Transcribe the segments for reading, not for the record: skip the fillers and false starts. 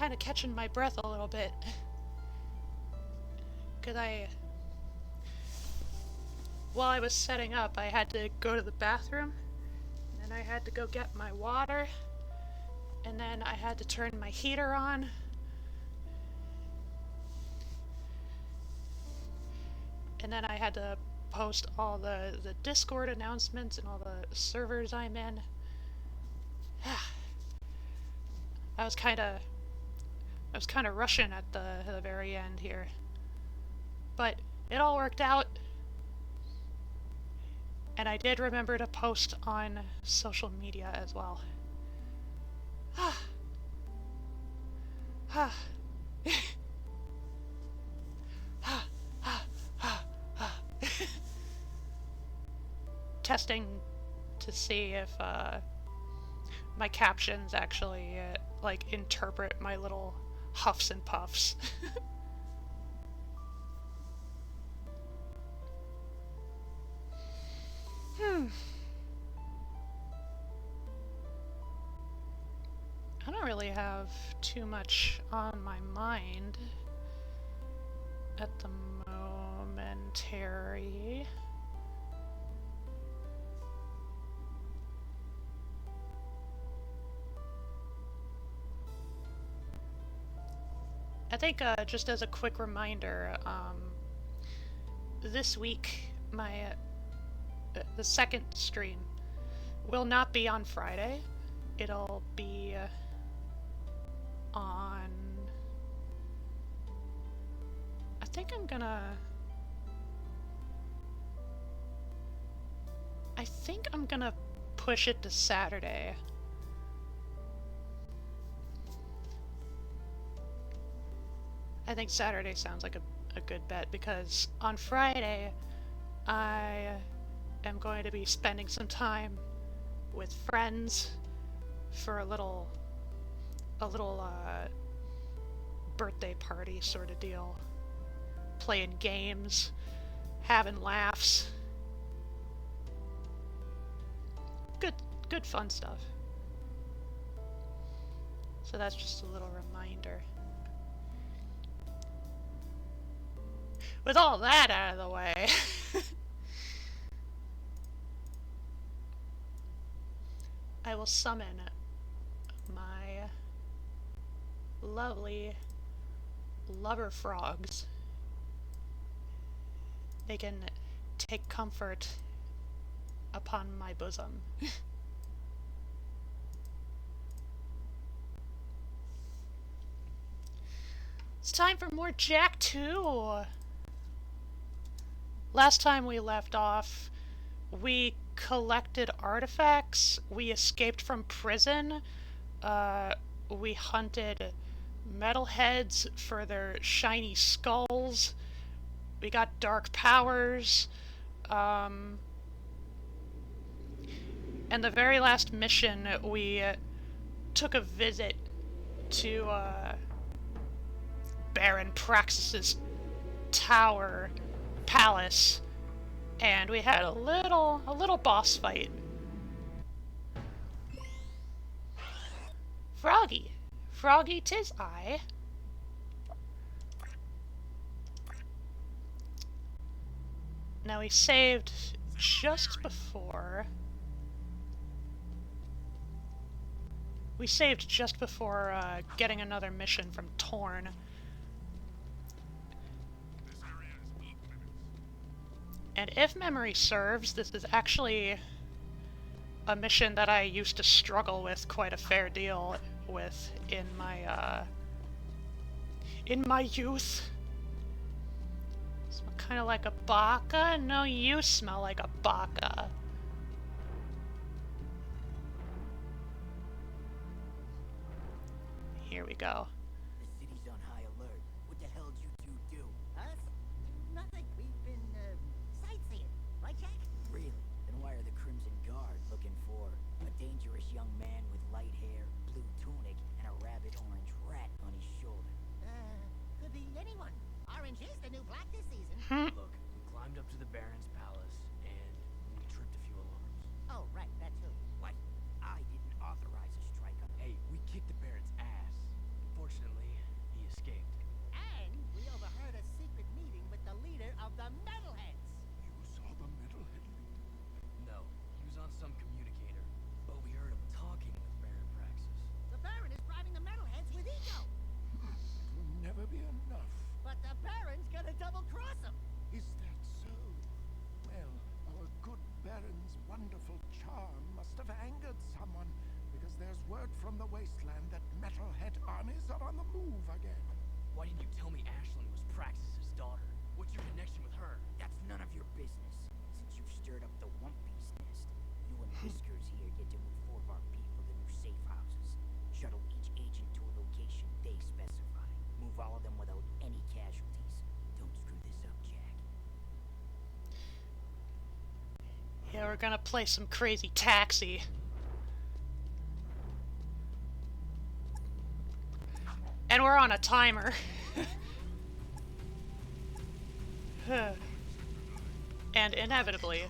kind of catching my breath a little bit. Because while I was setting up, I had to go to the bathroom, and then I had to go get my water, and then I had to turn my heater on. And then I had to post all the Discord announcements and all the servers I'm in. I was kind of rushing at the very end here, but it all worked out. And I did remember to post on social media as well. Testing to see if my captions actually like interpret my little huffs and puffs. I don't really have too much on my mind at the momentary. I think just as a quick reminder, this week the second stream will not be on Friday. It'll be on... I think I'm gonna push it to Saturday. I think Saturday sounds like a good bet, because on Friday I am going to be spending some time with friends for a little birthday party sort of deal. Playing games, having laughs. Good fun stuff. So that's just a little reminder. With all that out of the way, I will summon my lovely lover frogs. They can take comfort upon my bosom. It's time for more JAK 2! Last time we left off, we collected artifacts, we escaped from prison, we hunted metalheads for their shiny skulls, we got dark powers, and the very last mission we took a visit to Baron Praxis's palace, and we had a little boss fight. Froggy 'tis I. Now we saved just before getting another mission from Torn. And if memory serves, this is actually a mission that I used to struggle with quite a fair deal with in my youth. Smell kind of like a baka? No, you smell like a baka. Here we go. The city's on high alert. What the hell did you two do? Us? Nothing. We've been, sightseeing. Right, Jack? Really? Then why are the Crimson Guard looking for a dangerous young man with light hair, blue tunic, and a rabbit-orange rat on his shoulder? Could be anyone. Orange is the new black this season. Look, we climbed up to the Baron's palace, and we tripped a few alarms. Oh, right, that too. What? I didn't authorize a strike on... Hey, we kicked the Baron's ass. Before Unfortunately, he escaped. And we overheard a secret meeting with the leader of the Metalheads. You saw the metalhead leader? No, he was on some communicator, but we heard him talking with Baron Praxis. The Baron is bribing the Metalheads with ego. It will never be enough. But the Baron's gonna double-cross him. Is that so? Well, our good Baron's wonderful charm must have angered someone, because there's word from the wasteland that metalhead armies are on the move again. Why didn't you tell me Ashlyn was Praxis's daughter? What's your connection with her? That's none of your business. Since you've stirred up the One Piece nest, you and Whiskers here get to move 4 of our people to new safe houses. Shuttle each agent to a location they specify. Move all of them without any casualties. Don't screw this up, Jack. Yeah, we're gonna play some crazy taxi. And we're on a timer. And inevitably.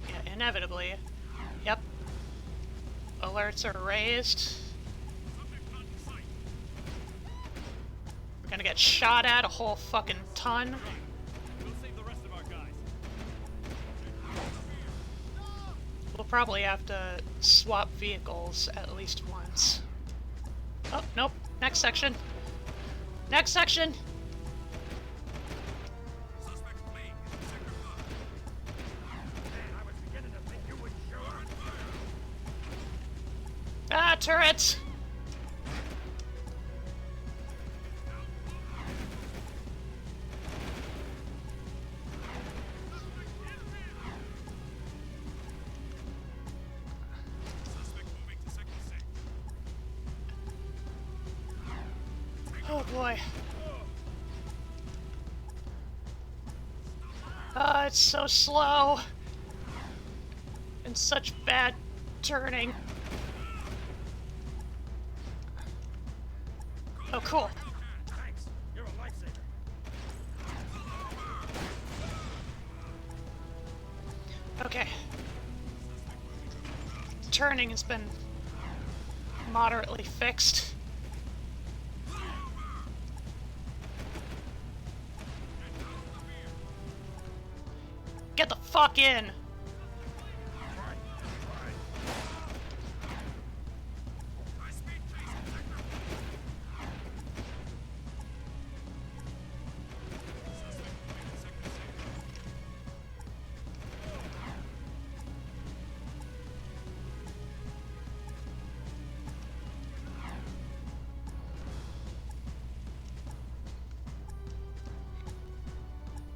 Yeah, inevitably. Yep. Alerts are raised. We're gonna get shot at a whole fucking ton. We'll probably have to swap vehicles at least once. Oh, nope. Next section. Next section! Ah, turrets! Oh boy. It's so slow. And such bad turning. Oh, cool. Thanks. You're a lifesaver. Okay. Turning has been moderately fixed. Get the fuck in!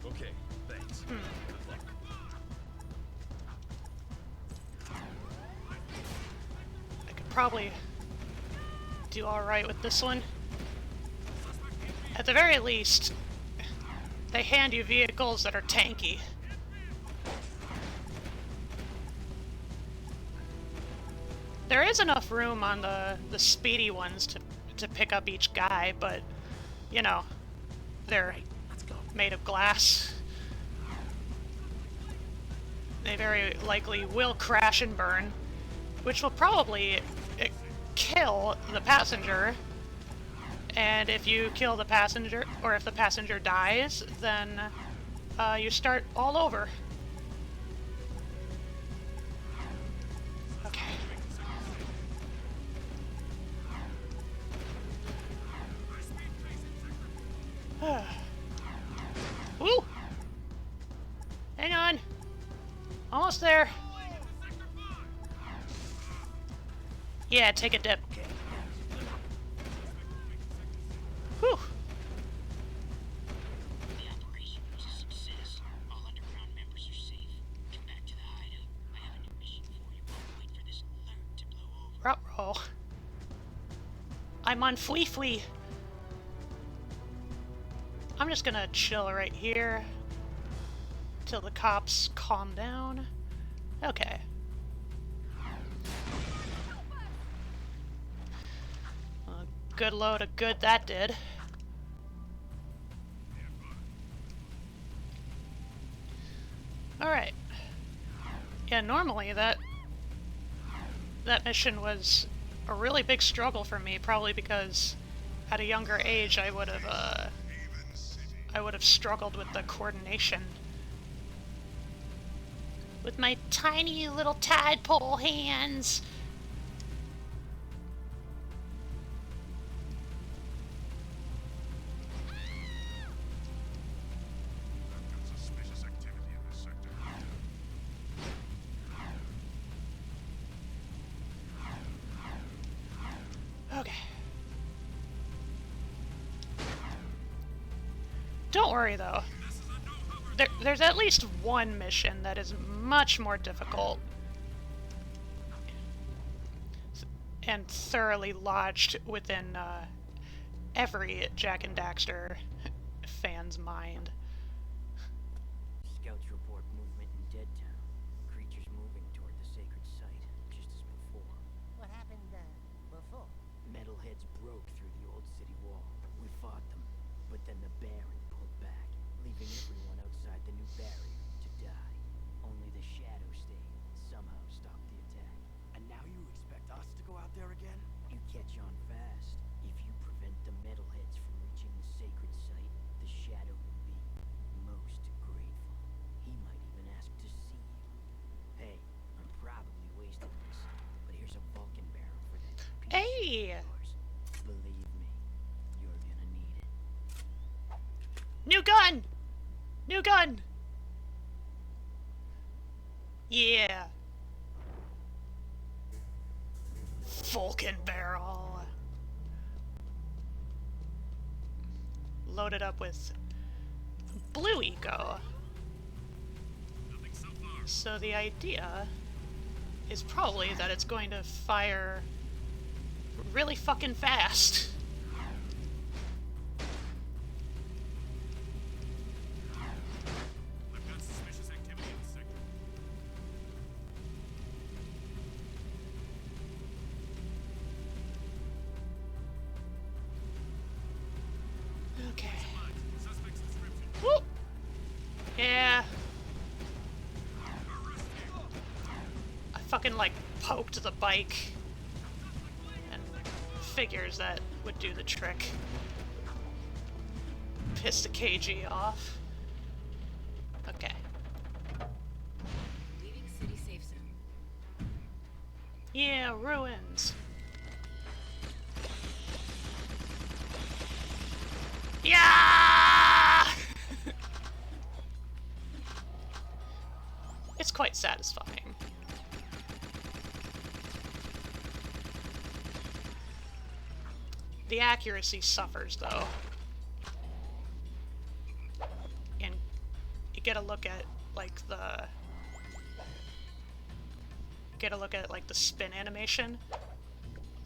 Okay, thanks. Good luck. I could probably do alright with this one. At the very least, they hand you vehicles that are tanky. There is enough room on the speedy ones to pick up each guy, but, you know, they're made of glass. They very likely will crash and burn, which will probably kill the passenger. And if you kill the passenger, or if the passenger dies, then you start all over. Okay. Woo! Hang on. Almost there. Yeah, take a dip. Whew. The operation was a success. All underground members are safe. Come back to the hideout. I have a new mission for you. Wait for this alert to blow over. Ruh-roh. I'm on Flee. I'm just gonna chill right here till the cops calm down. Okay. A good load of good that did. Alright. Yeah, normally that that mission was a really big struggle for me, probably because at a younger age I would have struggled with the coordination. With my tiny little tadpole hands. Suspicious activity in this sector. Okay. Don't worry though. There's at least one mission that is much more difficult and thoroughly lodged within every Jak and Daxter fan's mind. Scouts report movement in Dead Town. Creatures moving toward the sacred site, just as before. What happened, before? Metalheads broke through the old city wall. We fought them, but then the Baron pulled back, leaving everyone outside the new barrier to die. Only the Shadow stayed, somehow stopped the attack. And now you expect us to go out there again? You catch on fast. If you prevent the Metalheads from reaching the sacred site, the Shadow will be most grateful. He might even ask to see you. Hey, I'm probably wasting this, but here's a Vulcan barrel for that piece Hey! of yours. Believe me, you're gonna need it. New gun! New gun! Yeah! Vulcan barrel! Loaded up with blue eco. So the idea is probably that it's going to fire really fucking fast. I've got suspicious activity in the sector. Okay. Suspect's description. Whoop! Yeah. I fucking like poked the bike and figures that would do the trick. Pissed the KG off. Okay. Leaving city safe zone. Yeah, ruins. Yeah! It's quite satisfying. The accuracy suffers, though. And you get a look at, like, the... Get a look at, like, the spin animation.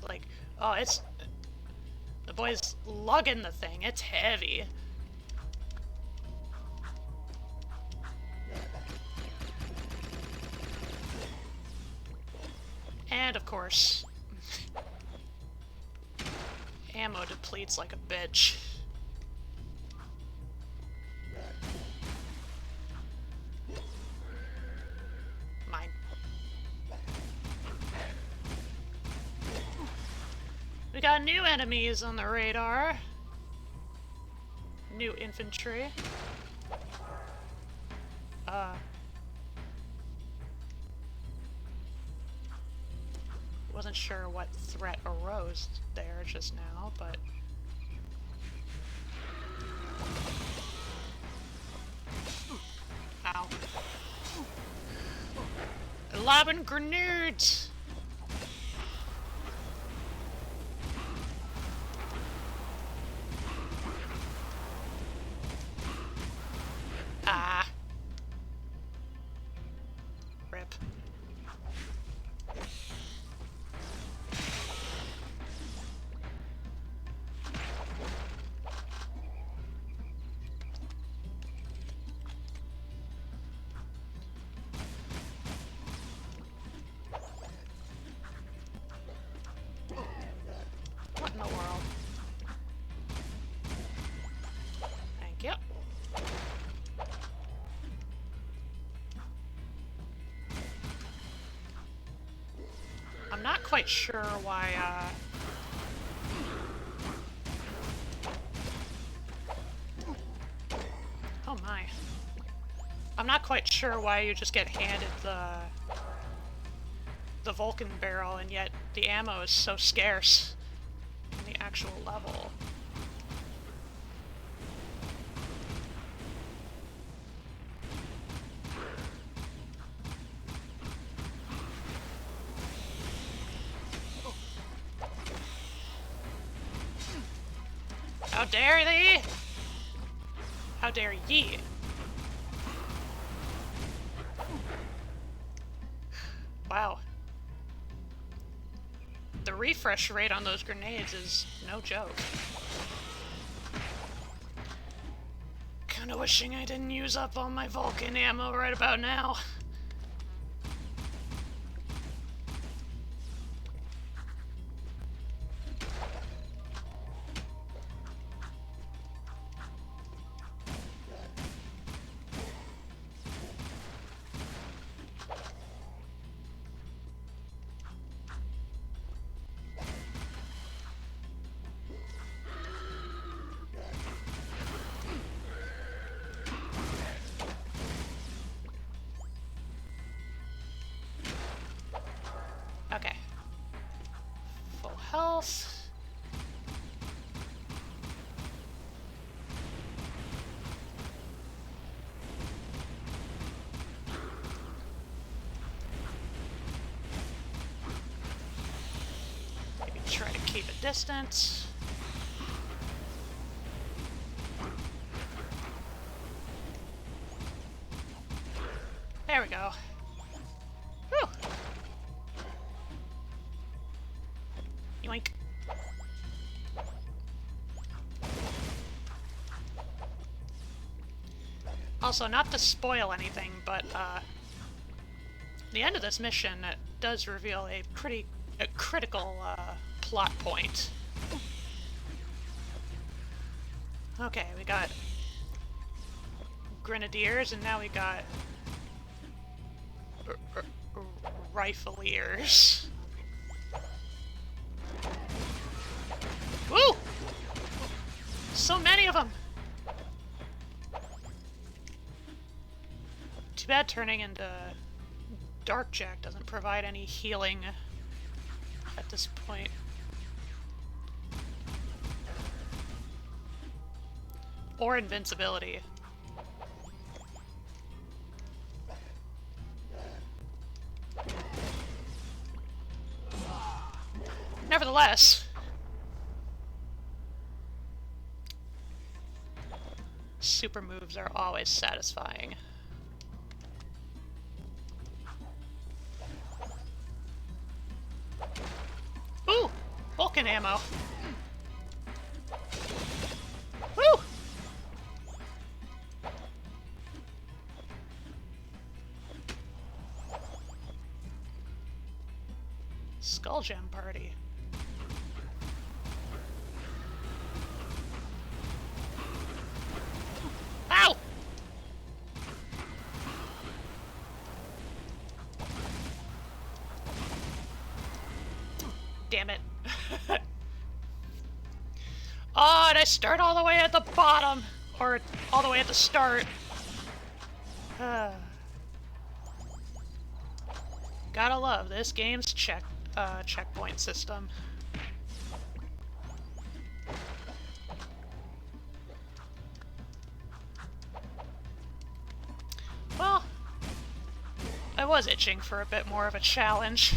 Like, oh, it's... The boy's lugging the thing. It's heavy. And, of course... ammo depletes like a bitch. Mine. We got new enemies on the radar. New infantry. Wasn't sure what threat arose there just now, but... Ow. Lobbing grenades! Ah. Rip. quite sure why, oh my. I'm not quite sure why you just get handed the Vulcan barrel, and yet the ammo is so scarce in the actual level. How dare thee? How dare ye? Wow. The refresh rate on those grenades is no joke. Kinda wishing I didn't use up all my Vulcan ammo right about now. Okay. Full health. Maybe try to keep a distance. There we go. Whew. Yoink. Also, not to spoil anything, but the end of this mission does reveal a critical plot point. Okay, we got grenadiers, and now we got rifleers. Woo! So many of them! Too bad turning into Dark JAK doesn't provide any healing at this point. Or invincibility. Nevertheless, super moves are always satisfying. Ooh! Vulcan ammo! Woo! Skull Gem Party. Ow! Damn it. Oh, and I start all the way at the bottom. Or all the way at the start. Gotta love this game's checkpoint system. Well, I was itching for a bit more of a challenge.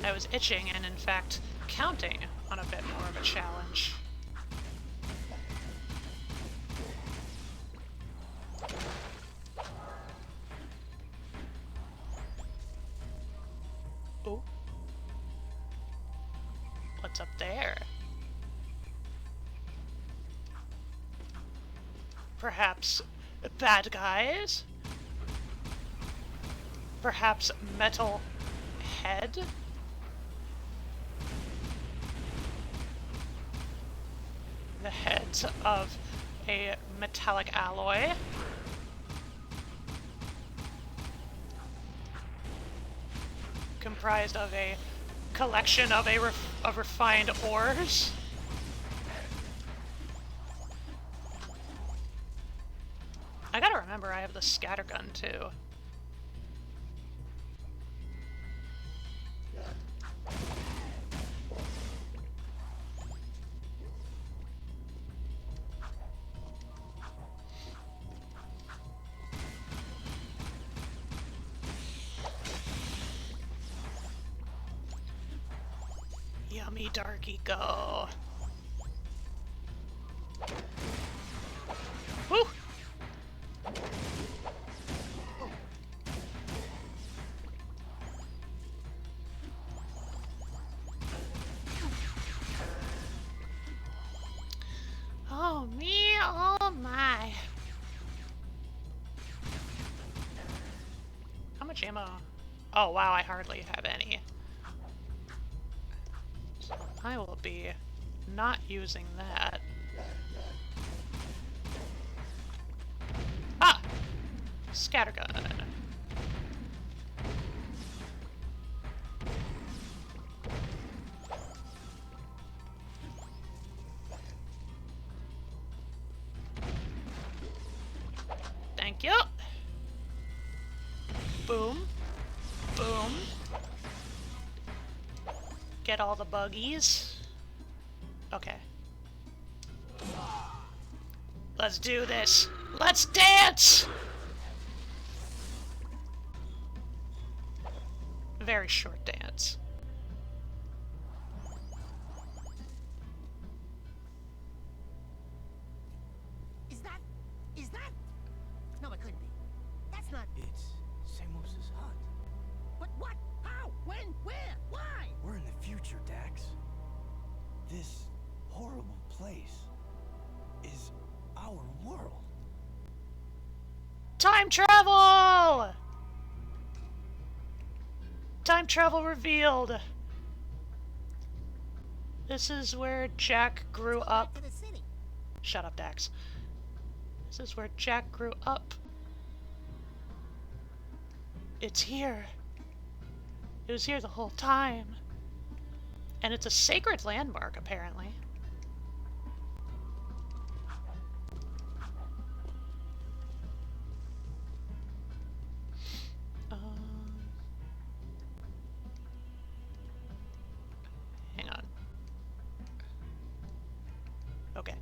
I was itching and, in fact, counting on a bit more of a challenge. Oh. What's up there? Perhaps bad guys? Perhaps metal head? The heads of a metallic alloy. Comprised of a collection of refined ores. I gotta remember I have the scattergun too. Yummy darky go. Woo! Oh me, oh my. How much ammo? Oh wow, I hardly have any. I will be not using that. Ah! Scattergun. Thank you. Boom. Boom. Get all the buggies. Okay. Let's do this. Let's dance! Very short dance. Is that? No, it couldn't be. That's not. It's Samos's hut. But what? How? When? Where? Why? We're in the future, Dax. This horrible place is our world. Time travel! Time travel revealed. This is where JAK grew up. To the city. Shut up, Dax. This is where JAK grew up. It's here. It was here the whole time. And it's a sacred landmark, apparently. Hang on. Okay.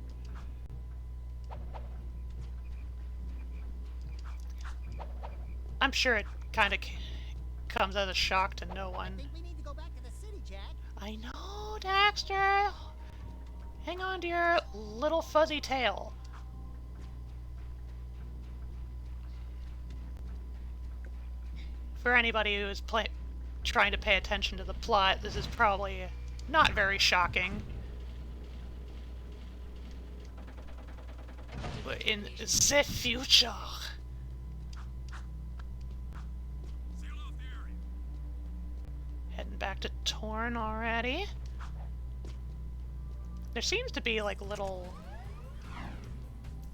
I'm sure it kind of comes as a shock to no I one. think we need to go back to the city, Jack. I know, Daxter! Hang on to your little fuzzy tail. For anybody who is trying to pay attention to the plot, this is probably not very shocking. We're in the future. Heading back to Torn already. There seems to be like little,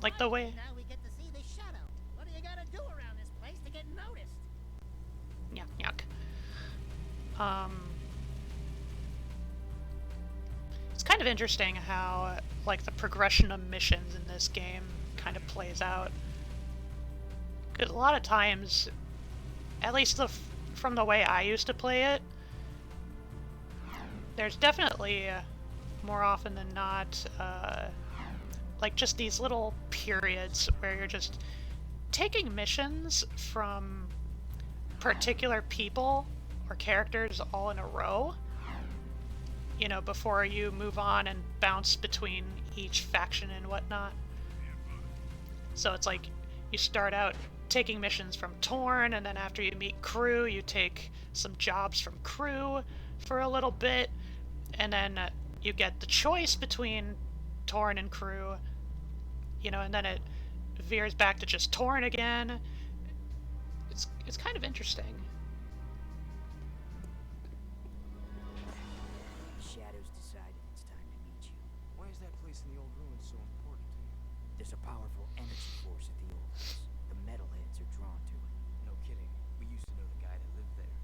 like the way. Now we get to see the shadow. What do you gotta do around this place to get noticed? Yuck, yuck. It's kind of interesting how, like, the progression of missions in this game kind of plays out. Because a lot of times, at least from the way I used to play it, there's definitely, more often than not, like, just these little periods where you're just taking missions from particular people or characters all in a row, you know, before you move on and bounce between each faction and whatnot. So it's like you start out taking missions from Torn, and then after you meet Crew, you take some jobs from Crew for a little bit, and then you get the choice between Torn and Crew, you know, and then it veers back to just Torn again. It's kind of interesting. The shadows decided it's time to meet you. Why is that place in the old ruins so important to you? The There's a powerful energy force at the old house. The metalheads are drawn to it. No kidding. We used to know the guy that lived there.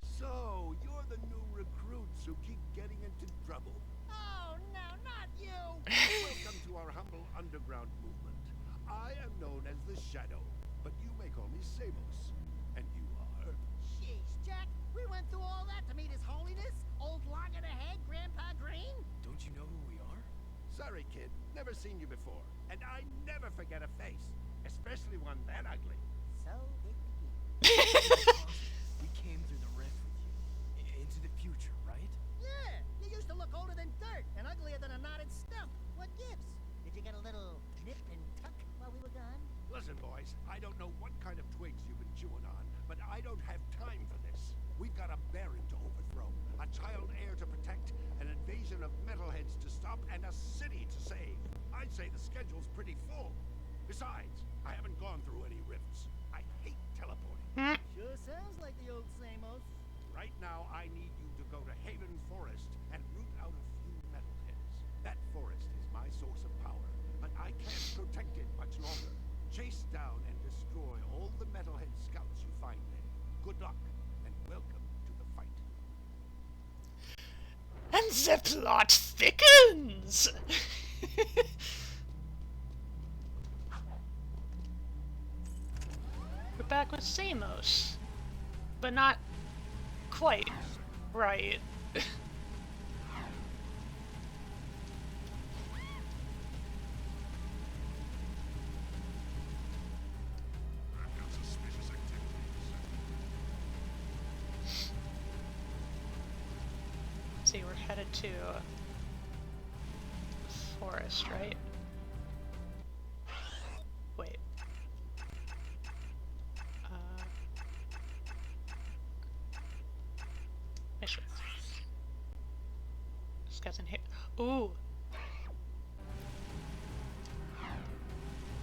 So, you're the new recruits who keep getting into trouble. Oh, no, not you! Welcome to our humble underground movement. I am known as the Shadow, but you may call me Samos. And you are? Jeez, Jack, we went through all that to meet His Holiness, Old Long in the Head, Grandpa Green? Don't you know who we are? Sorry, kid. Never seen you before. And I never forget a face, especially one that ugly. So it begins. We came through the rift with you. Into the future, right? Yeah, you used to look older than dirt and uglier than a knotted stump. What gives? Did you get a little nip and tuck while we were gone? Listen, boys, I don't know what kind of twigs you've been chewing on, but I don't have time for this. We've got a baron to overthrow, a child heir to protect, an invasion of metalheads to stop, and a city to save. I'd say the schedule's pretty full. Besides, I haven't gone through any rifts. I hate teleporting. Sure sounds like the old Samos. Right now, I need you to go to Haven Forest and root out a few metalheads. That forest is my source of power, but I can't protect it much longer. Chase down and destroy all the metalhead scouts you find there. Good luck, and welcome to the fight. And the plot thickens! We're back with Samos. But not quite right. See, we're headed to forest, right? Wait. Mission. This guy's in here. Ooh!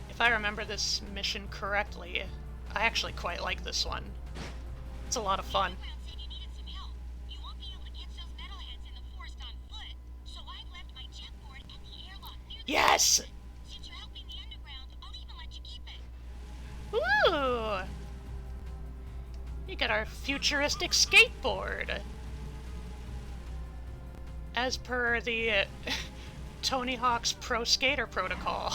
If I remember this mission correctly, I actually quite like this one. It's a lot of fun. Yes! Since you're helping the underground, I'll even let you keep it. Ooh! You got our futuristic skateboard! As per the Tony Hawk's Pro Skater protocol.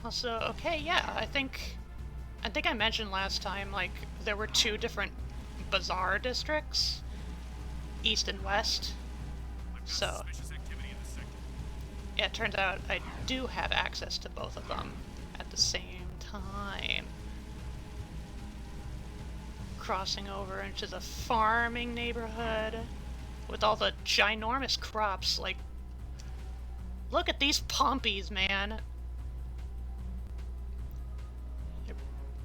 Also, okay, yeah, I think I mentioned last time, like, there were two different bazaar districts, east and west. So, yeah, it turns out I do have access to both of them at the same time. Crossing over into the farming neighborhood with all the ginormous crops, like, look at these pompies, man.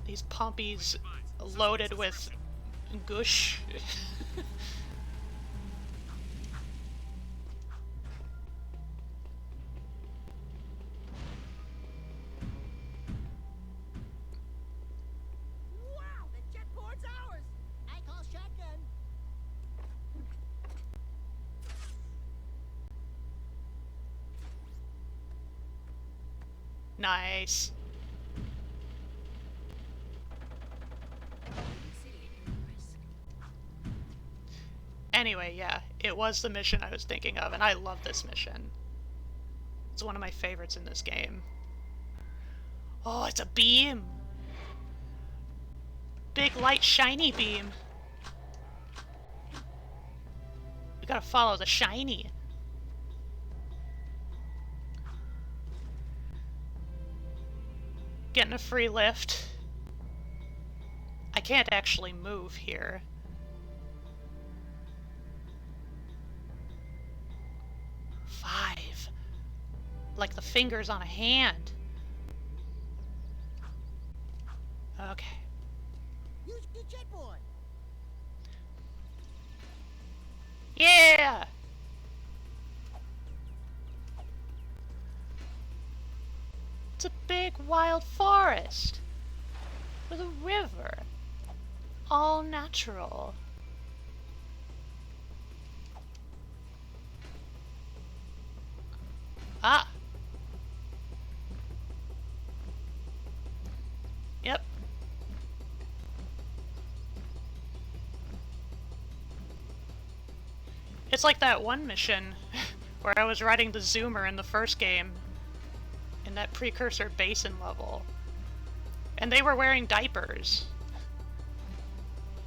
These pompies loaded with gush. Wow, the jetboard's ours! I call shotgun. Nice. Anyway, yeah, it was the mission I was thinking of, and I love this mission. It's one of my favorites in this game. Oh, it's a beam! Big, light, shiny beam. We gotta follow the shiny. Getting a free lift. I can't actually move here. Like the fingers on a hand. Okay. Use the jetboard. big wild forest with a river, all natural. Ah! Yep. It's like that one mission where I was riding the Zoomer in the first game, in that precursor basin level. And they were wearing diapers.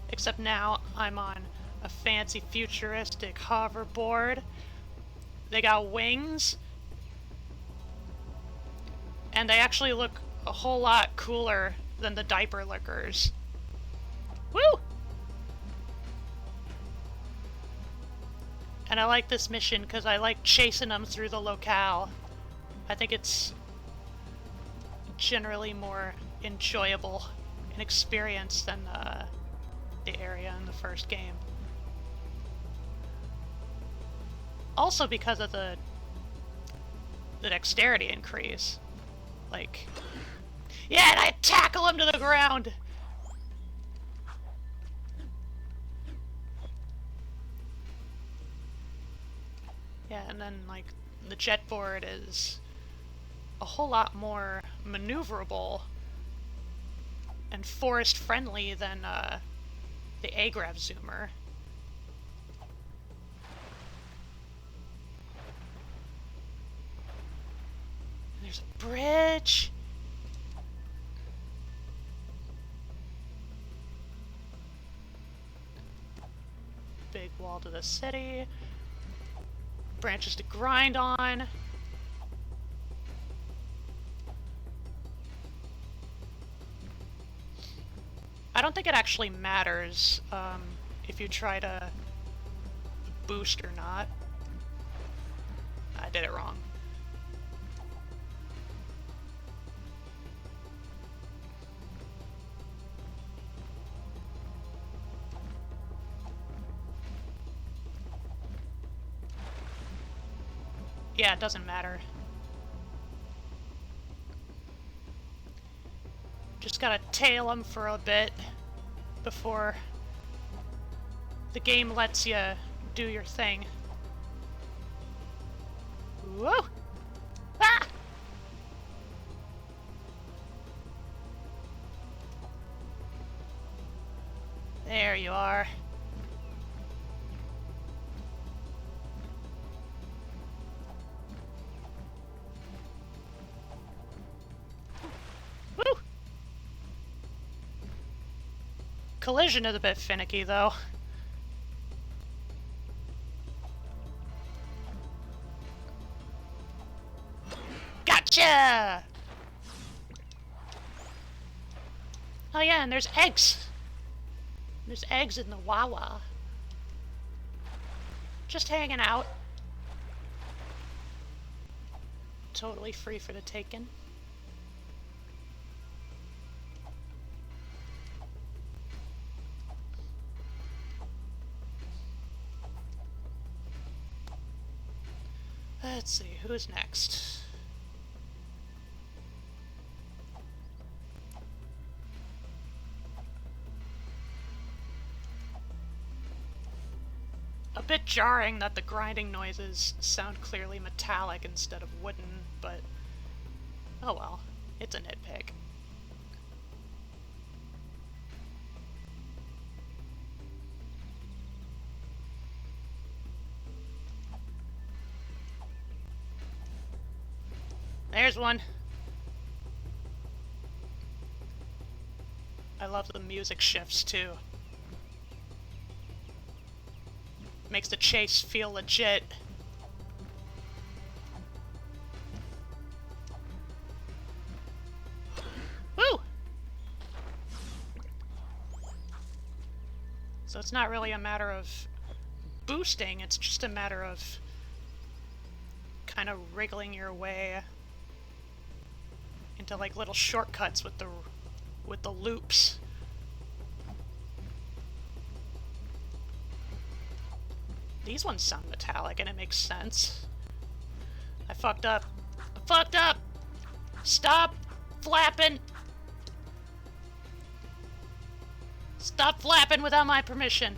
Except now I'm on a fancy futuristic hoverboard. They got wings. And they actually look a whole lot cooler than the diaper lickers. Woo! And I like this mission because I like chasing them through the locale. I think it's generally more enjoyable an experience than the area in the first game. Also because of the dexterity increase. Like, yeah, and I tackle him to the ground! Yeah, and then, like, the jet board is a whole lot more maneuverable and forest-friendly than the Agrav Zoomer. There's a bridge. Big wall to the city. Branches to grind on. I don't think it actually matters if you try to boost or not. I did it wrong. Yeah, it doesn't matter. Just gotta tail them for a bit before the game lets you do your thing. Whoa! Ah! There you are. Woo! Collision is a bit finicky, though. Gotcha! Oh yeah, and there's eggs. There's eggs in the Wawa. Just hanging out. Totally free for the taking. Let's see, who's next? A bit jarring that the grinding noises sound clearly metallic instead of wooden, but oh well, it's a nitpick. There's one. I love the music shifts too. Makes the chase feel legit. Woo! So it's not really a matter of boosting, it's just a matter of kind of wriggling your way into like little shortcuts with the loops. These ones sound metallic and it makes sense. I fucked up. I fucked up! Stop flapping! Stop flapping without my permission.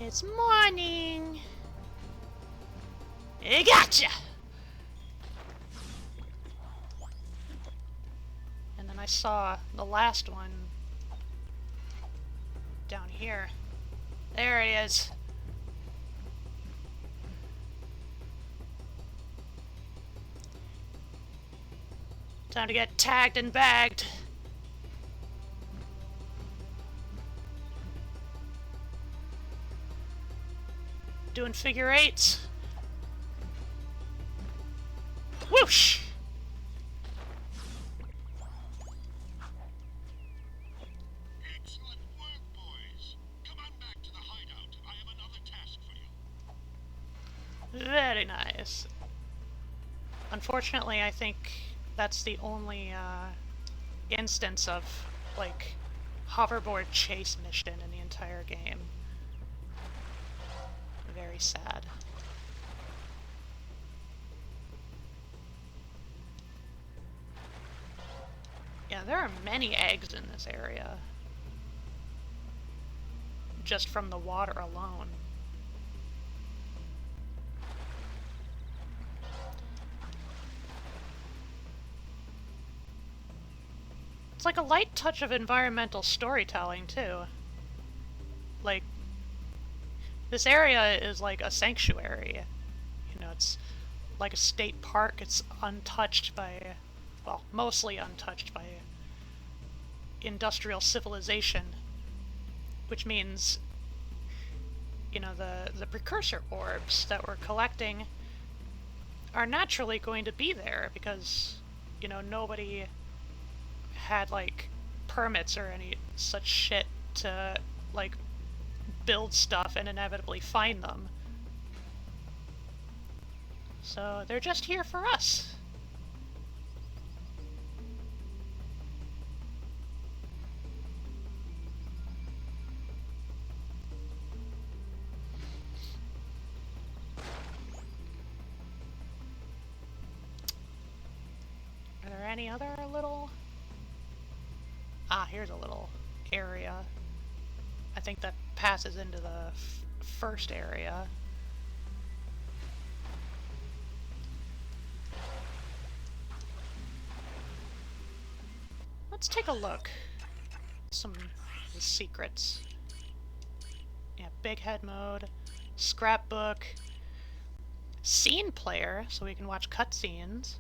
It's morning. I gotcha. And then I saw the last one down here. There it is. Time to get tagged and bagged. Doing figure eights. Whoosh! Excellent work, boys. Come on back to the hideout. I have another task for you. Very nice. Unfortunately, I think that's the only instance of, like, hoverboard chase mission in the entire game. Very sad. Yeah, there are many eggs in this area. Just from the water alone. It's like a light touch of environmental storytelling, too. Like, this area is like a sanctuary. You know, it's like a state park. It's untouched by, well, mostly untouched by industrial civilization. Which means, you know, the precursor orbs that we're collecting are naturally going to be there because, you know, nobody had, like, permits or any such shit to, like, build stuff and inevitably find them. So they're just here for us. Are there any other little... Ah, here's a little area. I think that passes into the first area. Let's take a look. Some of the secrets. Yeah, big head mode, scrapbook, scene player, so we can watch cutscenes,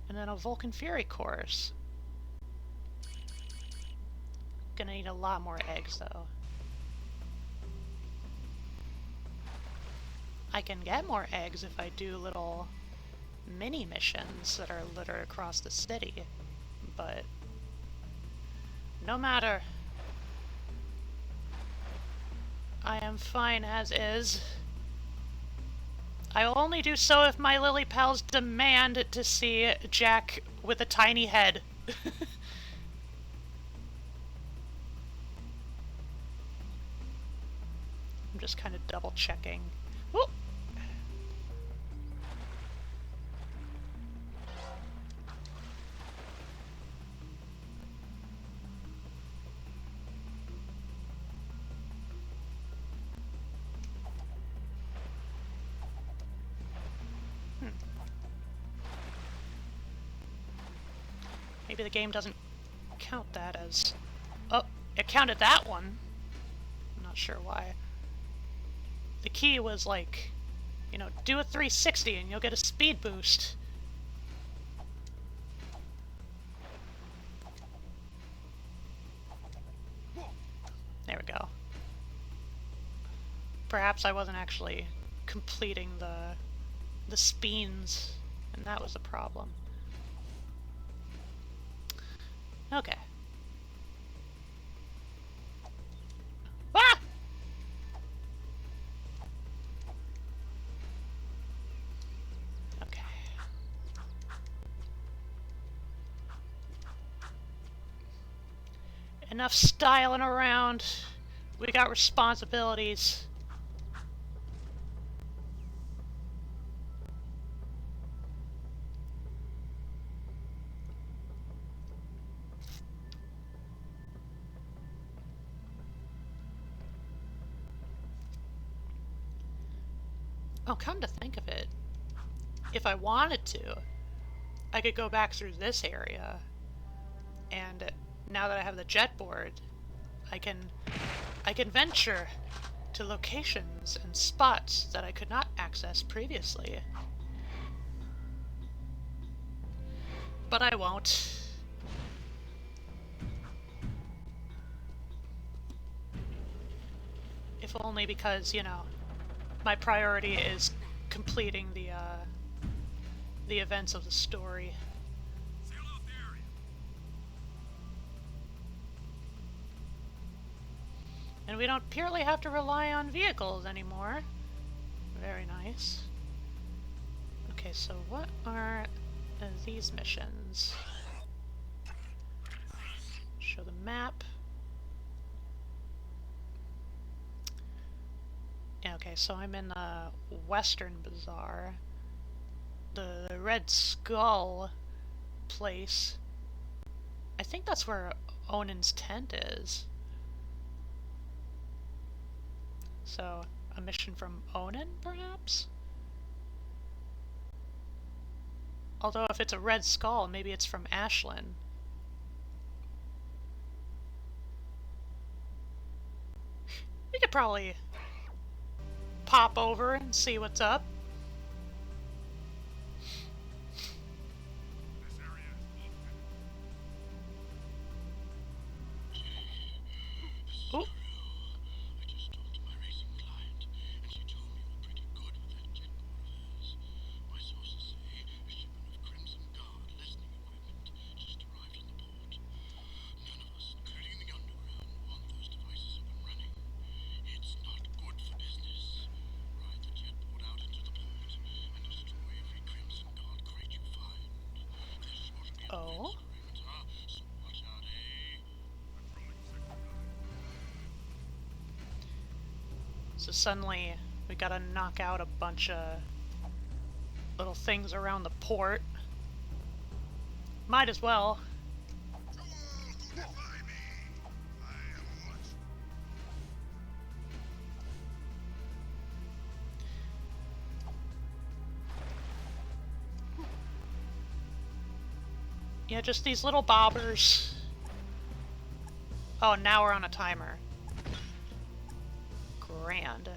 and then a Vulcan Fury course. Gonna need a lot more eggs, though. I can get more eggs if I do little mini missions that are littered across the city, but no matter. I am fine as is. I will only do so if my lily pals demand to see JAK with a tiny head. I'm just kind of double checking. Whoop. Maybe the game doesn't count that as... Oh, it counted that one. I'm not sure why. The key was like, you know, do a 360 and you'll get a speed boost. There we go. Perhaps I wasn't actually completing the speens, and that was the problem. Okay. Enough styling around. We got responsibilities. Oh, come to think of it, if I wanted to, I could go back through this area, and now that I have the jet board, I can venture to locations and spots that I could not access previously. But I won't. If only because, you know, my priority is completing the events of the story. And we don't purely have to rely on vehicles anymore. Very nice. Okay, so what are these missions? Show the map. Yeah, okay, so I'm in the Western Bazaar. The Red Skull place. I think that's where Onan's tent is. So, a mission from Onan, perhaps? Although if it's a Red Skull, maybe it's from Ashlyn. We could probably pop over and see what's up. Ooh. I just talked to my racing client, and she told me we're pretty good with that jet board of hers. My sources say a shipment of Crimson Guard listening equipment just arrived in the port. None of us, including the underground, want those devices up and running. It's not good for business. Ride the jet board out into the port and destroy every Crimson Guard crate you find. There's sure to be a Oh. perimeter, so watch out, eh? So suddenly, we gotta knock out a bunch of little things around the port. Might as well. Yeah, just these little bobbers. Oh, now we're on a timer. Grand.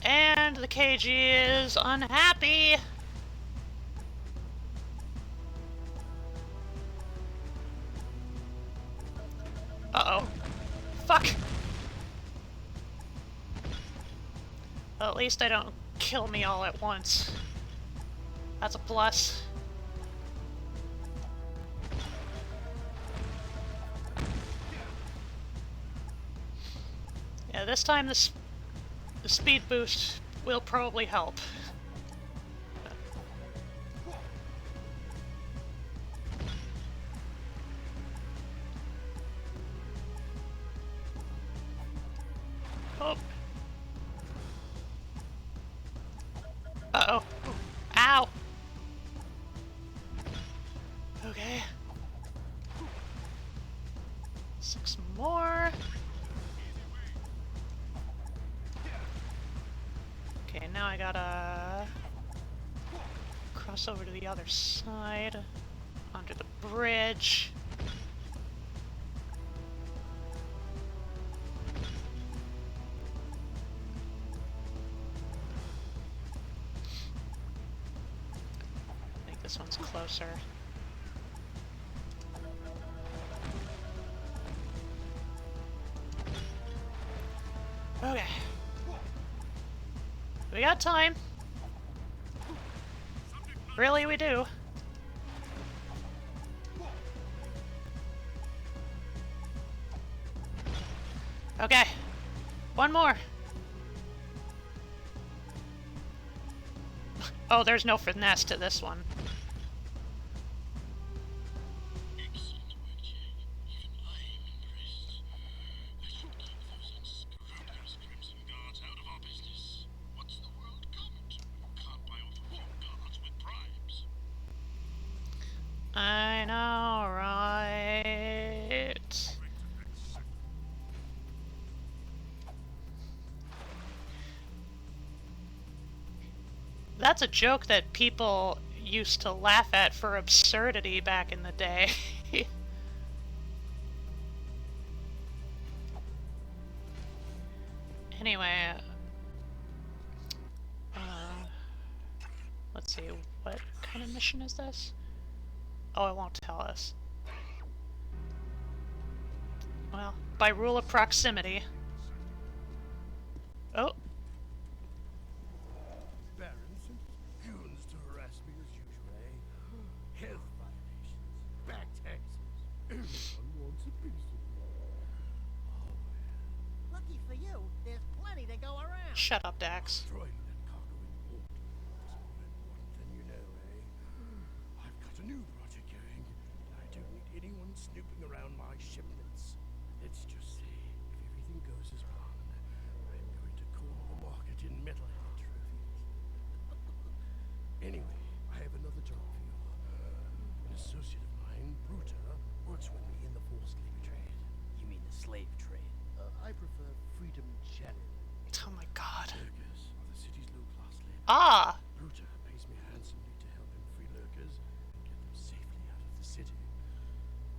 And the KG is unhappy! Uh-oh. Fuck! Well, at least I don't kill me all at once. That's a plus. Yeah, this time the speed boost will probably help. Oh. Uh-oh. Ow! Okay. 6 more. Okay, now I gotta cross over to the other side, onto the bridge. I think this one's closer. Okay. We got time. Really, we do. Okay. One more. Oh, there's no finesse to this one. Excellent work, Jake. That's a joke that people used to laugh at for absurdity back in the day. Anyway, let's see, what kind of mission is this? Oh, it won't tell us. Well, by rule of proximity. Oh. Barons and goons to harass me as usual, eh? Health violations, back taxes. Everyone wants a piece of me. Oh, Lucky for you, there's plenty to go around. Shut up, Dax. destroying that cargo in port is more important than you know, eh? I've got a new project going. I don't need anyone snooping around my shipments. Let's just say, if everything goes as planned, I'm going to corner the market in metalhead trophies. Anyway, I have another job for you. An associate of mine, Bruta, works with me in the forced labor trade. You mean the slave trade? I prefer freedom channel. Oh my god. Lurkers are the city's low-class labor. Ah! Bruta pays me handsomely to help him free lurkers and get them safely out of the city.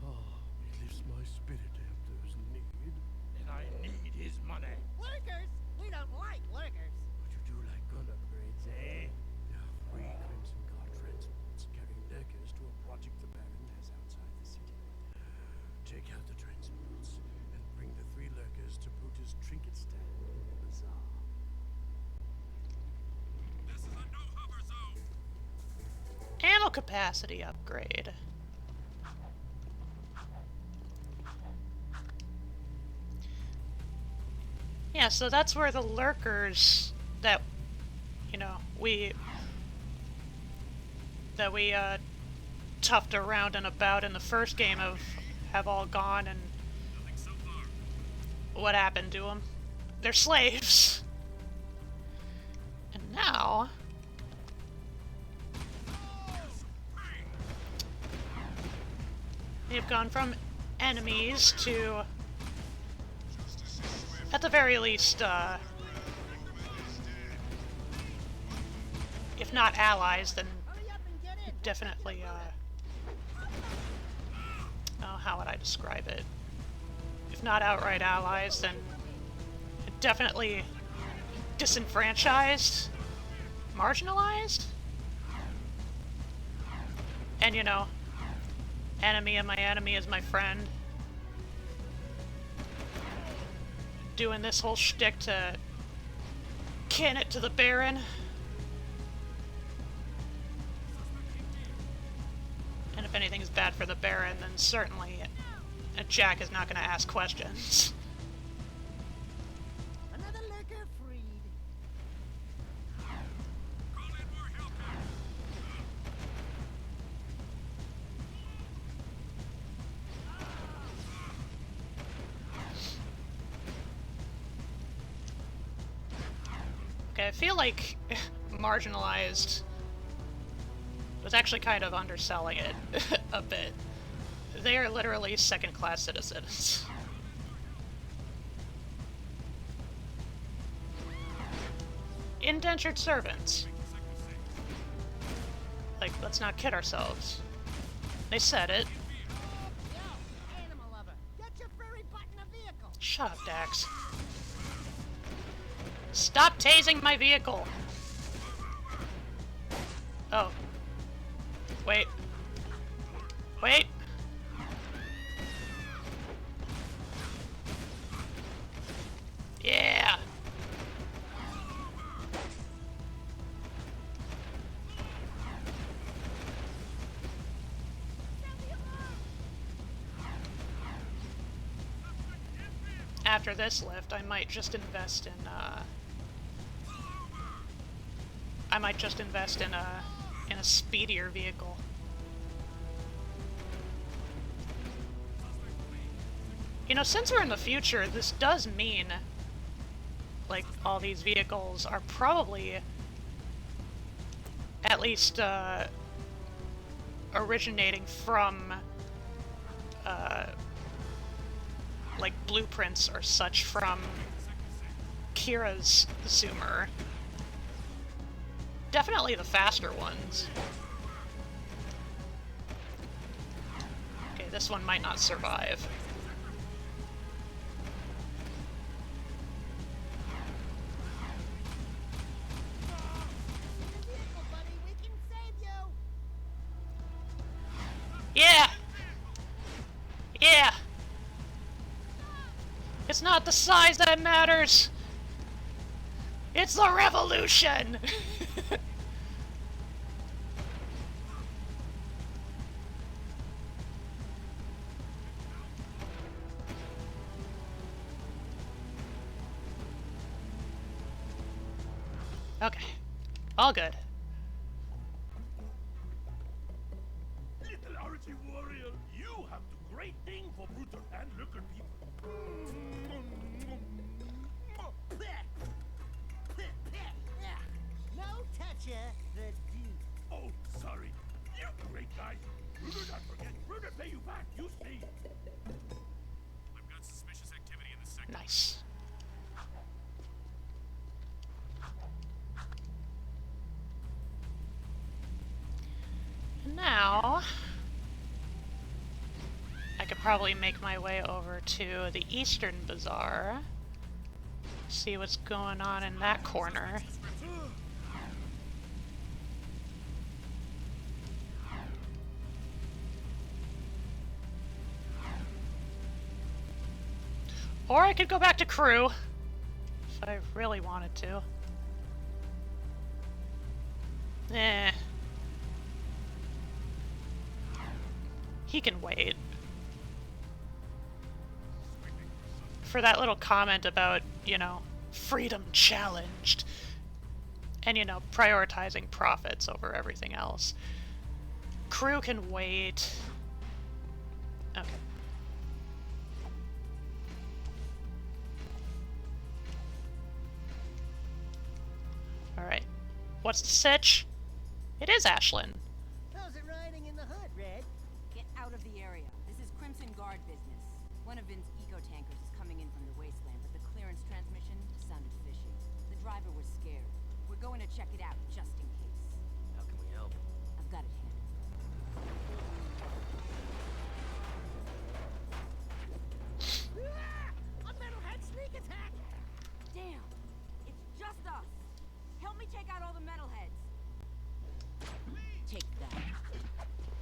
Oh, it lifts my spirit to help those in need. And I need his money. Lurkers? We don't like lurkers. But you do like gun upgrades, eh? There are 3 Crimson Guard transports carrying lurkers to a project the Baron has outside the city. Take out the transports and bring the 3 lurkers to Bruta's trinket stand in the bazaar. This is a no-hover zone! Ammo capacity upgrade. Yeah, so that's where the lurkers that, you know, we toughed around and about in the first game have all gone, and what happened to them? They're slaves. And now they've gone from enemies to, at the very least, if not allies, then Hurry up and get in. definitely, oh, how would I describe it? If not outright allies, then definitely disenfranchised, marginalized, and, you know, enemy of my enemy is my friend. Doing this whole shtick to kin it to the Baron. And if anything's bad for the Baron, then certainly JAK is not going to ask questions. Another lurker freed. Okay, I feel like marginalized was actually kind of underselling it a bit. They are literally second-class citizens. Indentured servants. Like, let's not kid ourselves. They said it. Yo, animal lover, get your furry butt in a vehicle. Shut up, Dax. Stop tasing my vehicle! Oh. Wait. Wait! Yeah! After this lift, I might just invest in, in a speedier vehicle. You know, since we're in the future, this does mean, like, all these vehicles are probably at least, originating from, like, blueprints or such from Kira's Zoomer. Definitely the faster ones. Okay, this one might not survive. Yeah! Yeah! It's not the size that matters! It's the revolution! Okay. All good. Little Archie warrior, you have the great thing for brutal and looker people. No toucher, the dude. Oh, sorry. You great guy. We will not forget. We're gonna pay you back. You see. I've got suspicious activity in the sector. Nice. Now, I could probably make my way over to the Eastern Bazaar, see what's going on in that corner. Or I could go back to Crew, if I really wanted to. Eh. He can wait. For that little comment about, you know, freedom challenged. And, you know, prioritizing profits over everything else. Crew can wait. Okay. Alright. What's the sitch? It is Ashlyn. How's it riding in the hood, Red? Get out of the area. This is Crimson Guard business. One of Vin's eco-tankers is coming in from the wasteland, but the clearance transmission sounded fishy. The driver was scared. We're going to check it out, just in case. How can we help? I've got it handled. A metalhead sneak attack! Damn! It's just us! Help me take out all the metalheads! Take that.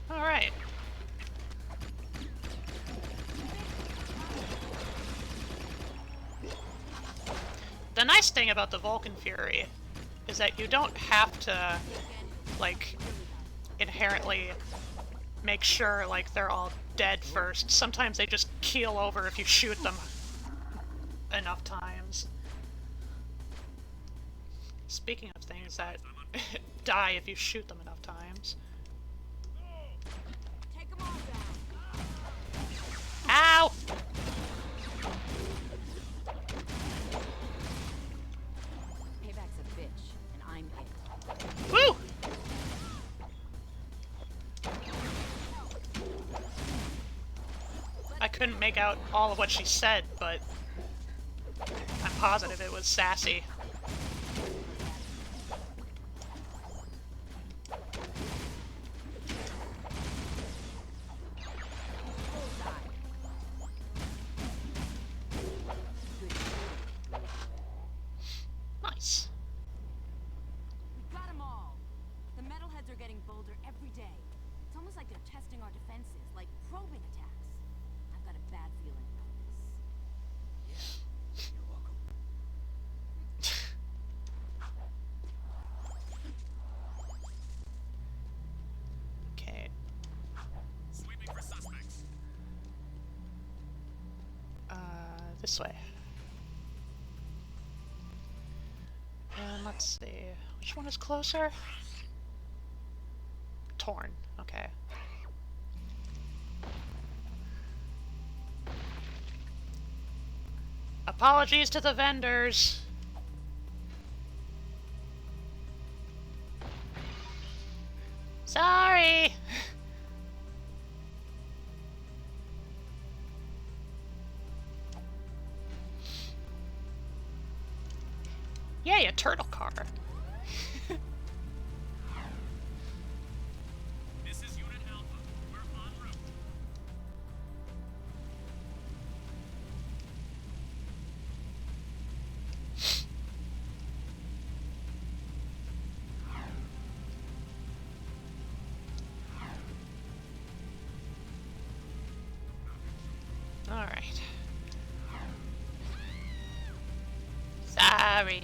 Alright. The nice thing about the Vulcan Fury is that you don't have to, like, inherently make sure, like, they're all dead first. Sometimes they just keel over if you shoot them enough times. Speaking of things that die if you shoot them enough times. Take them all down. Ow! Payback's a bitch, and I'm it. Woo! I couldn't make out all of what she said, but I'm positive it was sassy. Nice. We got them all. The metalheads are getting bolder every day. It's almost like they're testing our defenses, like probing attacks. I've got a bad feeling about this. You're welcome. Okay. Sweeping for suspects. This way. And let's see. Which one is closer? Torn. Okay. Apologies to the vendors. Sorry. Yay, a turtle car. Alright. Sorry.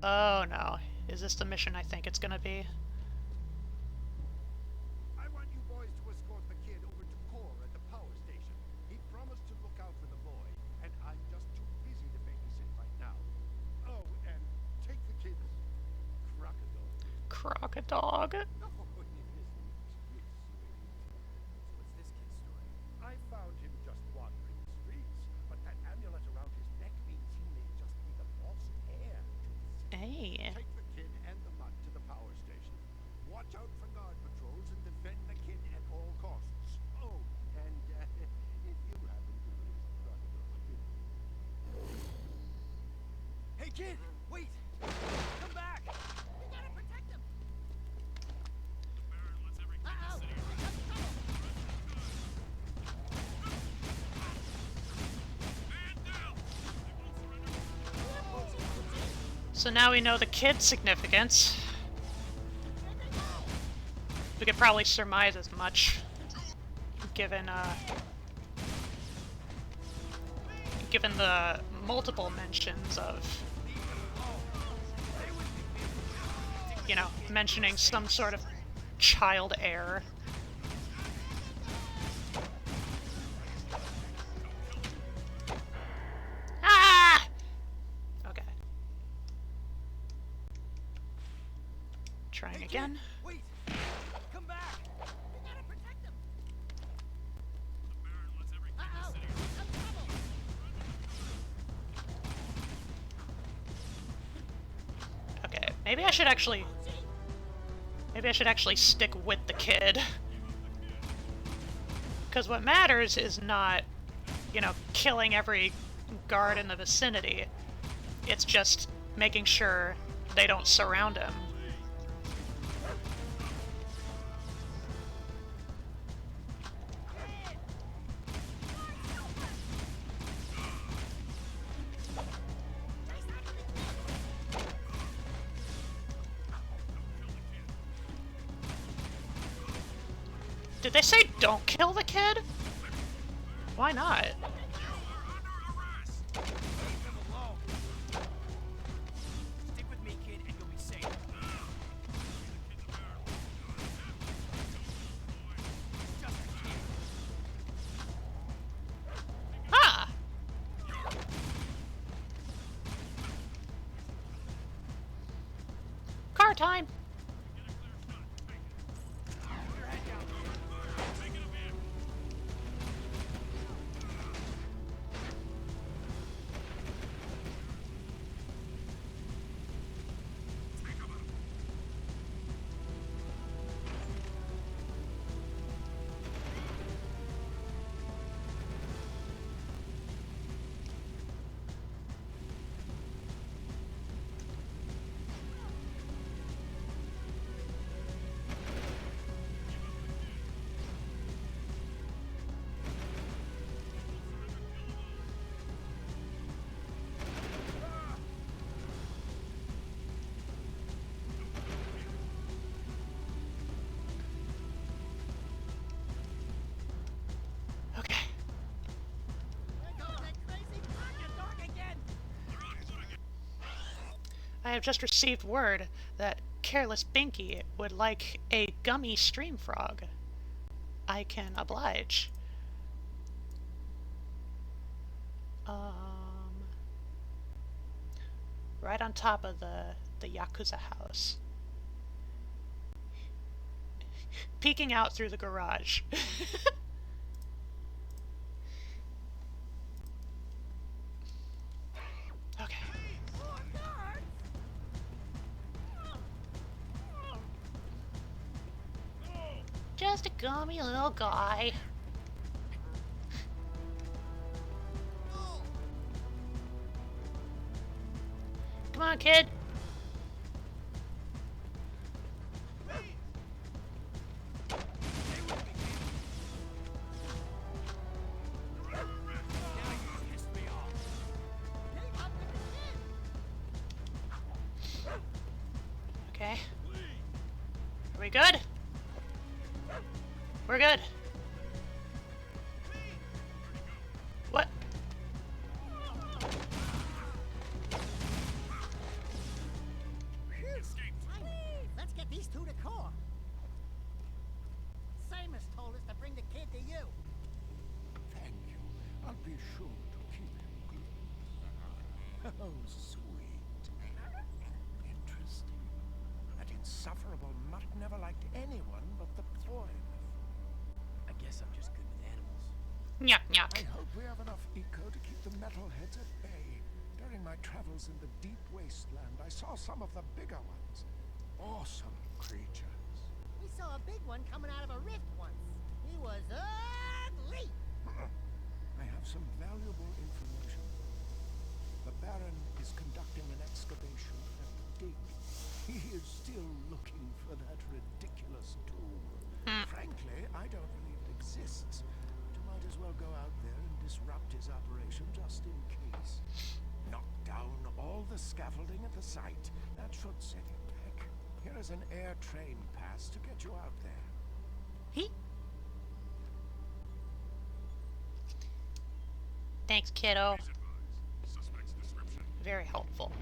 Oh no. Is this the mission I think it's gonna be? I want you boys to escort the kid over to Core at the power station. He promised to look out for the boy, and I'm just too busy to babysit right now. Oh, and take the kid's crocodile. Crocodog. No, it isn't. It's sweet. What's this kid's story? I found him just wandering the streets, but that amulet around his neck means he may just be the lost heir to the city. Hey. Take the kid and the mutt to the power station. Watch out for guard patrols and defend the kid at all costs. Oh, and if you happen to raise the crocodile. Hey kid, wait! Come back! We gotta protect him. Uh-oh. So now we know the kid's significance. We could probably surmise as much, given given the multiple mentions of, you know, mentioning some sort of child heir. Ah! Okay. Trying again. Wait! Come back! We gotta protect him. Uh-oh. Some trouble. Okay, maybe I should actually stick with the kid. Because what matters is not, you know, killing every guard in the vicinity. It's just making sure they don't surround him. Did they say don't kill the kid? Why not? Leave him alone! Stick with me, kid, and you'll be safe. Just a kid. Ah! Car time! Okay. There goes that crazy pocket dog again. I have just received word that Careless Binky would like a gummy stream frog. I can oblige. Right on top of the Yakuza house. Peeking out through the garage. Okay. Just a gummy little guy. Come on, kid. Pissed me off. Keep up with the kid. Okay. Are we good? We're good. What? Finally, let's get these two to core. Samus told us to bring the kid to you. Thank you. I'll be sure to keep him close. Oh, sweet. Interesting. That insufferable mutt never liked anyone but the boy. I guess I'm just good with animals. Nyuk I nyuk. hope we have enough eco to keep the metalheads at bay. During my travels in the deep wasteland, I saw some of the bigger ones. Awesome creatures. We saw a big one coming out of a rift once. He was ugly. I have some valuable information. The Baron is conducting an excavation at the dig. He is still looking for that ridiculous tool. Frankly, I don't believe it exists. But you might as well go out there and disrupt his operation just in case. Knock down all the scaffolding at the site. That should set him back. Here is an air train pass to get you out there. He. Thanks, kiddo. Very helpful.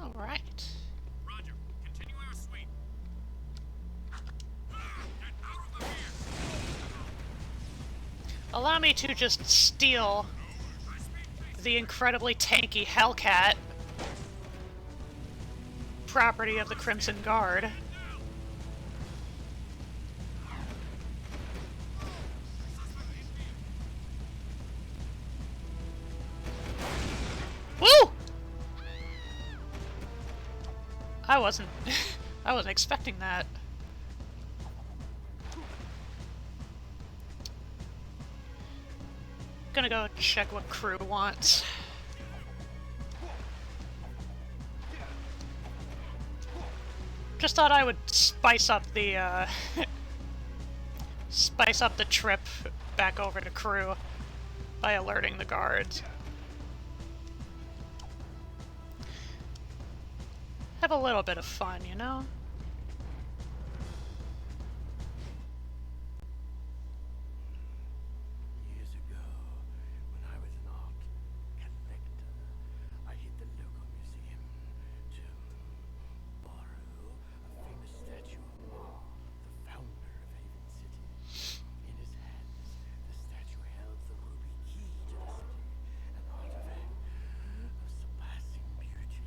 All right. Roger. Continue our sweep. Get out of the rear. Allow me to just steal the incredibly tanky Hellcat property of the Crimson Guard. Woo! I wasn't expecting that. Gonna go check what crew wants. Just thought I would spice up the spice up the trip back over to crew by alerting the guards. Have a little bit of fun, you know? Years ago, when I was an art collector, I hit the local museum to borrow a famous statue of Ma, the founder of Haven City. In his hands, the statue held the ruby key to the city, an artifact of surpassing beauty.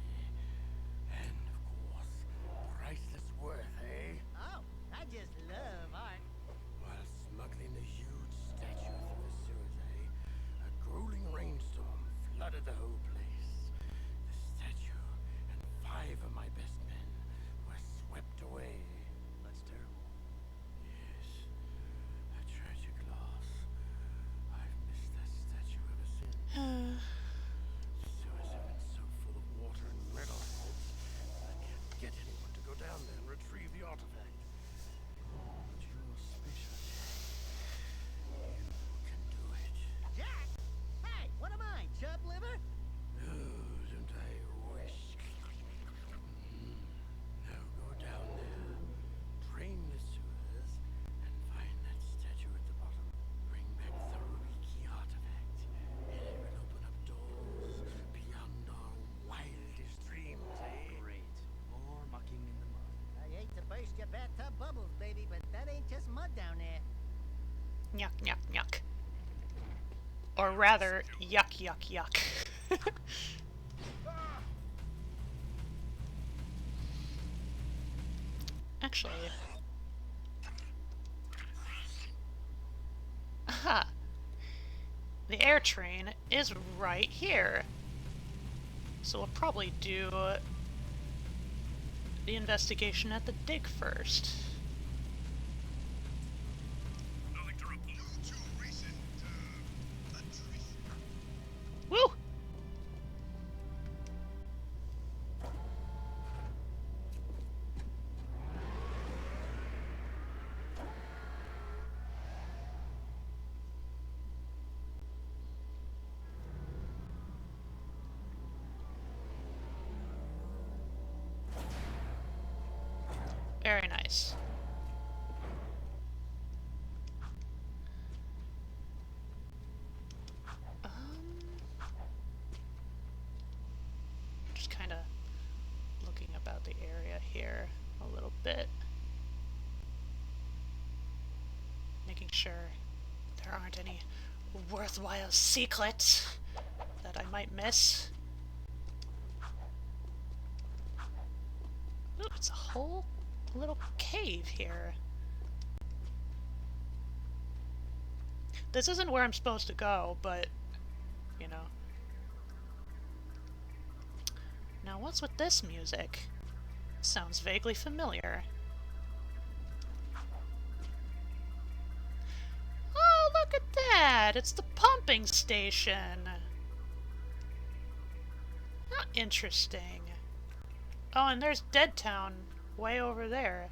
And, of course, priceless worth, eh? Oh, I just love art. While smuggling the huge statue through the sewers, a grueling rainstorm flooded the whole place. The statue and 5 of my best men were swept away. That's terrible. Yes, a tragic loss. I've missed that statue ever since. The sewers have been so full of water and metalheads that I can't get anyone to go down there and retrieve the artifact. But you're special, Jack. You can do it. Jack! Hey, what am I, chub liver? Oh, don't I wish? Now go down there, drain the sewers, and find that statue at the bottom. Bring back the ruby key artifact, and it will open up doors beyond our wildest dreams, eh? Great. More mucking in the mud. I hate to burst your bathtub bubbles, baby, but that ain't just mud down there. Yuck, yuck, yuck. Or rather, yuck, yuck, yuck. Actually... Aha! The air train is right here. So we'll probably do the investigation at the dig first. Nothing to report. Due to recent attrition. Woo! Very nice. Just kind of looking about the area here a little bit. Making sure there aren't any worthwhile secrets that I might miss. Ooh, it's a whole little cave here. This isn't where I'm supposed to go, but, you know. Now what's with this music? Sounds vaguely familiar. Oh, look at that! It's the pumping station! How interesting. Oh, and there's Dead Town way over there.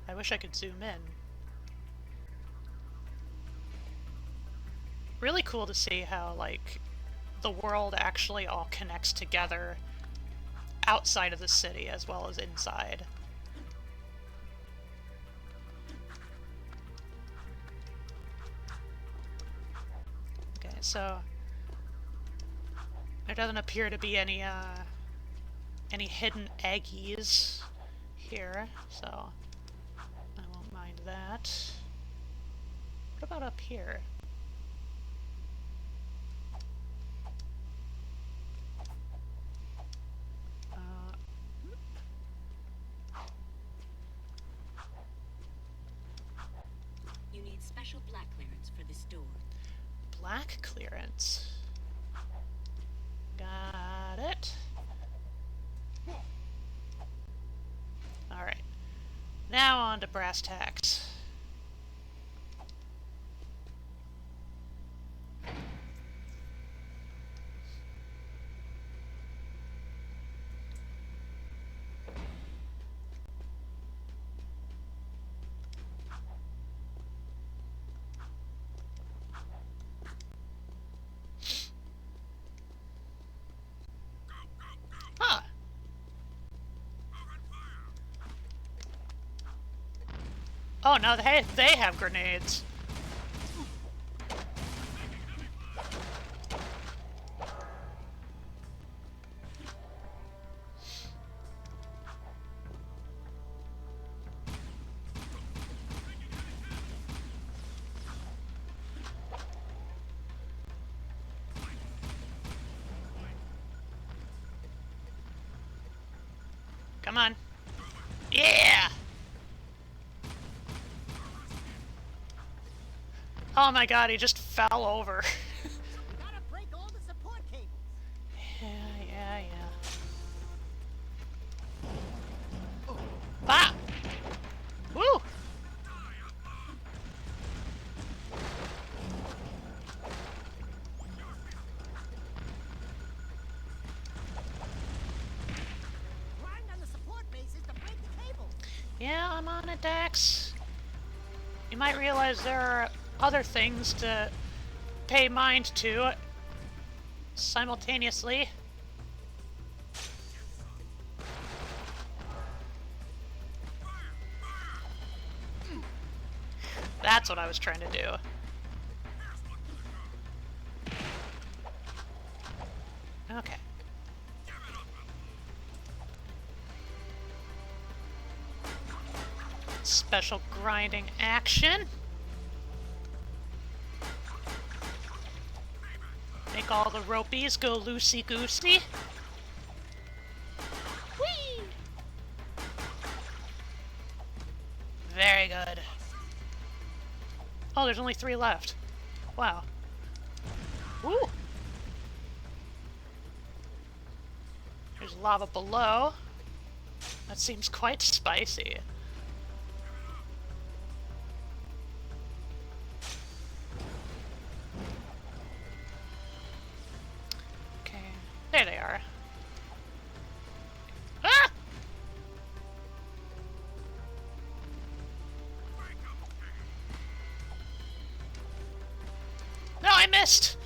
I wish I could zoom in. Really cool to see how, like, the world actually all connects together outside of the city as well as inside. Okay, so there doesn't appear to be any hidden eggies here, so I won't mind that. What about up here? You need special black clearance for this door. Black clearance. Got it. Alright. Now on to brass tacks. Huh. Oh no, they have grenades. Come on. Yeah! Oh my god, he just fell over. We gotta break all the support cables. Yeah. Ah! Woo! Grind on the support bases to break the cables. Yeah, I'm on it, Dax. You might realize there are other things to pay mind to simultaneously. That's what I was trying to do. Okay. Special grinding action. Make all the ropies go loosey-goosey. Whee! Very good. Oh, there's only 3 left. Wow. Woo! There's lava below. That seems quite spicy. Okay, there they are. Ah! No, I missed!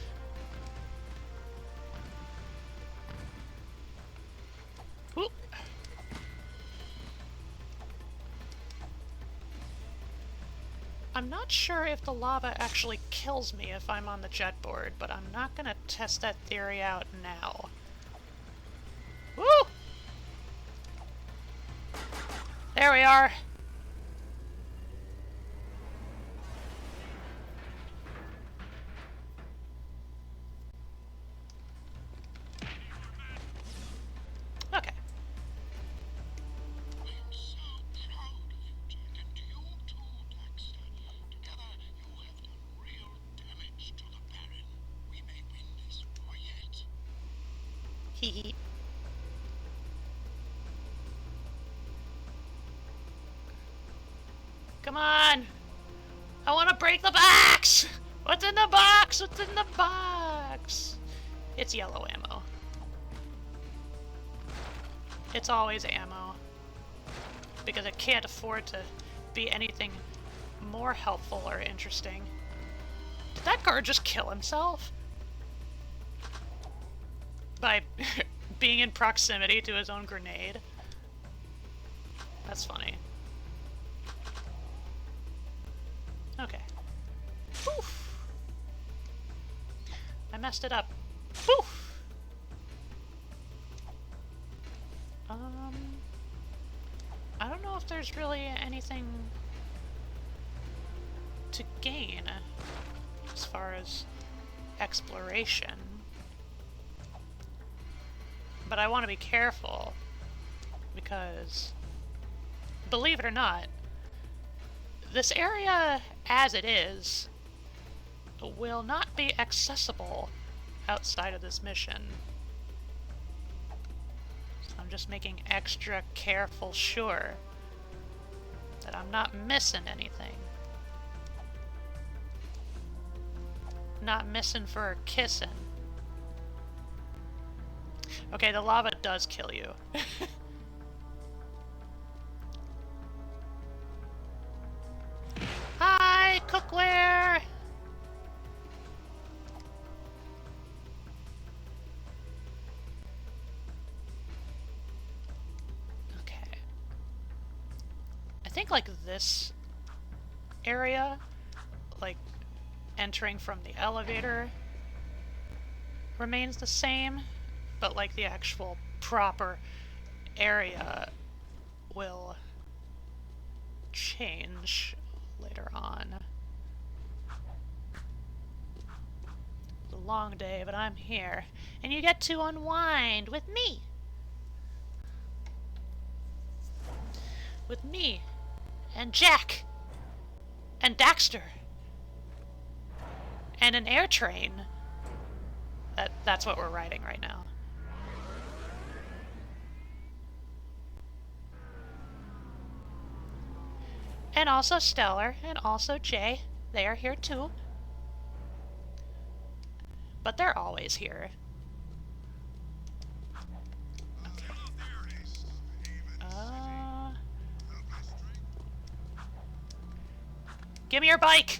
Ooh. I'm not sure if the lava actually kills me if I'm on the jet board, but I'm not gonna test that theory out now. Woo! There we are. Okay. I am so proud of you, Jack, and you too, Daxter. Together, you have done real damage to the Baron. We may win this war yet. Hee hee. Come on! I want to break the box! What's in the box? What's in the box? It's yellow ammo. It's always ammo. Because it can't afford to be anything more helpful or interesting. Did that guard just kill himself? By being in proximity to his own grenade? That's funny. Okay. Poof! I messed it up. Poof! I don't know if there's really anything to gain as far as exploration. But I want to be careful because, believe it or not, this area as it is will not be accessible outside of this mission. So I'm just making extra careful sure that I'm not missing anything. Not missing for kissing. Okay, the lava does kill you. Hi, cookware! Okay. I think like this area, like entering from the elevator, remains the same, but like the actual proper area will change later on. It's a long day, but I'm here, and you get to unwind with me. With me, and Jack, and Daxter, and an air train. That's what we're riding right now. And also Stellar, and also Jay. They are here too. But they're always here. Give me your bike!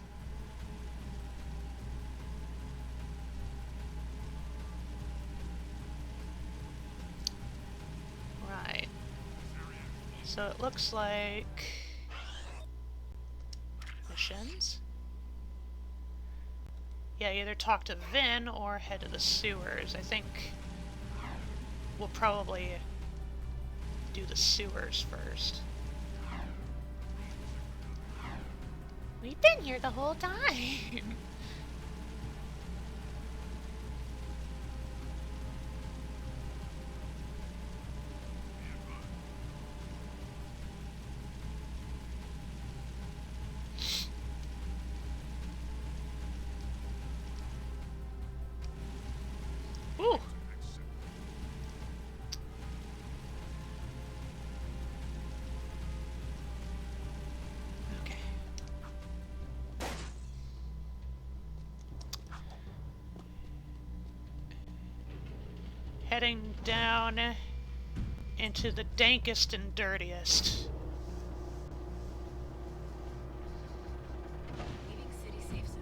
Right. So it looks like missions. Yeah, either talk to Vin or head to the sewers. I think we'll probably do the sewers first. We've been here the whole time. Ooh. Okay. Heading down into the dankest and dirtiest. Leaving city safe zone.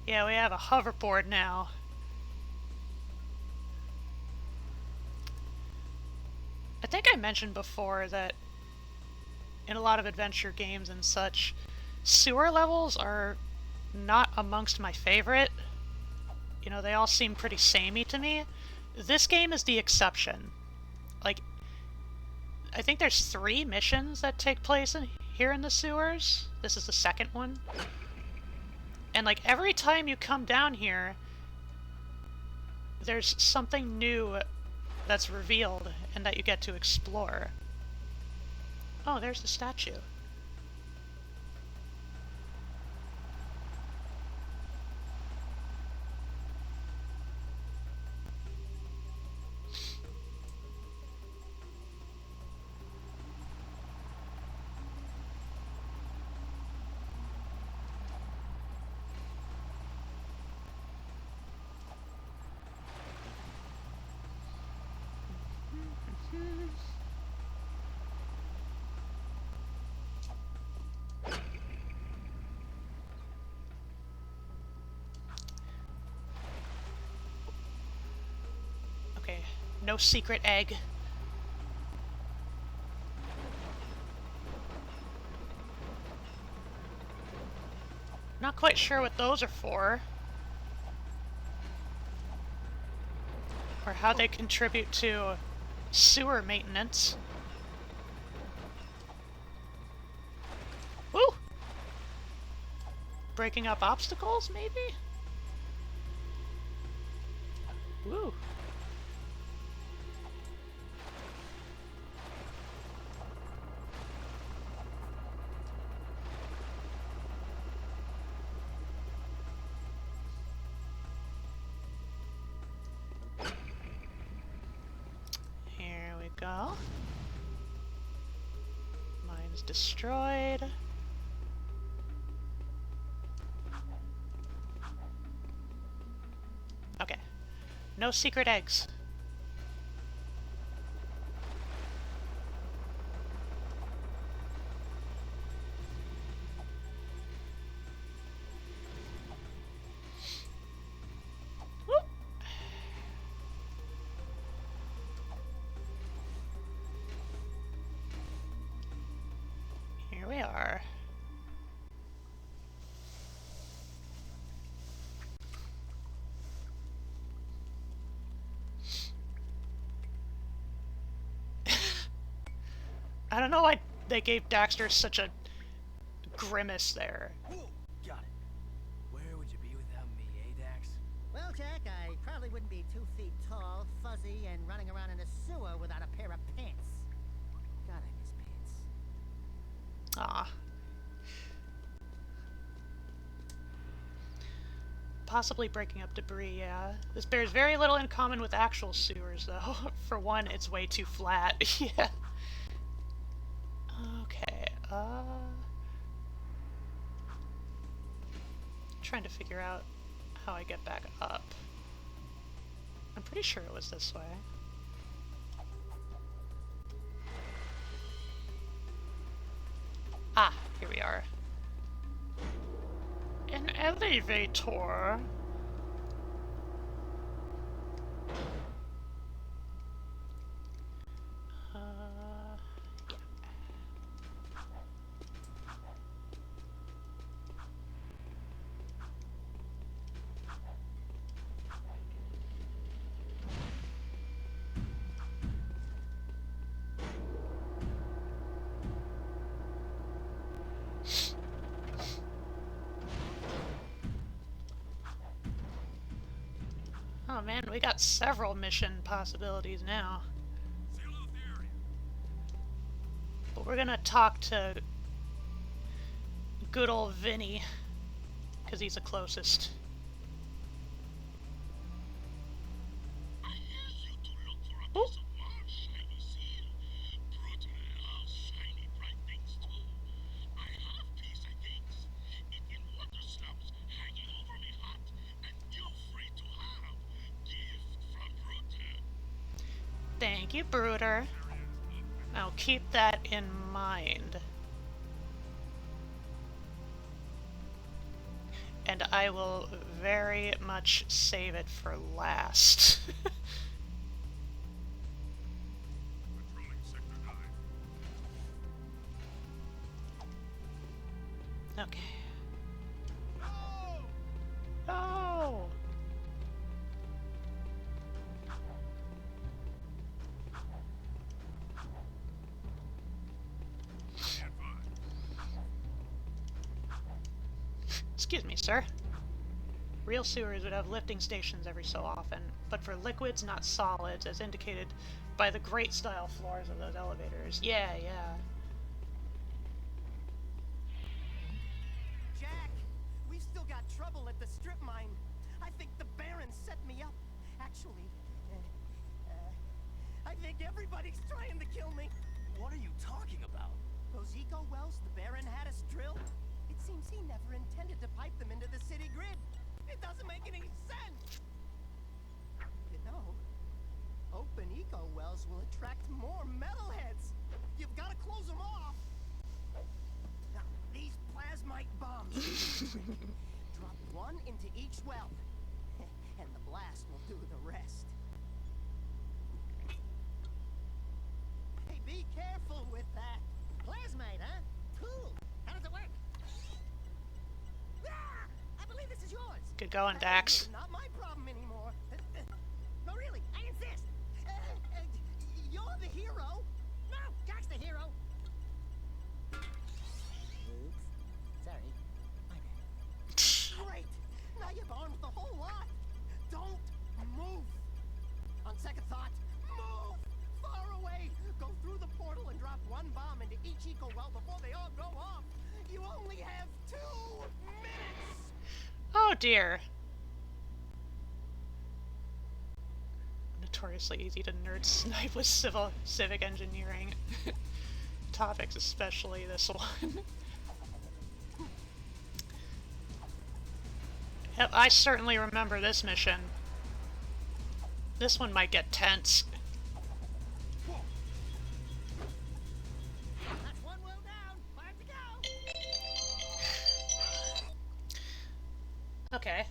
Yeah, we have a hoverboard now. I think I mentioned before that in a lot of adventure games and such, sewer levels are not amongst my favorite. You know, they all seem pretty samey to me. This game is the exception. Like, I think there's 3 missions that take place here in the sewers. This is the second one. And like every time you come down here, there's something new that's revealed and that you get to explore. Oh, there's the statue. Okay, no secret egg. Not quite sure what those are for. Or how they contribute to sewer maintenance. Woo! Breaking up obstacles, maybe? Woo! Here we go. Mine's destroyed. Okay. No secret eggs. Whoop. Here we are. I don't know why they gave Daxter such a grimace there. Whoa, got it. Where would you be without me, Dax? Well, Jack, I probably wouldn't be 2 feet tall, fuzzy, and running around in a sewer without a pair of pants. God, I miss pants. Ah. Possibly breaking up debris, yeah. This bears very little in common with actual sewers, though. For one, it's way too flat. Yeah. Okay, trying to figure out how I get back up. I'm pretty sure it was this way. Ah, here we are. An elevator. Oh man, we got several mission possibilities now. But we're gonna talk to good old Vinny, because he's the closest. I asked you to look for a piece of large shiny seal. Brute loves shiny bright things too. I have piece I thinks. It in water slumps hanging over me hot, and you free to have. Gift from Brute. Thank you, Brooder. I'll keep that in mind. and I will very much save it for last. Patrolling Sector 9. Okay. Oh! Excuse me, sir. Real sewers would have lifting stations every so often, but for liquids, not solids, as indicated by the great style floors of those elevators. Yeah. Jack, we've still got trouble at the strip mine. I think the Baron set me up. Actually, I think everybody's trying to kill me. What are you talking about? Those eco wells the Baron had us drill, it seems he never intended to pipe them into the city grid. It doesn't make any sense. You know, open eco wells will attract more metalheads. You've got to close them off. Now, these plasmite bombs. Drop one into each well, and the blast will do the rest. Hey, be careful with that. Plasmite, huh? Cool. How does it work? Ah! I believe this is yours. Good going, Dax. Not my problem anymore. No, really, I insist. You're the hero. No, Jack's the hero. Oops. Sorry. My bad. Great. Now you've armed the whole lot. Don't move. On second thought, move far away. Go through the portal and drop one bomb into each eco well before they all go off. You only have 2 minutes. Oh dear. Notoriously easy to nerd snipe with civic engineering topics, especially this one. Yep, I certainly remember this mission. This one might get tense. That's one well down. 5 to go. Okay,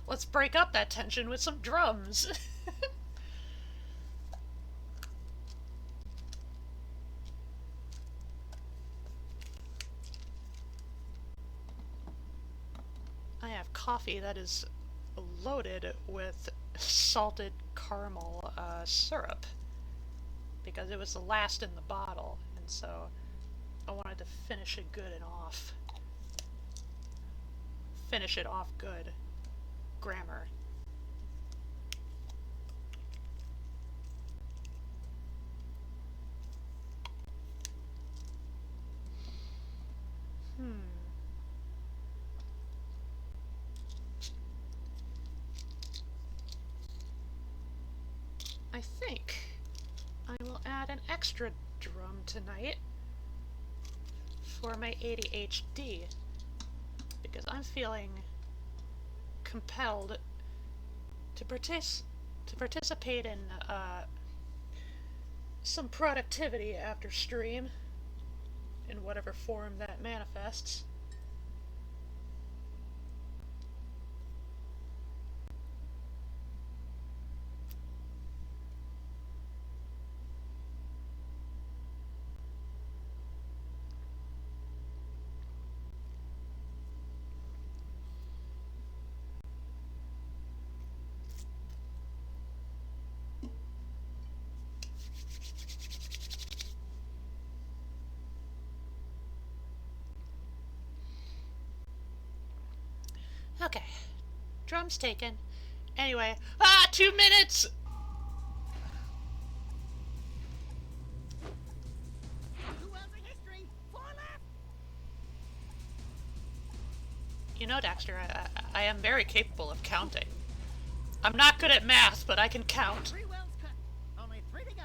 let's break up that tension with some drums. I have coffee that is loaded with salted caramel syrup because it was the last in the bottle, and so I wanted to finish it good and off. Finish it off good. Grammar. I think I will add an extra drum tonight for my ADHD because I'm feeling compelled to participate in some productivity after stream in whatever form that manifests. Okay, drums taken. Anyway, 2 minutes! 2 wells of history. 4 left. You know, Daxter, I am very capable of counting. I'm not good at math, but I can count. 3 wells cut. Only 3 to go.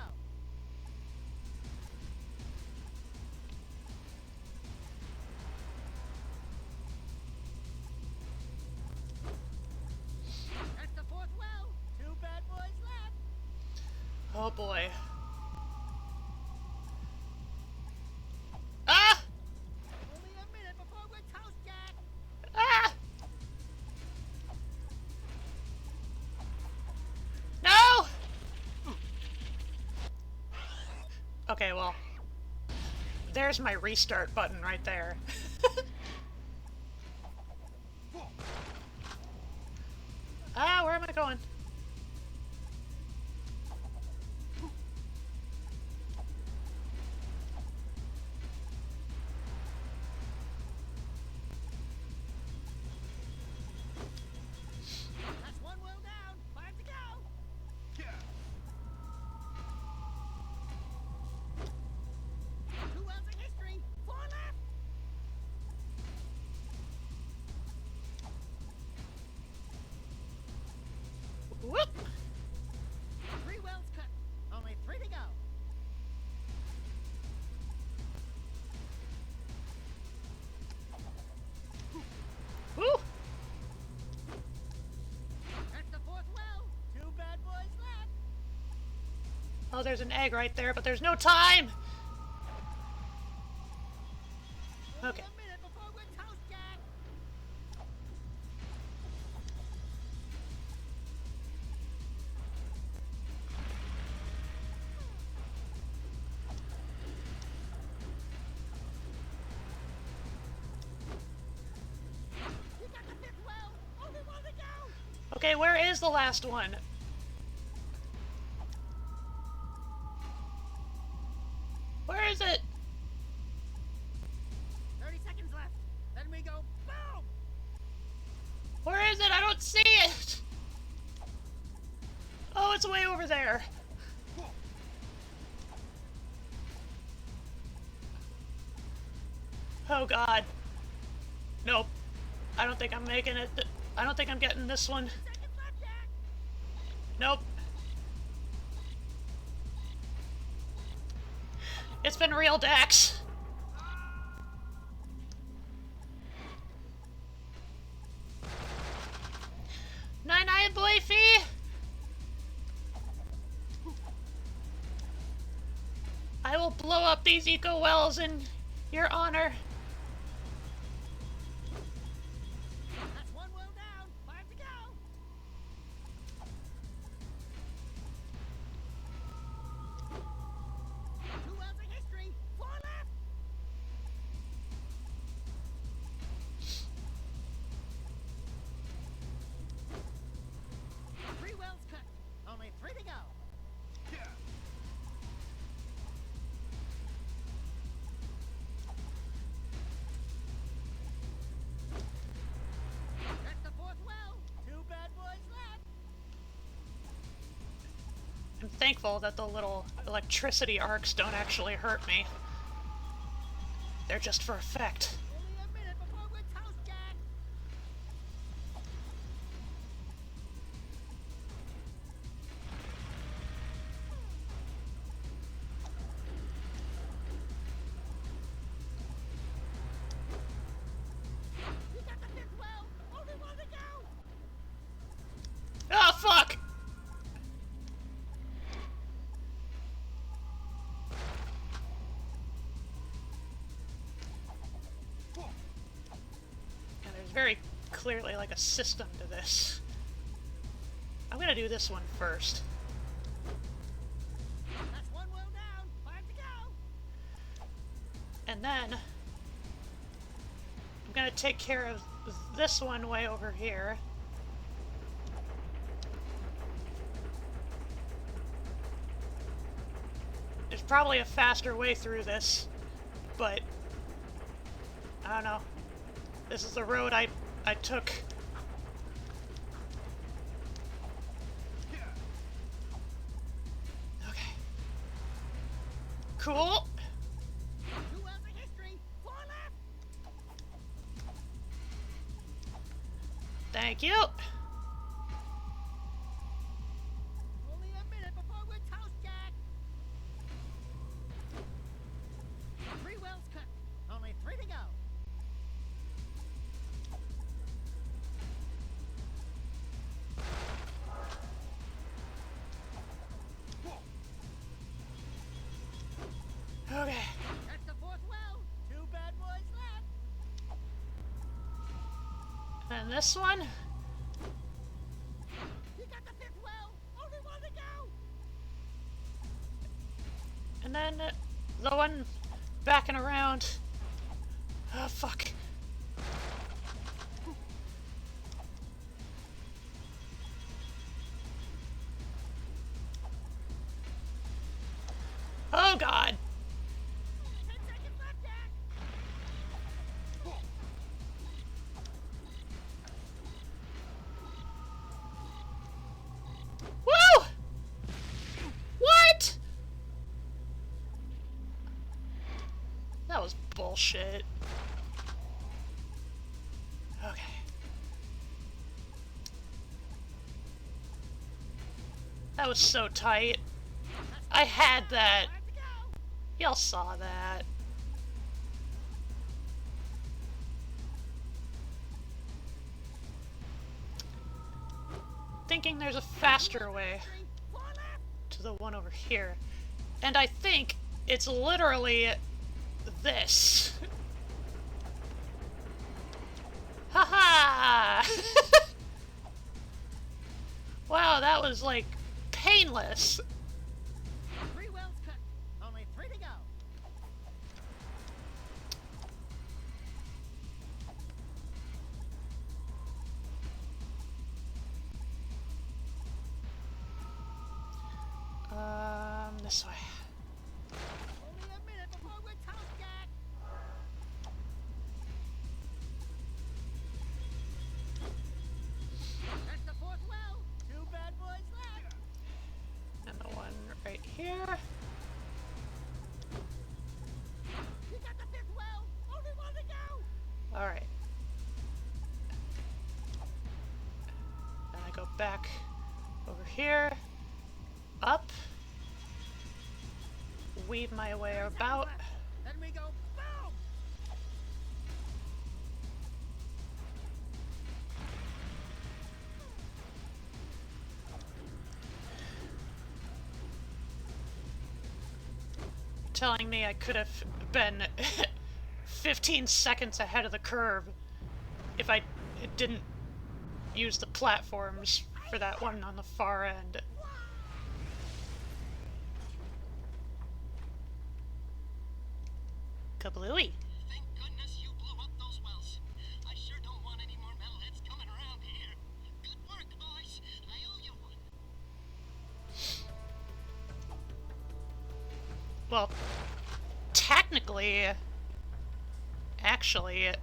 That's the 4th well. 2 bad boys left. Oh boy. Ah! Only a minute before we're toast, Jack. Ah! Okay, well, there's my restart button right there. Ah, where am I going? That's one well down. 5 to go. 2 wells of history. 4 left. Whoop! 3 wells cut. Only 3 to go. Woo! That's the 4th well. 2 bad boys left. Oh, there's an egg right there, but there's no time! Only Okay. a minute before we're toast, Jack. You got the 5th well. Only 1 to go. Okay, where is the last one? Where is it? 30 seconds left. Then we go boom. Where is it? I don't see it! Oh, it's way over there. Oh god. Nope. I don't think I'm making it. I don't think I'm getting this one. Seconds left, Jack. Nope. It's been real, Dax. Night-night, boyfie! I will blow up these eco wells in your honor. That's 1 well down. 5 to go. 2 wells of history. 4 left. Three wells cut. Only 3 to go. That's the 4th well. 2 bad boys left. I'm thankful that the little electricity arcs don't actually hurt me. They're just for effect. Only a minute before we're toast, Jack. You got the 5th well. Only 1 to go. Oh, fuck! And there's very clearly like a system to this. I'm gonna do this one first. That's 1 well down. 5 to go. And then I'm gonna take care of this one way over here. There's probably a faster way through this, but I don't know. This is the road I took. Okay. Cool. 2 wells of history. 4 left. Thank you. Only a minute before we're toast, Jack. 3 wells cut. Only 3 to go. Okay. That's the 4th well. 2 bad boys left. And this one. You got the 5th well. Only 1 to go. And And then the one backing around. Oh, fuck. Oh, God. Woo! What? That was bullshit. Okay. That was so tight. I had that. Y'all saw that. Thinking there's a faster way to the one over here. And I think it's literally this. Haha! Wow, that was like painless. 3 wells cut. Only 3 to go. This way. Only a minute before we're toast, Jack. That's the 4th well. 2 bad boys left. And the one right here. You got the 5th well. Only 1 to go. Alright. And I go back over here. Up. Weave my way about. Then we go boom. Telling me I could have been 15 seconds ahead of the curve if I didn't use the platforms for that one on the far end. Kablooey. Thank goodness you blew up those wells. I sure don't want any more metalheads coming around here. Good work, boys. I owe you one. Well, technically, actually,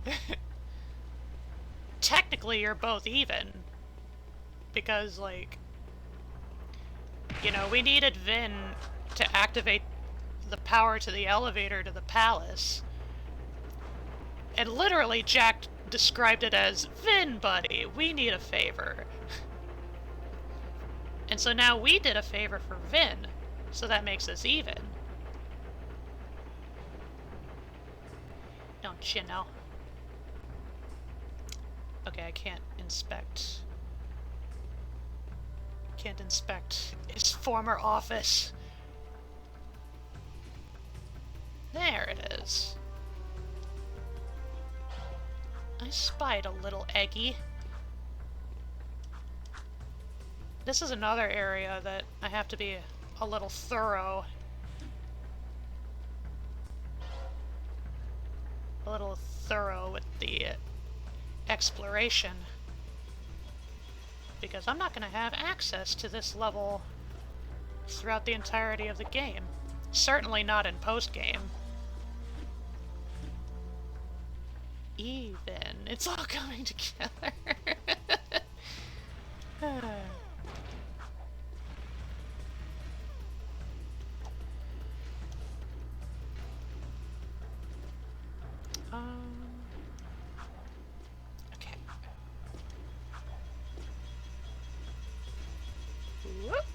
technically you're both even. Because, like, you know, we needed Vin to activate the power to the elevator to the palace. And literally, JAK described it as, Vin, buddy, we need a favor. And so now we did a favor for Vin, so that makes us even. Don't you know? Okay, I can't inspect. Can't inspect his former office. There it is. I spied a little eggy. This is another area that I have to be a little thorough. A little thorough with the exploration. Because I'm not going to have access to this level throughout the entirety of the game. Certainly not in post-game. Even. It's all coming together. Okay. Whoop.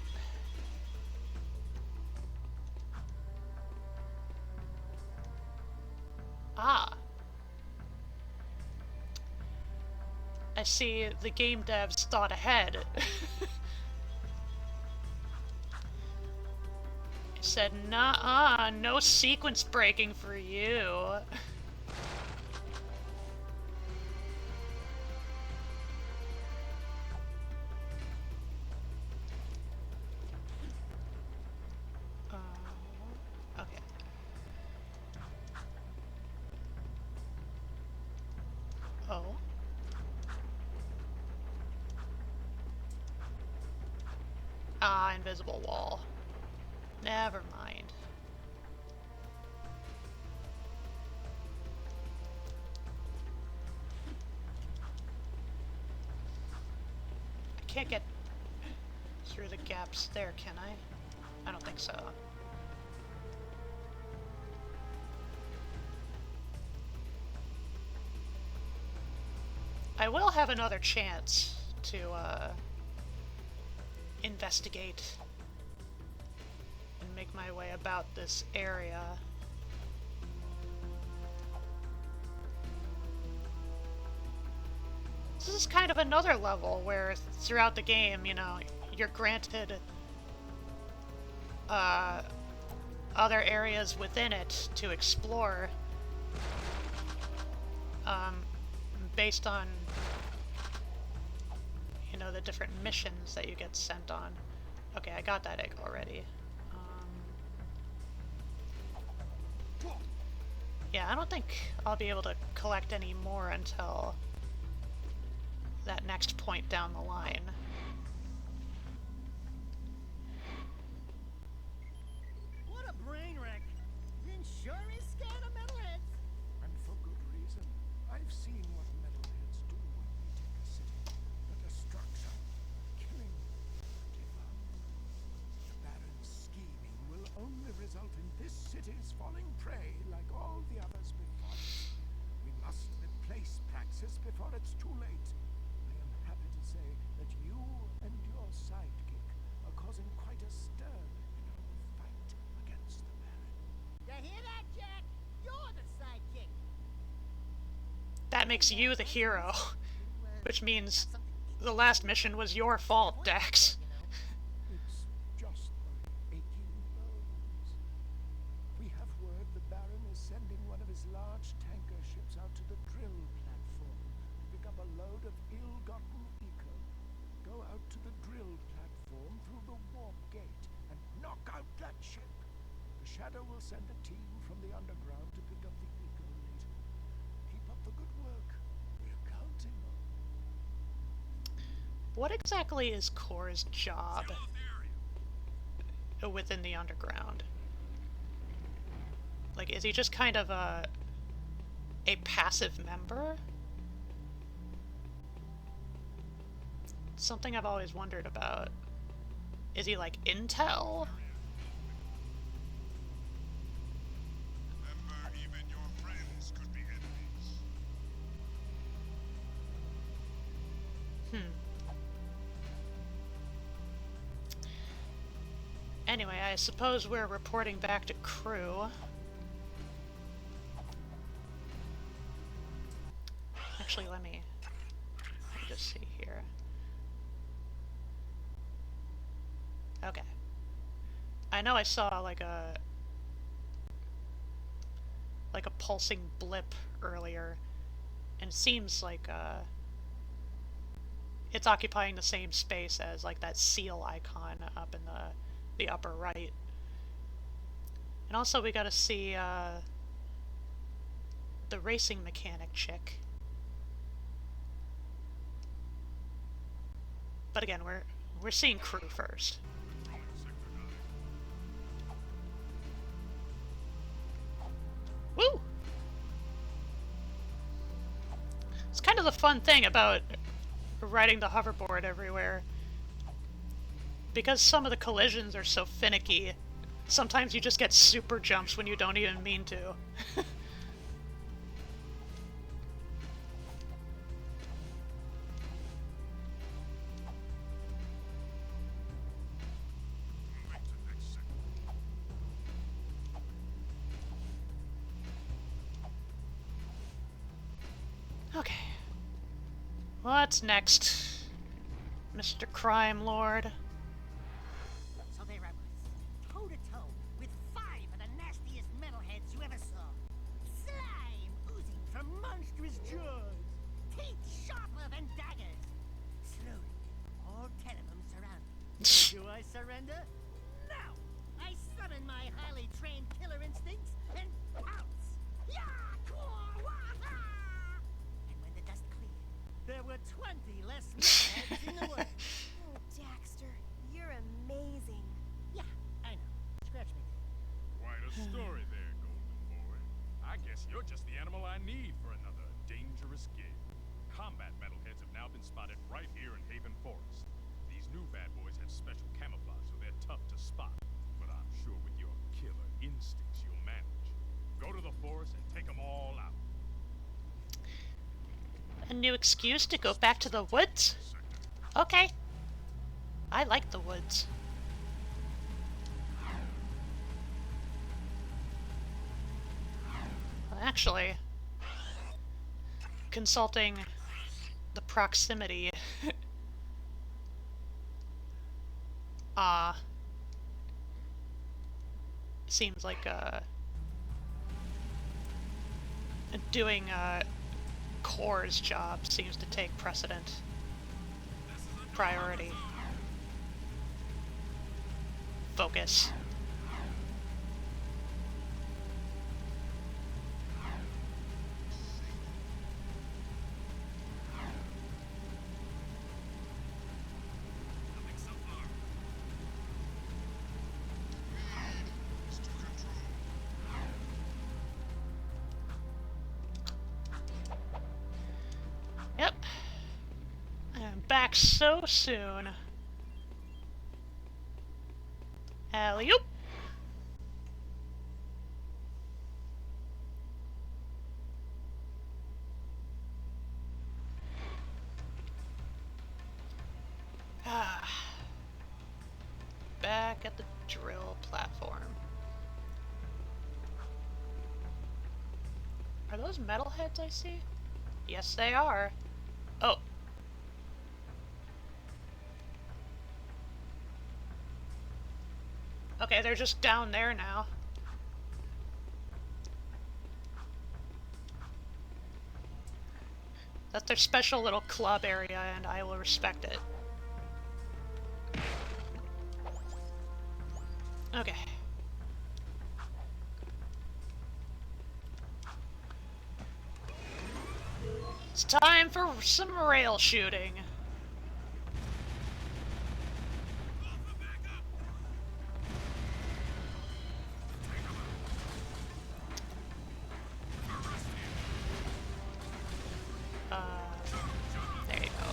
Ah. I see the game devs thought ahead. Said, nah, no sequence breaking for you. Okay. invisible wall. Never mind. I can't get through the gaps there, can I? I don't think so. I will have another chance to investigate and make my way about this area. This is kind of another level where throughout the game, you know, you're granted other areas within it to explore based on, you know, the different missions that you get sent on. Okay, I got that egg already. Yeah, I don't think I'll be able to collect any more until that next point down the line. What a brain wreck! Then sure is scared of metalheads. And for good reason. I've seen what metalheads do when they take a city. The destruction, killing, devour. The Baron's scheming will only result in this city's falling prey like all the others before it. We must replace Praxis before it's too late. I am happy to say that you and your sidekick are causing quite a stir in our fight against the Baron. You hear that, Jack? You're the sidekick. That makes you the hero, which means the last mission was your fault, Dax. It's just my aching bones. We have word the Baron is sending one of his large tanker ships out to the drill platform to pick up a load of ill-gotten eco. Go out to the drill platform through the warp gate and knock out that ship. The Shadow will send a team from the underground to pick up the eco later. Keep up the good work. We're counting on you. What exactly is Core's job within the underground? Like, is he just kind of a passive member? Something I've always wondered about. Is he like intel? Remember, even your friends could be enemies. Anyway, I suppose we're reporting back to crew. Actually, let me just see here. Okay. I know I saw like a pulsing blip earlier, and it seems like it's occupying the same space as like that seal icon up in the upper right. And also we gotta see the racing mechanic chick. But again, we're seeing crew first. Woo! It's kind of the fun thing about riding the hoverboard everywhere. Because some of the collisions are so finicky, sometimes you just get super jumps when you don't even mean to. Okay. What's next, Mr. Crime Lord? So there I was, toe-to-toe with 5 of the nastiest metalheads you ever saw. Slime oozing from monstrous jaws, teeth sharper than daggers. Slowly, all 10 of them surround me. Do I surrender? No! I summon my highly trained killer instincts and pounce! Yah! And when the dust cleared, there were 20 less metalheads in the world. Oh, Daxter, you're amazing. guess you're just the animal I need for another dangerous gig. Combat metalheads have now been spotted right here in Haven Forest. These new bad boys have special camouflage, so they're tough to spot. But I'm sure with your killer instincts, you'll manage. Go to the forest and take them all out. A new excuse to go back to the woods? Okay. I like the woods. Actually, consulting the proximity seems like doing Core's job seems to take precedent. Priority. Focus. Yep. I'm back so soon. Alley-oop! Back at the drill platform. Are those metalheads I see? Yes, they are. Oh. Okay, they're just down there now. That's their special little club area, and I will respect it. Okay. It's time for some rail shooting. There you go.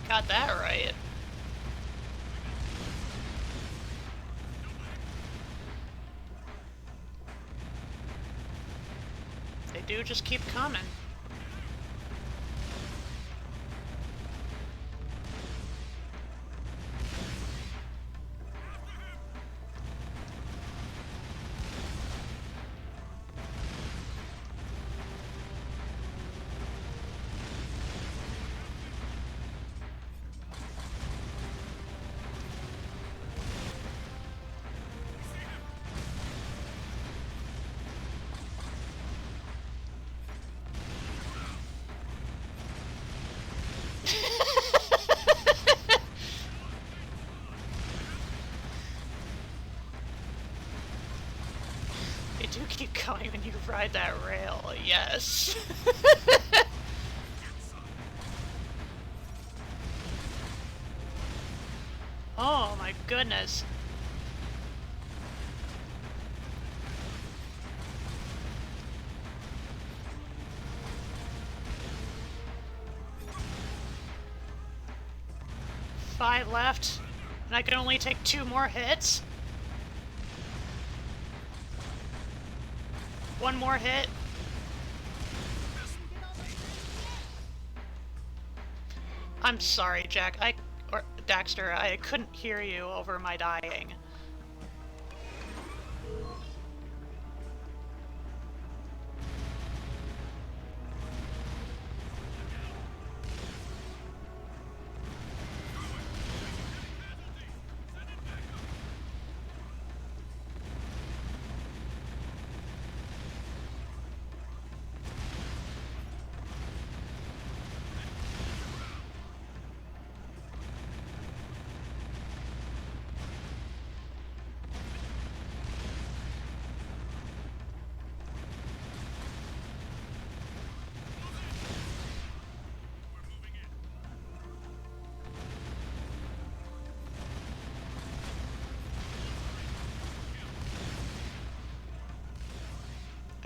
Got that right. They do just keep coming. They do keep going when you ride that rail, yes. Oh my goodness. Five left, and I can only take 2 more hits. 1 more hit. I'm sorry, Jack. Or Daxter, I couldn't hear you over my dying.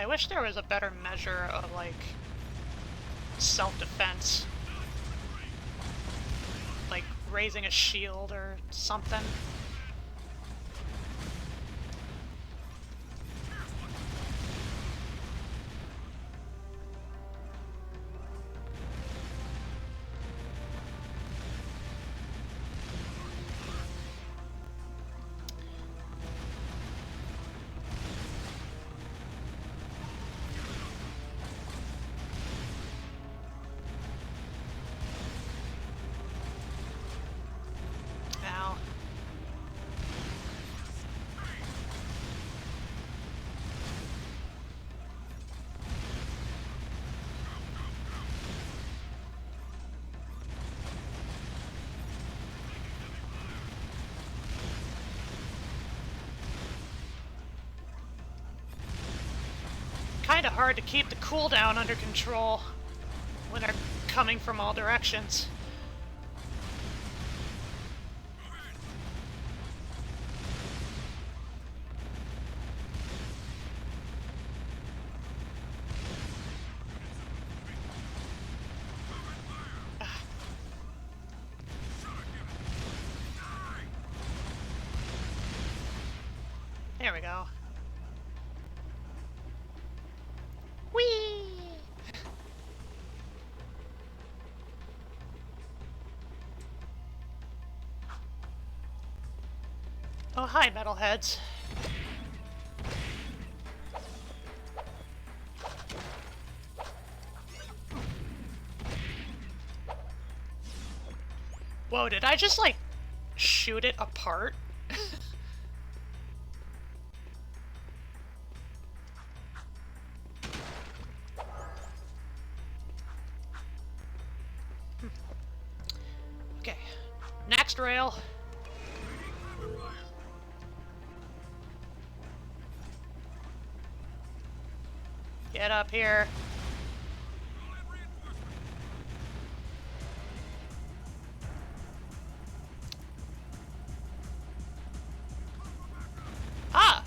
I wish there was a better measure of, like, self-defense. Like, raising a shield or something. Ow. Kinda hard to keep the cooldown under control when they're coming from all directions. There we go. Whee! Oh, hi, metalheads. Whoa, did I just, like, shoot it apart? Okay, next rail. Get up here. Ah!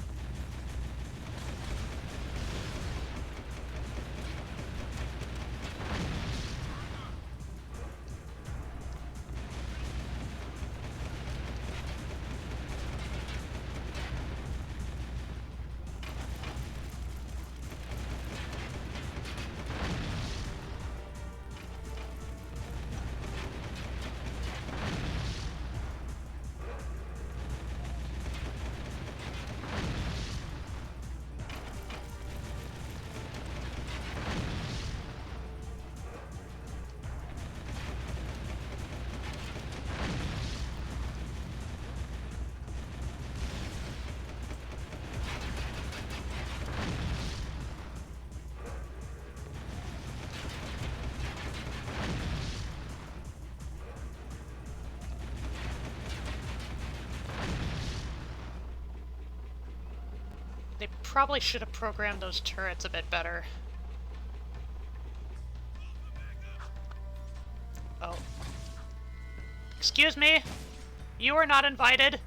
They probably should have programmed those turrets a bit better. Oh. Excuse me? You are not invited.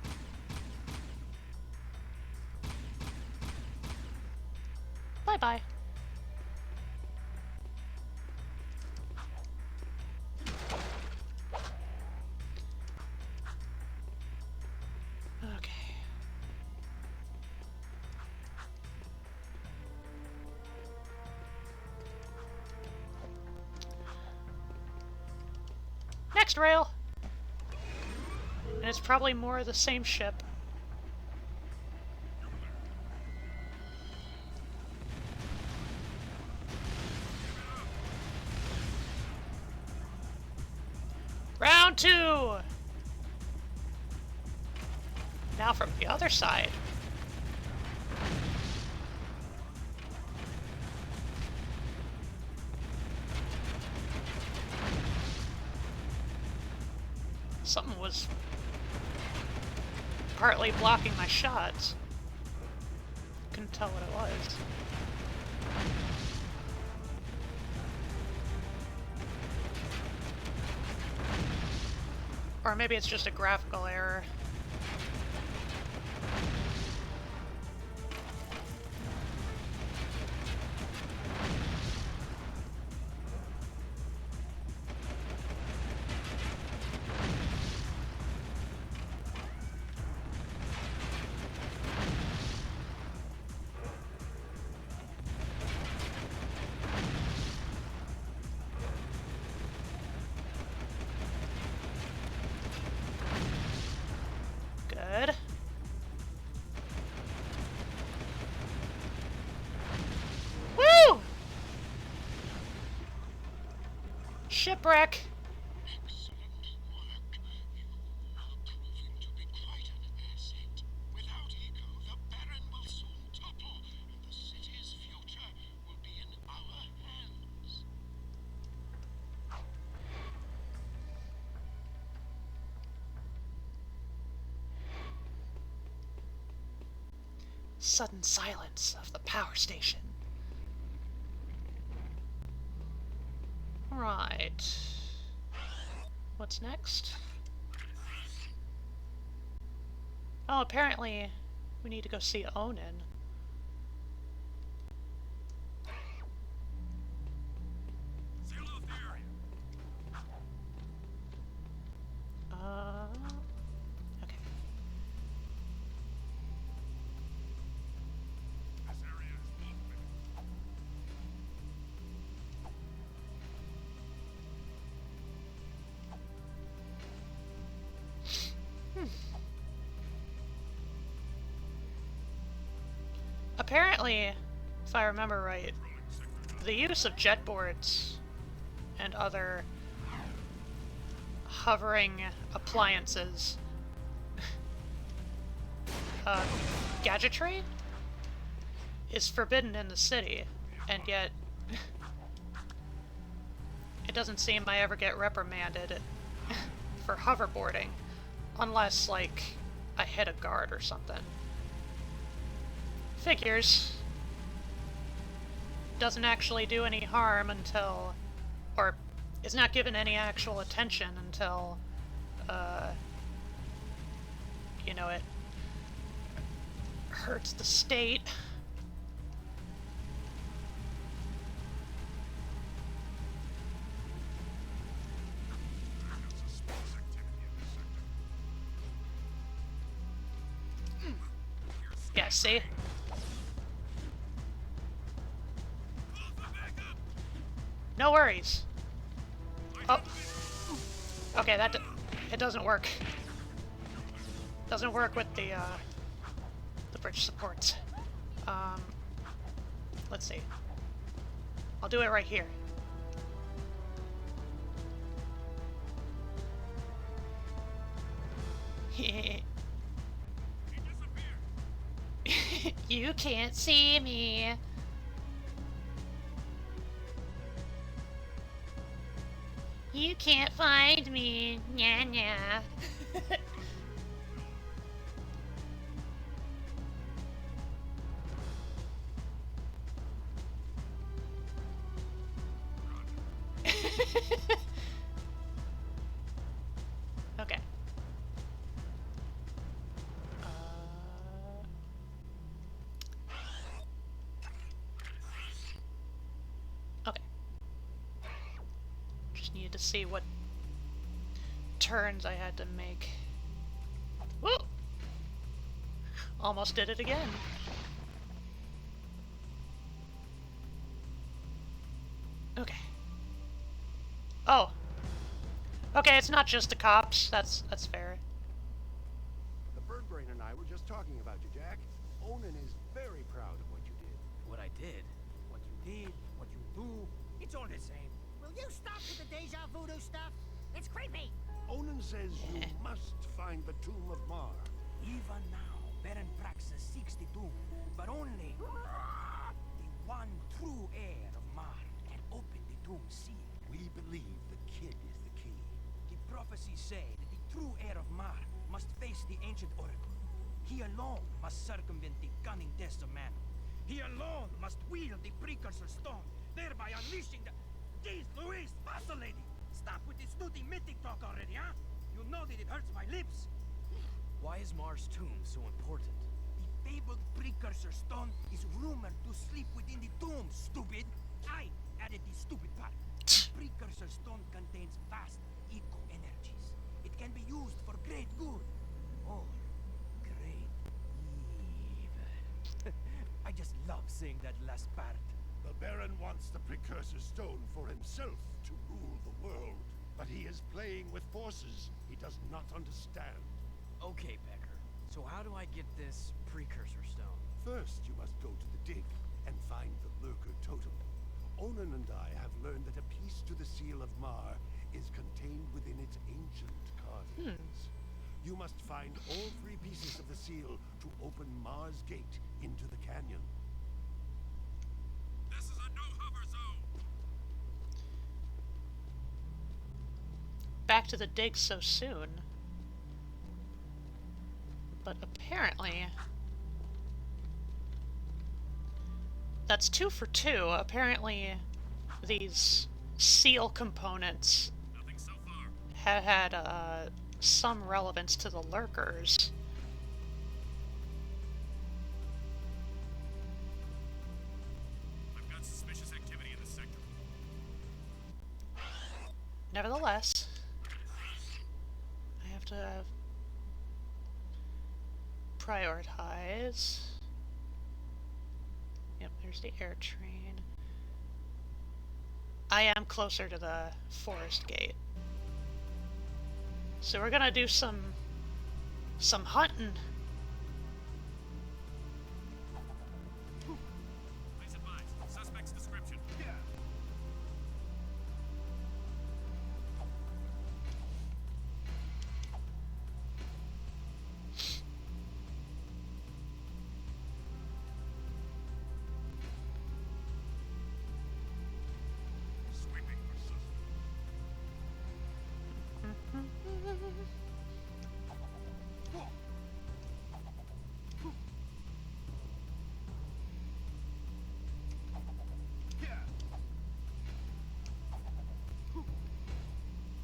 Bye-bye. Okay. Next rail! And it's probably more of the same ship. Round two! Now from the other side. Something was partly blocking my shots. Couldn't tell what it was. Or maybe it's just a graphical error. shipwreck. Excellent work. You are proving to be quite an asset. Without Eco, the Baron will soon topple, and the city's future will be in our hands. Sudden silence of the power station. Right. What's next? Oh, apparently we need to go see Onin. Seal off the area. Okay. This area is open. Apparently, if I remember right, the use of jet boards and other hovering appliances, gadgetry, is forbidden in the city, and yet it doesn't seem I ever get reprimanded for hoverboarding, unless, like, I hit a guard or something. Figures. Doesn't actually do any harm until, or is not given any actual attention until, you know, it hurts the state. Suspicious activity in this sector. Yeah, see? No worries. Oh. Okay, it doesn't work. Doesn't work with the bridge supports. Let's see. I'll do it right here. You can't see me. You can't find me. Nya nya. Okay. Okay. Just needed to see what turns I had to make. Woo! Almost did it again. Okay. Oh. Okay, it's not just the cops. That's fair. The bird brain and I were just talking about you, Jack. Onan is very proud of what you did. What I did? What you did, what you do, it's all the same. Will you stop with the deja voodoo stuff? It's creepy. Onan says you must find the tomb of Mar. Even now, Baron Praxis seeks the tomb, but only the one true heir of Mar can open the tomb seal. We believe the kid is the key. The prophecies say that the true heir of Mar must face the ancient oracle. He alone must circumvent the cunning tests of man. He alone must wield the precursor stone, thereby unleashing the... Jeez Louise, fossil lady! Stop with this snooty mythic talk already, huh? You know that it hurts my lips. Why is Mars' tomb so important? The fabled precursor stone is rumored to sleep within the tomb, stupid! I added the stupid part. The precursor stone contains vast eco-energies. It can be used for great good. Or great evil. I just love saying that last part. The Baron wants the precursor stone for himself to rule the world. But he is playing with forces he does not understand. Okay, Becker. So how do I get this precursor stone? First, you must go to the dig and find the lurker totem. Onan Simon and I have learned that a piece to the seal of Mar is contained within its ancient carvings. You must find all 3 pieces of the seal to open Mar's gate into the canyon. This is a no-hover zone! Back to the dig so soon. But apparently... That's 2 for 2. Apparently, these seal components Nothing so far. have had some relevance to the lurkers. I've got suspicious activity in the sector. Nevertheless, I have to prioritize. Yep, there's the air train. I am closer to the forest gate. So we're gonna do some hunting. Please advise. Suspect's description. Yeah. Sweeping for suspect.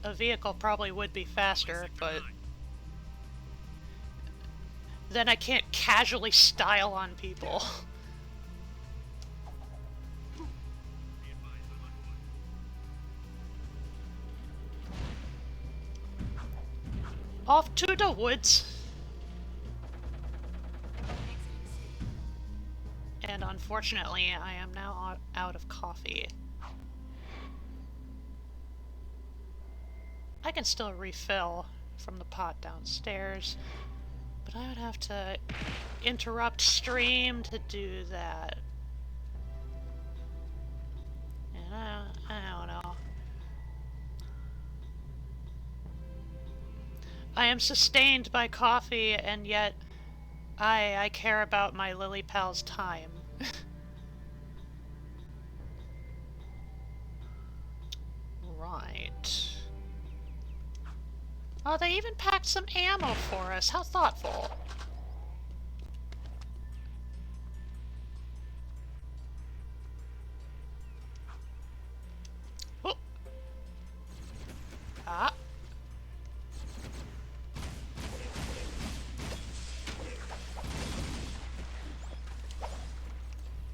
A vehicle probably would be faster, but then I can't casually style on people. Be advised, I'm on foot. Off to the woods. And unfortunately, I am now out of coffee. I can still refill from the pot downstairs, but I would have to interrupt stream to do that. And I don't know. I am sustained by coffee, and yet I care about my lily pal's time. Right. Oh, they even packed some ammo for us. How thoughtful. Oh. Ah.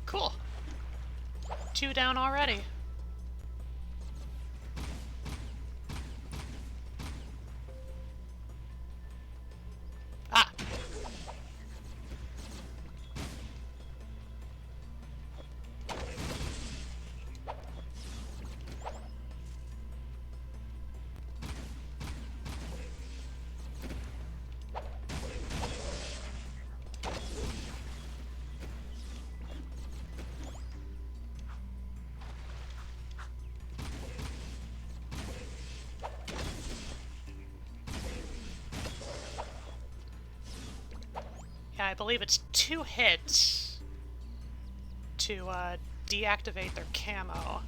Cool. 2 down already. Ah. Yeah, I believe it's 2 hits to deactivate their camo.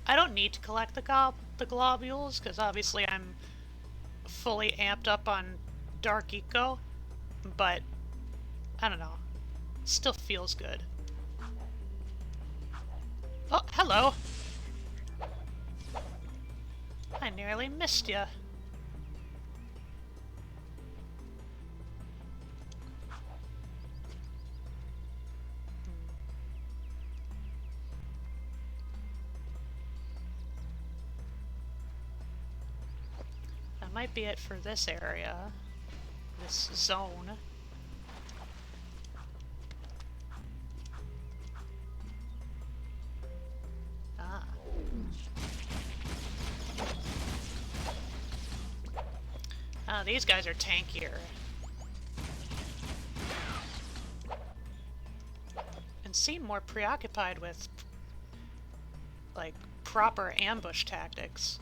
I don't need to collect the globules, because obviously I'm fully amped up on Dark Eco, but I don't know. Still feels good. Oh, hello! I nearly missed ya. That might be it for this area. This zone. Ah. Oh, these guys are tankier. And seem more preoccupied with, like, proper ambush tactics.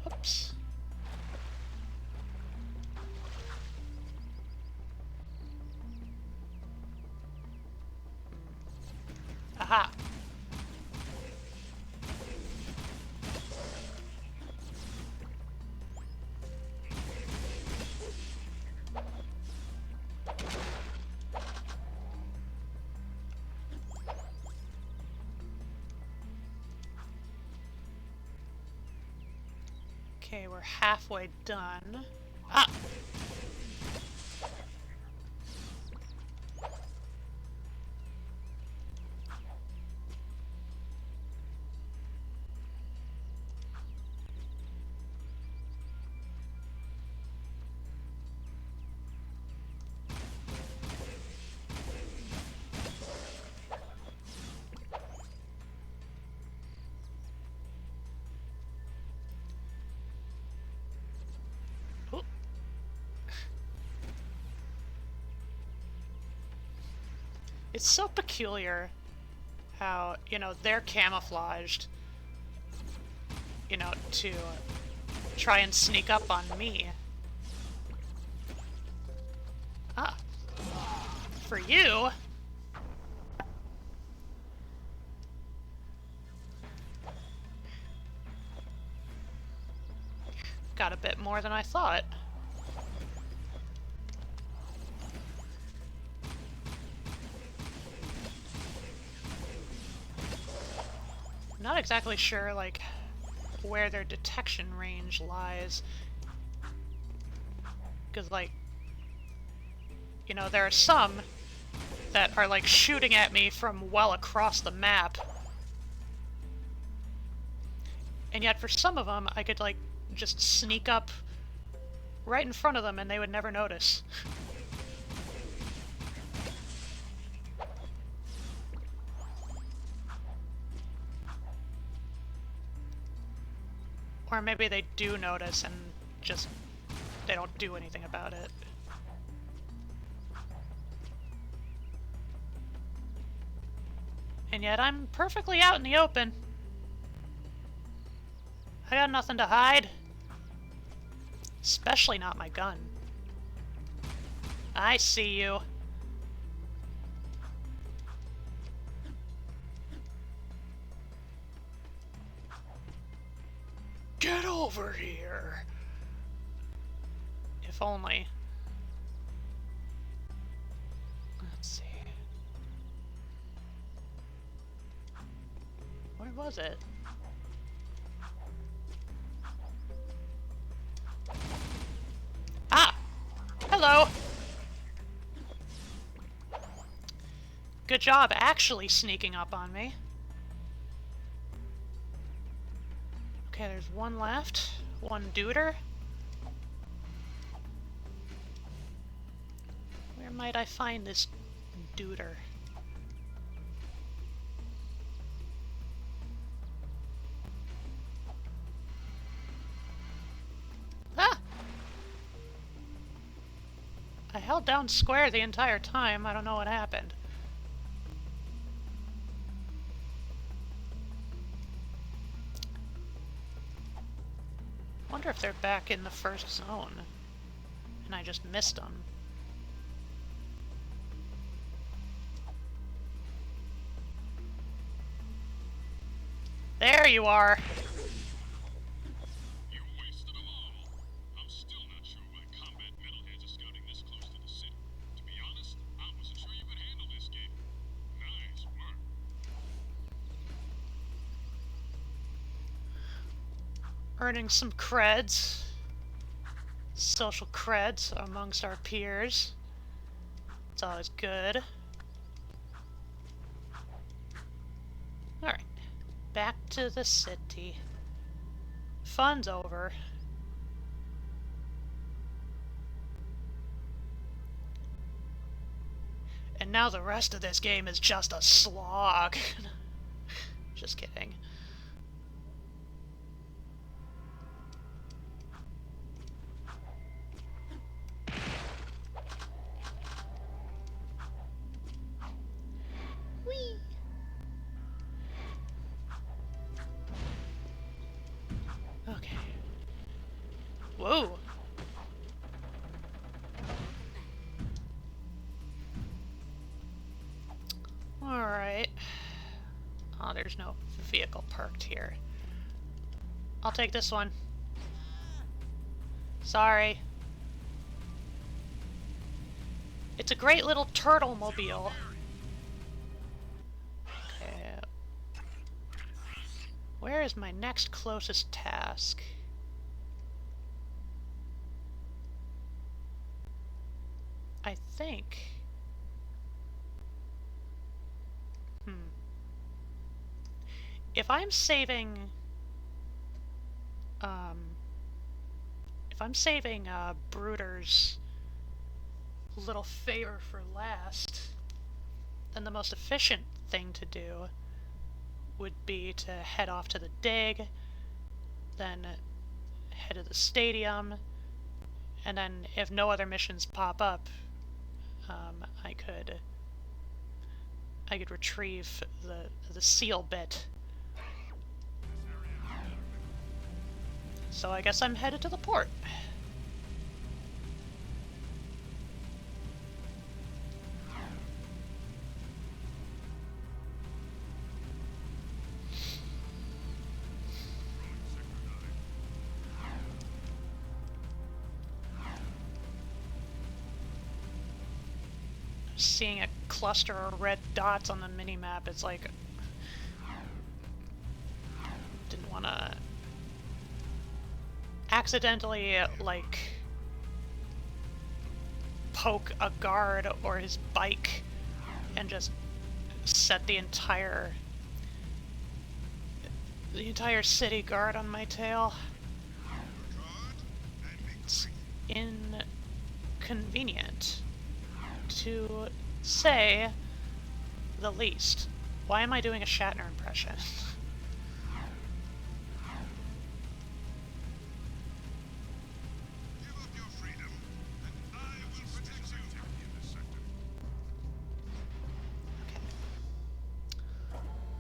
Oops. Aha! Okay, we're halfway done. Ah! Oop. It's so peculiar how, you know, they're camouflaged, you know, to try and sneak up on me. Ah. For you? Got a bit more than I thought. Not exactly sure, like, where their detection range lies. Because, like, you know, there are some that are, like, shooting at me from well across the map. And yet, for some of them, I could, like, just sneak up right in front of them and they would never notice. Or maybe they do notice and just they don't do anything about it. And yet I'm perfectly out in the open. I got nothing to hide. Especially not my gun. I see you. Get over here! If only. Let's see. Where was it? Ah! Hello! Good job actually sneaking up on me. Okay, there's one left. One duder. Where might I find this duder? Ah! I held down square the entire time. I don't know what happened. Wonder if they're back in the first zone and I just missed them. There you are! You wasted them all. I'm still not sure why combat metalheads are scouting this close to the city. To be honest, I wasn't sure you could handle this game. Nice work. Earning some creds. Social creds amongst our peers. It's always good. Alright. Back to the city. Fun's over. now the rest of this game is just a slog. Just kidding. Whee! Okay. Whoa! Alright. Oh, there's no vehicle parked here. I'll take this one. Sorry. It's a great little turtle mobile. Okay. Where is my next closest task? I think... If I'm saving... If I'm saving, Bruder's little favor for last, then the most efficient thing to do would be to head off to the dig, then head to the stadium, and then if no other missions pop up, I could retrieve the seal bit. So I guess I'm headed to the port. Seeing a cluster of red dots on the minimap, it's like... Didn't want to accidentally, like, poke a guard or his bike and just set the entire city guard on my tail. It's inconvenient, to say the least. Why am I doing a Shatner impression? Give up your freedom, and I will protect you. In this sector.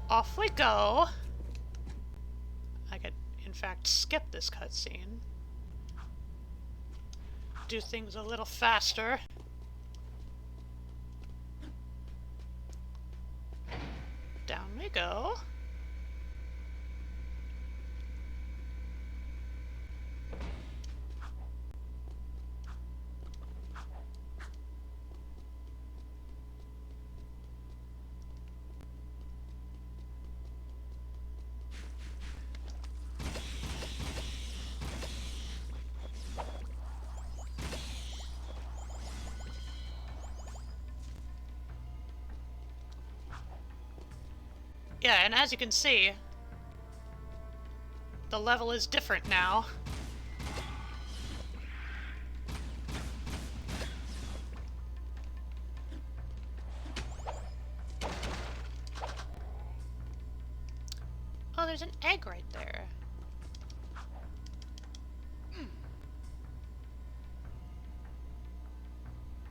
Off we go. I could, in fact, skip this cutscene. Do things a little faster. Down we go. Yeah, and as you can see, the level is different now. Oh, there's an egg right there.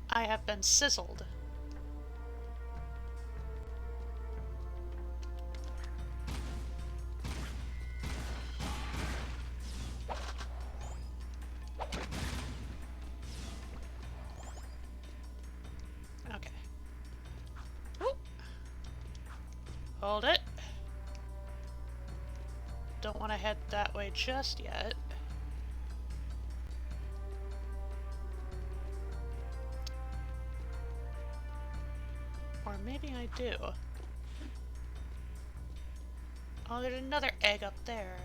I have been sizzled. Hold it. Don't want to head that way just yet. Or maybe I do. Oh, there's another egg up there.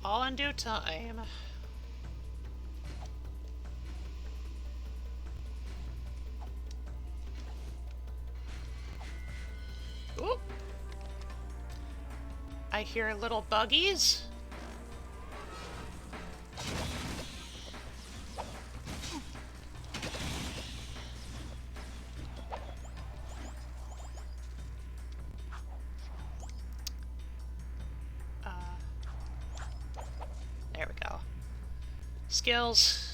All in due time. Oop. I hear little buggies. Skills.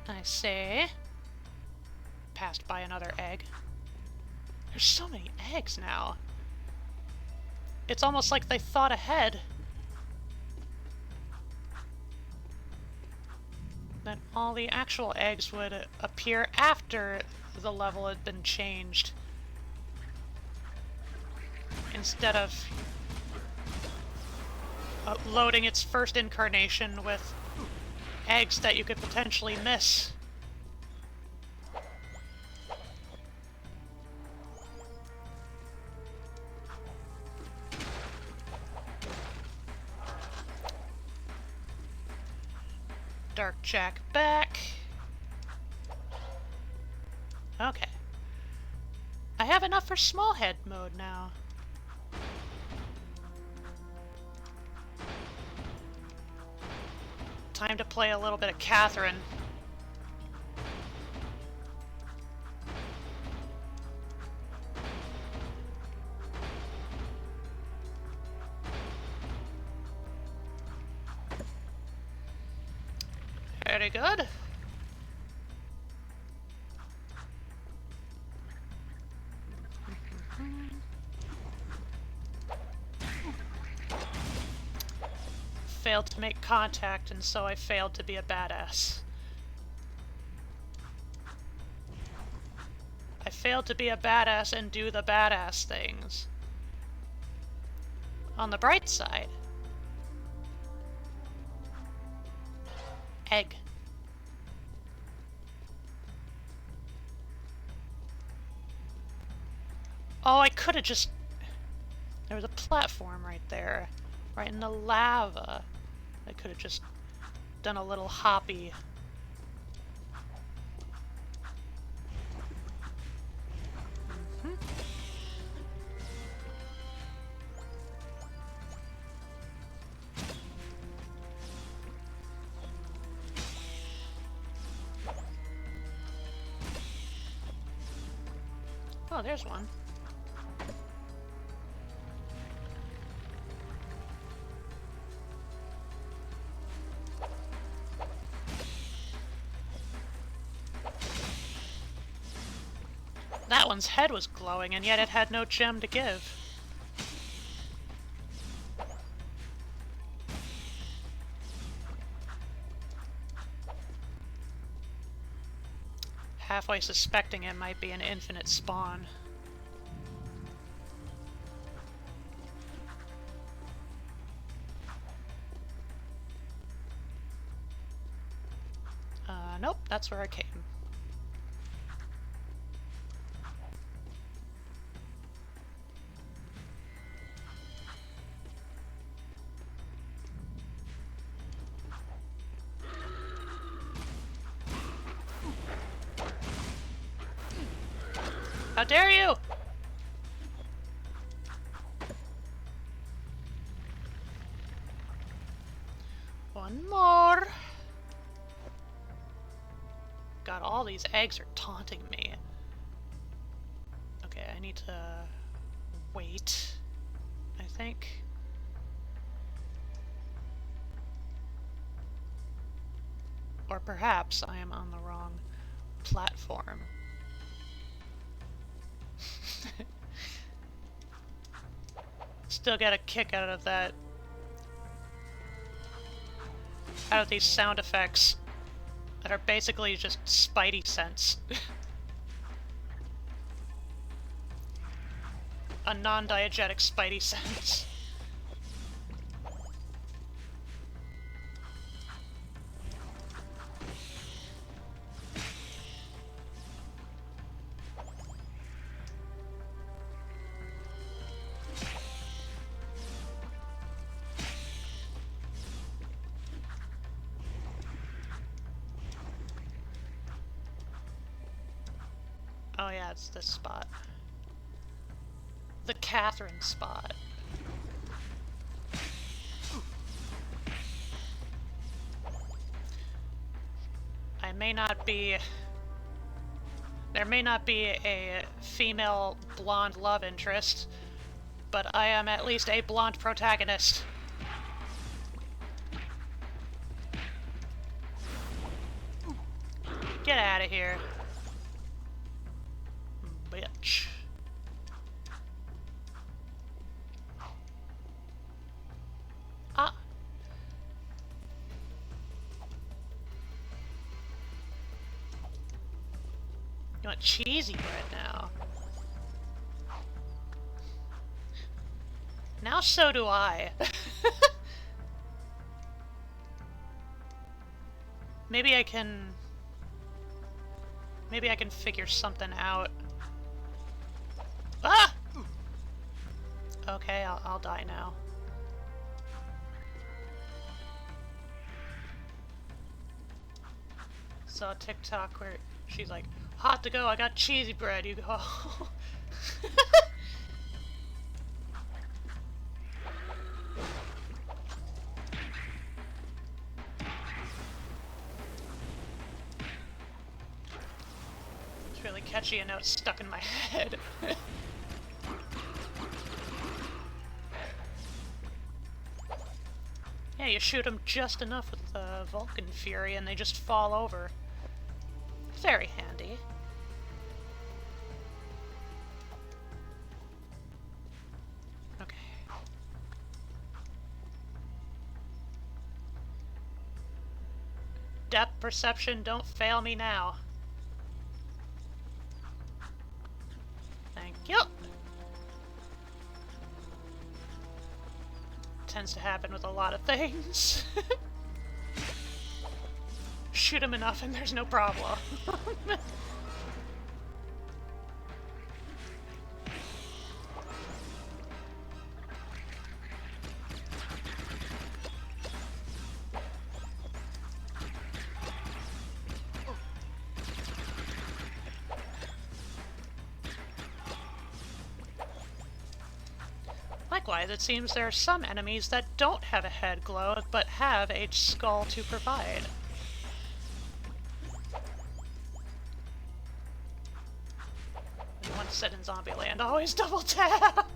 I see. Passed by another egg. There's so many eggs now. It's almost like they thought ahead. That all the actual eggs would appear after the level had been changed. Instead of loading its first incarnation with eggs that you could potentially miss. Dark JAK back. Okay. I have enough for small head mode now. Time to play a little bit of Catherine. Very good. Failed to make contact, and so I failed to be a badass. I failed to be a badass and do the badass things. On the bright side, egg. Oh, I could have just... There was a platform right there, right in the lava. I could have just done a little hoppy. Oh, there's one. That one's head was glowing, and yet it had no gem to give. Halfway suspecting it might be an infinite spawn. Nope, that's where I came. How dare you! One more. God, all these eggs are taunting me. Okay, I need to wait, I think. Or perhaps I am on the wrong platform. Still get a kick out of that. Out of these sound effects that are basically just Spidey sense. A non-diegetic Spidey sense. yeah, it's this spot. The Catherine spot. I may not be... There may not be a female blonde love interest, but I am at least a blonde protagonist. Get out of here. Bitch. Ah. You want cheesy bread now? Now so do I. Maybe I can figure something out. Ah! Okay, I'll die now. Saw a TikTok where she's like, hot to go, I got cheesy bread, you go. It's really catchy and now it's stuck in my head. Yeah, you shoot them just enough with the Vulcan Fury and they just fall over. Very handy. Okay. Depth perception, don't fail me now. Thank you. Tends to happen with a lot of things. Shoot him enough and there's no problem. Likewise, it seems there are some enemies that don't have a head glow, but have a skull to provide. And once said in Zombieland, always double tap!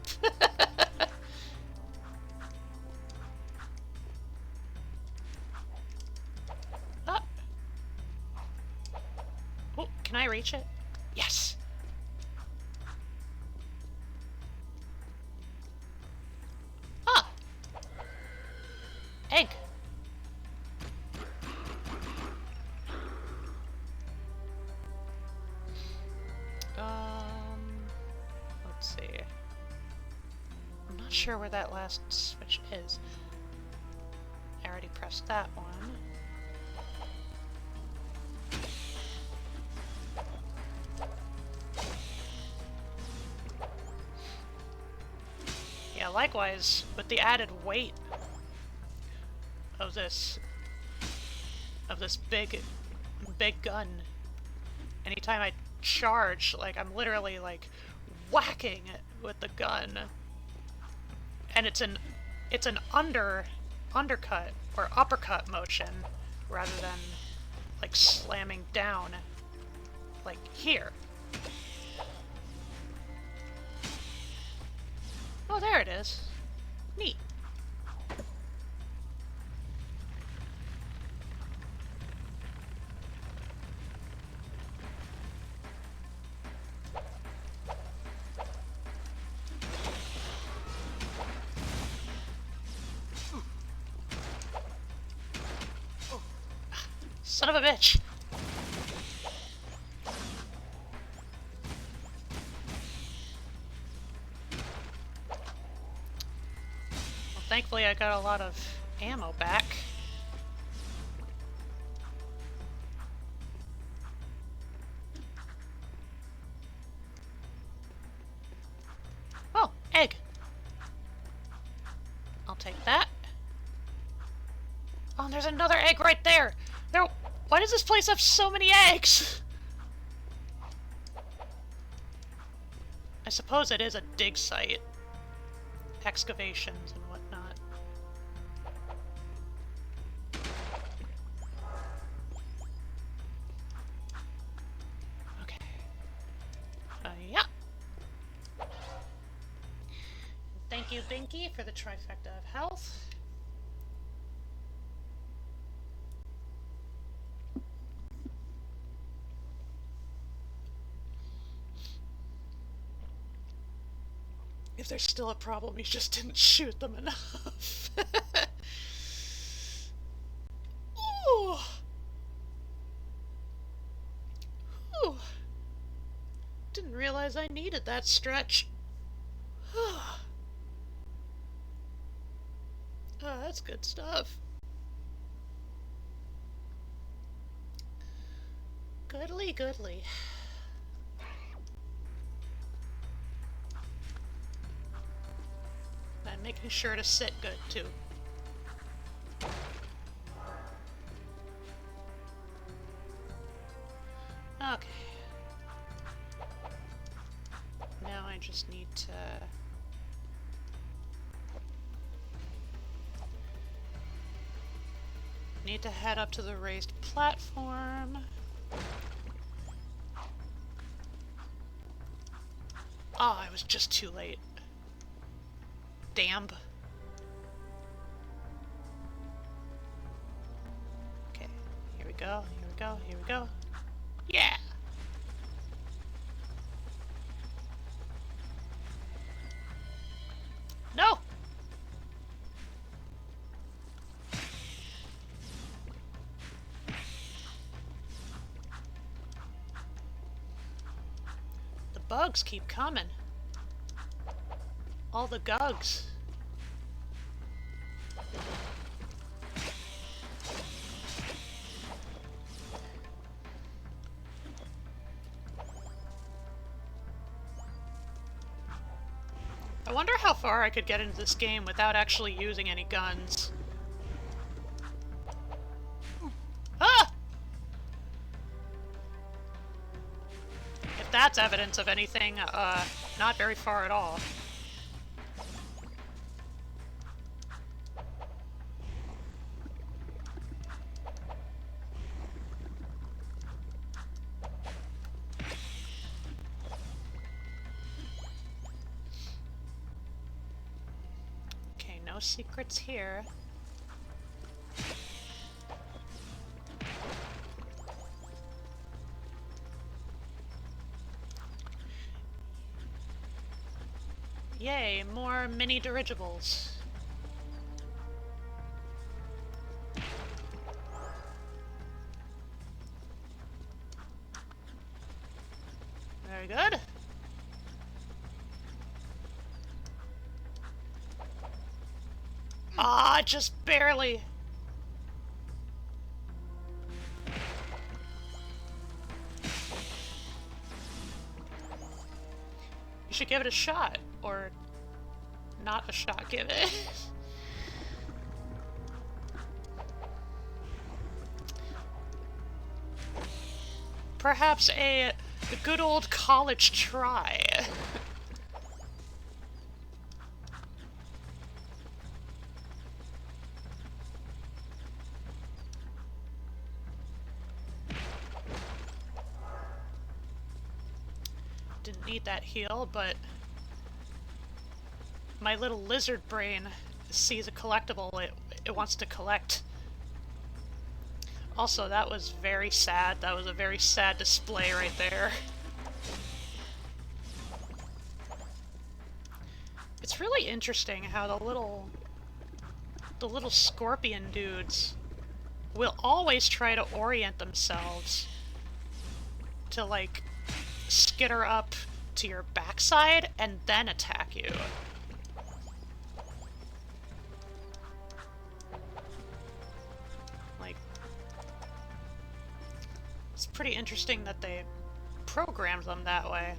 Ah. Oh, can I reach it? Yes! Egg! Let's see. I'm not sure where that last switch is. I already pressed that one. Yeah, likewise, with the added weight of this big gun, anytime I charge, like, I'm literally like whacking it with the gun, and it's an undercut or uppercut motion rather than like slamming down like here. Oh, there it is. Neat. Son of a bitch! Well, thankfully I got a lot of ammo back. Oh, egg! I'll take that. Oh, and there's another egg right there! Why does this place have so many eggs? I suppose it is a dig site. Excavations and whatnot. Okay. Yeah. Thank you, Binky, for the trifecta of health. If there's still a problem, you just didn't shoot them enough. Ooh. Ooh. Didn't realize I needed that stretch. Oh, that's good stuff. Goodly, goodly. I'm making sure to sit good, too. Okay. Now I just need to... Need to head up to the raised platform. Oh, I was just too late. Damn. Okay, here we go, here we go, here we go. Yeah! No! The bugs keep coming. All the gugs. I wonder how far I could get into this game without actually using any guns. Ah! If that's evidence of anything, not very far at all. Okay, no secrets here. Yay, more mini dirigibles. Very good. Ah, just barely. You should give it a shot, or not a shot, give it. Perhaps a good old college try. Didn't need that heal, but my little lizard brain sees a collectible it wants to collect. Also, that was very sad. That was a very sad display right there. It's really interesting how the little scorpion dudes will always try to orient themselves to, like, skitter up to your backside and then attack you. Like, it's pretty interesting that they programmed them that way.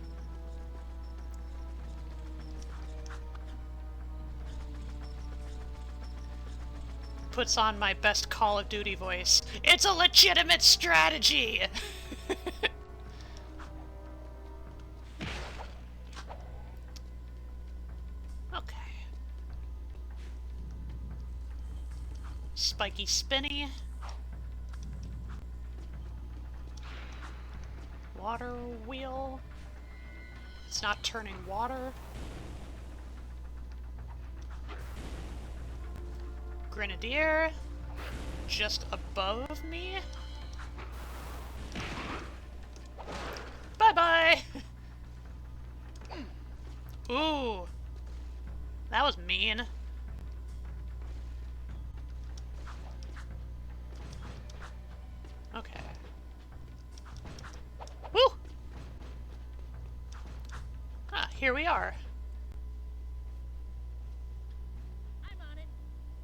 Puts on my best Call of Duty voice. It's a legitimate strategy! spiky spinny. Water wheel. It's not turning water. Grenadier. Just above me. Bye-bye! Ooh. That was mean. Okay. Woo! Ah, here we are. I'm on it.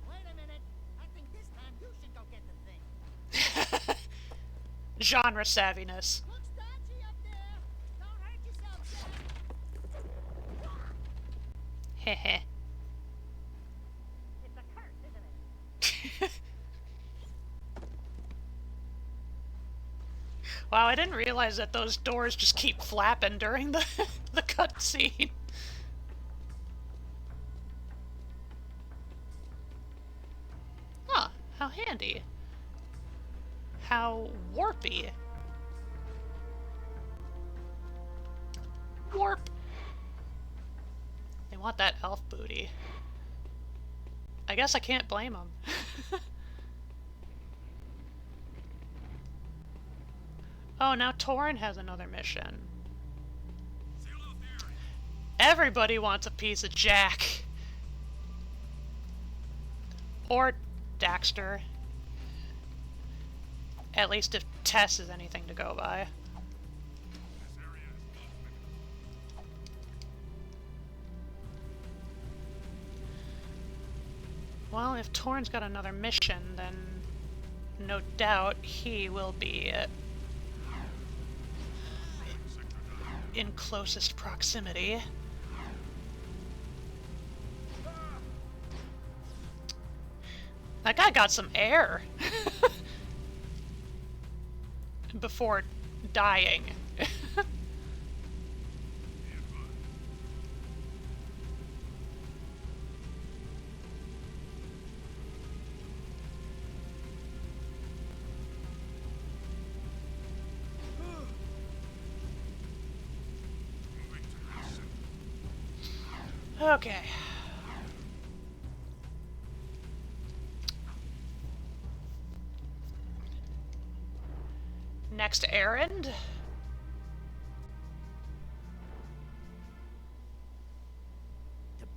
Wait a minute. I think this time you should go get the thing. Genre savviness. Looks dodgy up there. Don't hurt yourself, Jack. Heh. It's a curse, isn't it? Wow, I didn't realize that those doors just keep flapping during the the cutscene. Huh, how handy. How warpy. Warp. They want that elf booty. I guess I can't blame them. Oh, now Torin has another mission. Everybody wants a piece of JAK. Or Daxter. At least if Tess is anything to go by. Well, if Torin's got another mission, then no doubt he will be in closest proximity. That guy got some air before dying. Okay. Next errand. The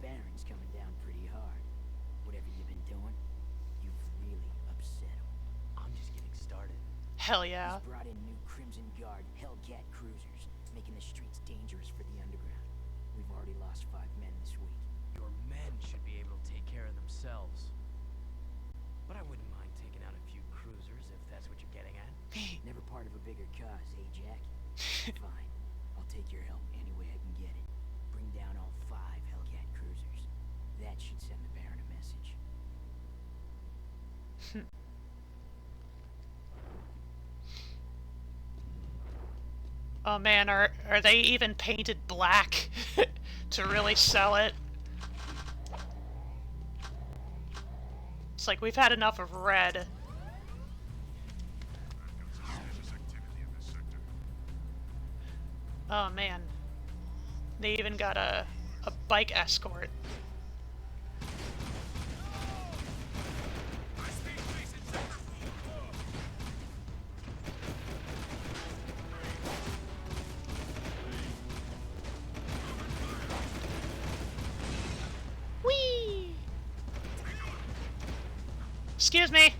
Baron's coming down pretty hard. Whatever you've been doing, you've really upset him. I'm just getting started. Hell yeah. He's brought in new Crimson Guard Hellcat cruisers, making the streets dangerous for the underground. We've already lost 5 men this week. Your men should be able to take care of themselves. But I wouldn't mind taking out a few cruisers if that's what you're getting at. Never part of a bigger cause, eh, Jack? Fine. I'll take your help any way I can get it. Bring down all 5 Hellcat cruisers. That should send the Baron a message. Oh man, are they even painted black to really sell it? It's like we've had enough of red. Oh man. They even got a bike escort. Whee! Excuse me.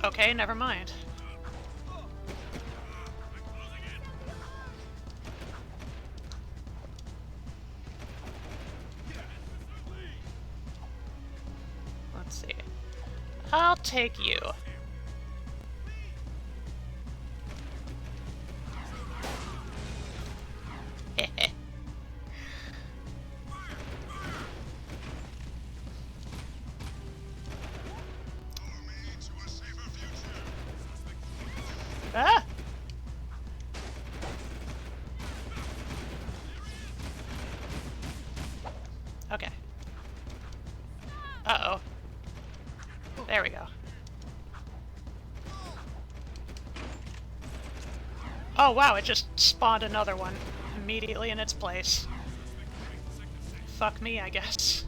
Okay, never mind. Let's see. I'll take you. Ah! Okay. Uh-oh. There we go. Oh wow, it just spawned another one immediately in its place. Fuck me, I guess.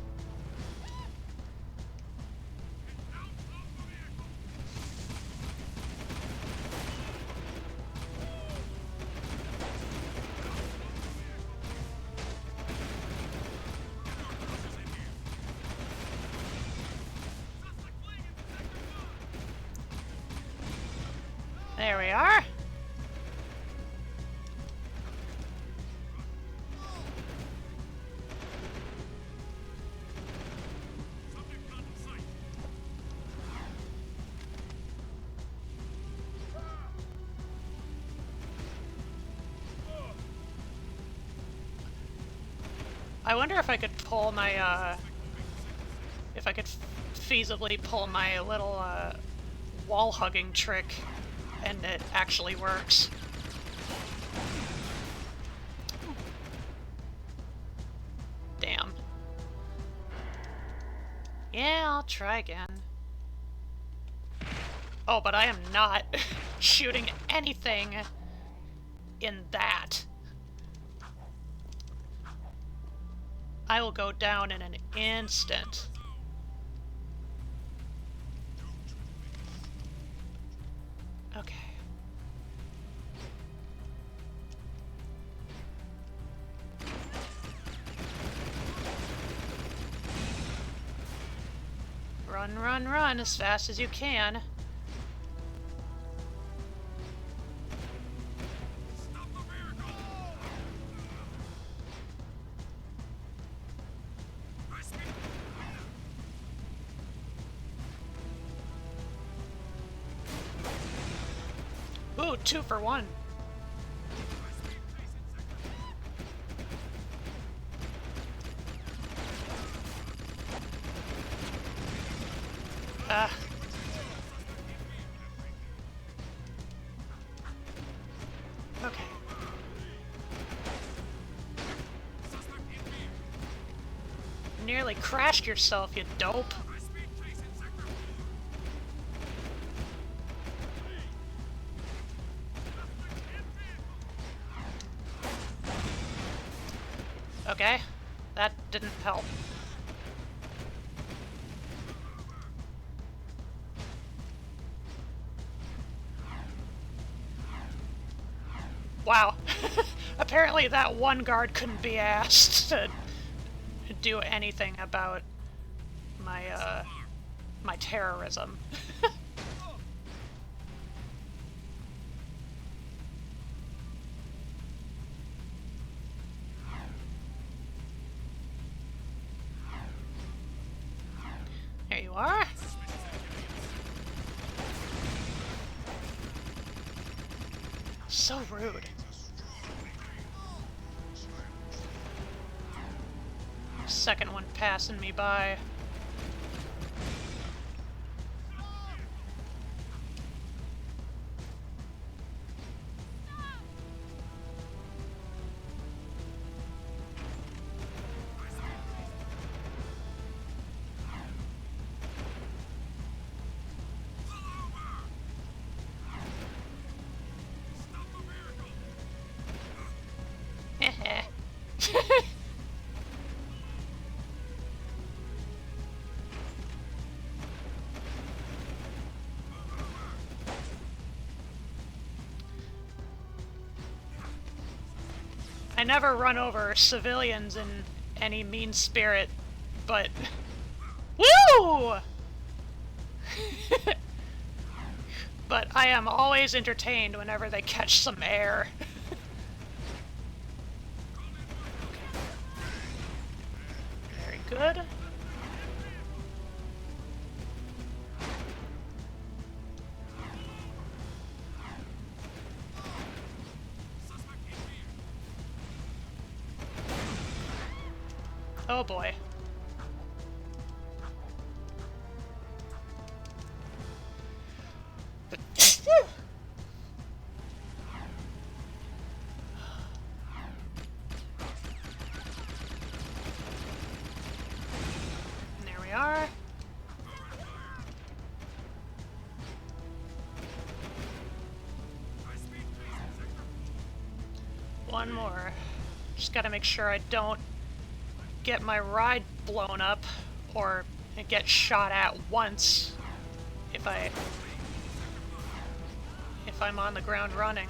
There we are. I wonder if I could pull my, if I could feasibly pull my little, wall hugging trick and it actually works. Damn. Yeah, I'll try again. Oh, but I am not shooting anything in that. I will go down in an instant. Okay. Run, run, run as fast as you can. Ooh, 2 for 1. Okay. Nearly crashed yourself, you dope. Okay, that didn't help. Wow. Apparently that one guard couldn't be asked to do anything about my, my terrorism. There you are. So rude. Second one passing me by. I never run over civilians in any mean spirit, but... Woo! But I am always entertained whenever they catch some air. Very good. Oh boy. There we are. One more. Just gotta make sure I don't get my ride blown up or get shot at once if I'm on the ground running.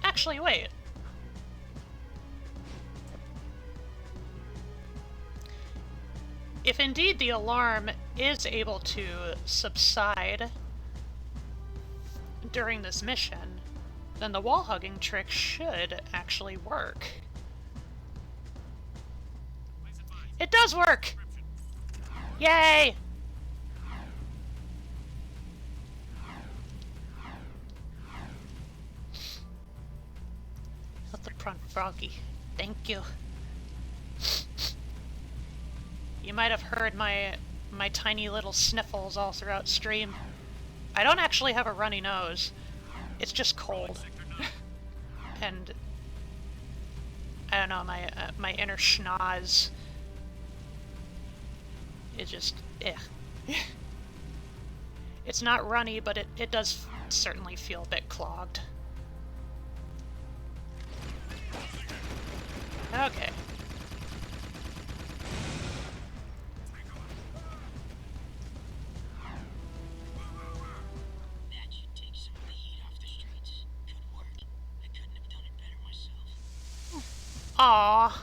Actually, wait. If indeed the alarm is able to subside during this mission, then the wall hugging trick should actually work. It does work! Yay! Let the front Froggy. Thank you. You might have heard my tiny little sniffles all throughout stream. I don't actually have a runny nose. It's just cold. And I don't know, my inner schnoz is just It's not runny, but it does certainly feel a bit clogged. Okay. That should take some of the heat off the streets. Good work. I couldn't have done it better myself. Aww.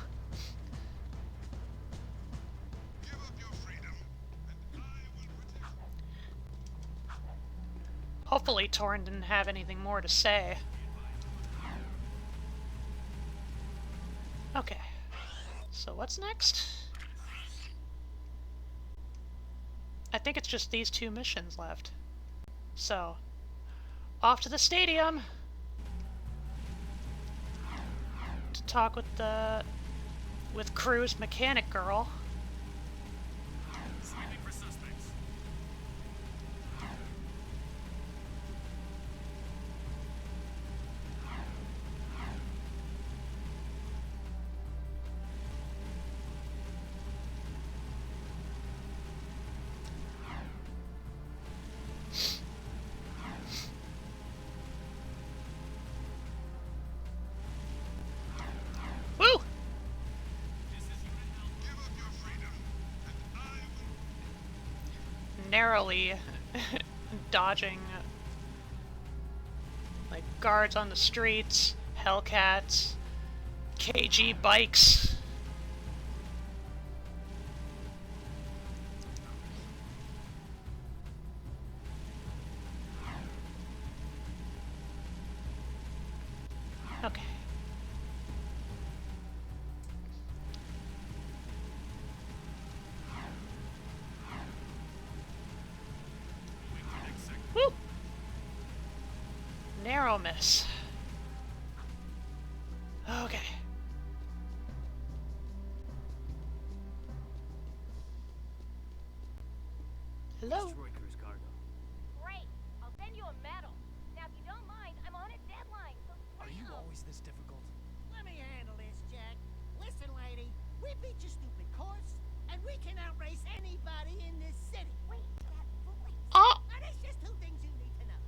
Give up your freedom, and I will protect you. Hopefully Torrin didn't have anything more to say. Okay. So what's next? I think it's just these two missions left. So, off to the stadium to talk with Crew's mechanic girl. Sweeping for suspects. Woo! Give up your freedom, and I will. Narrowly dodging like guards on the streets, Hellcats, KG bikes. Okay. Woo! Narrow miss. Okay. Hello? Destroy cruise cargo. Great. I'll send you a medal. Now, if you don't mind, I'm on a deadline, so Are you always this difficult? Let me handle this, Jack. Listen, lady, we beat your stupid course, and we can outrace anybody in this city. Wait, that voice. Oh! Now, there's just two things you need to know.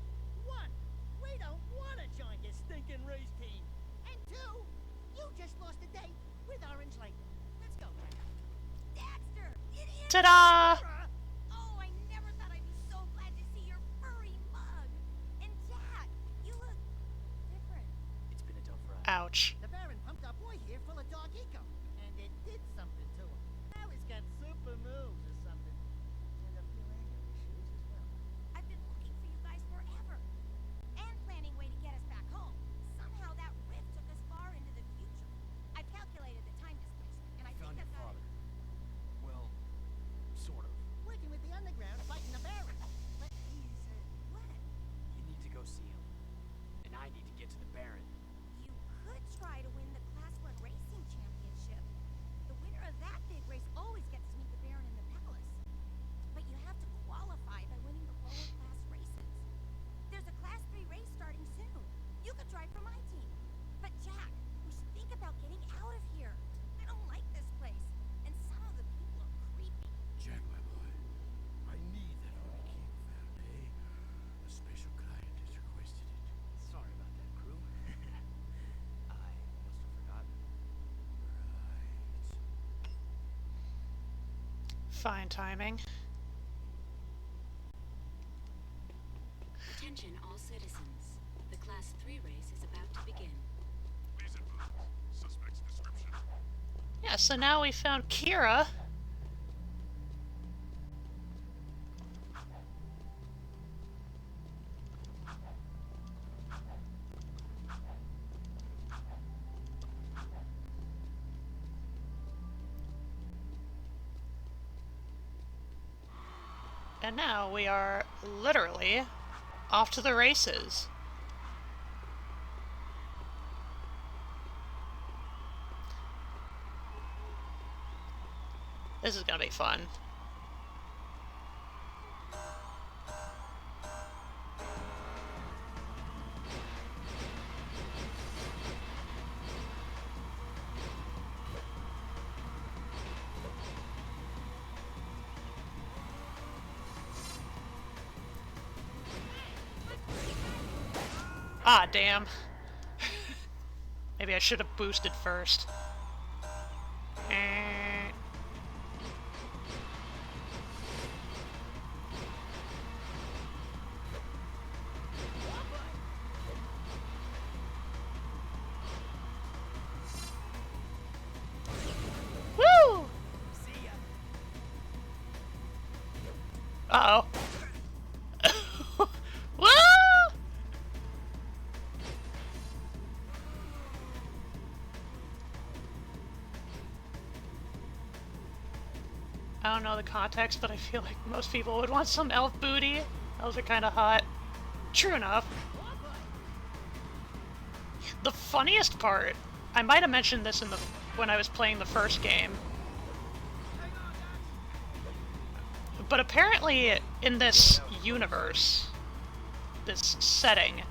One, we don't want to join this stinking race team. And two, you just lost a date with Orange Lady. Let's go, Jack. Dexter! Idiot! Ta-da! Oh, I never thought I'd be so glad to see your furry mug. And Jack, you look different. It's been a tough ride. Ouch. The Baron pumped our boy here full of dog eco, and it did something to him. Now he's got super moves or something. And a few anger issues as well. I've been looking for you guys forever. And planning a way to get us back home. Somehow that rift took us far into the future. I've calculated the time displacement, and I think Found your I've got father. it. Well, sort of. Working with the underground, fighting the Baron. But he's, What? You need to go see him. And I need to get to the Baron. You could try to fine timing. Attention all citizens. The Class 3 race is about to begin. Please advise. Suspect's description. Yeah, so now we found Kira. And now we are literally off to the races. This is gonna be fun. Ah, damn. Maybe I should have boosted first. Woo! Uh-oh. Woo! I don't know the context, but I feel like most people would want some elf booty. Those are kind of hot. True enough. The funniest part, I might have mentioned this when I was playing the first game, but apparently in this universe, this setting,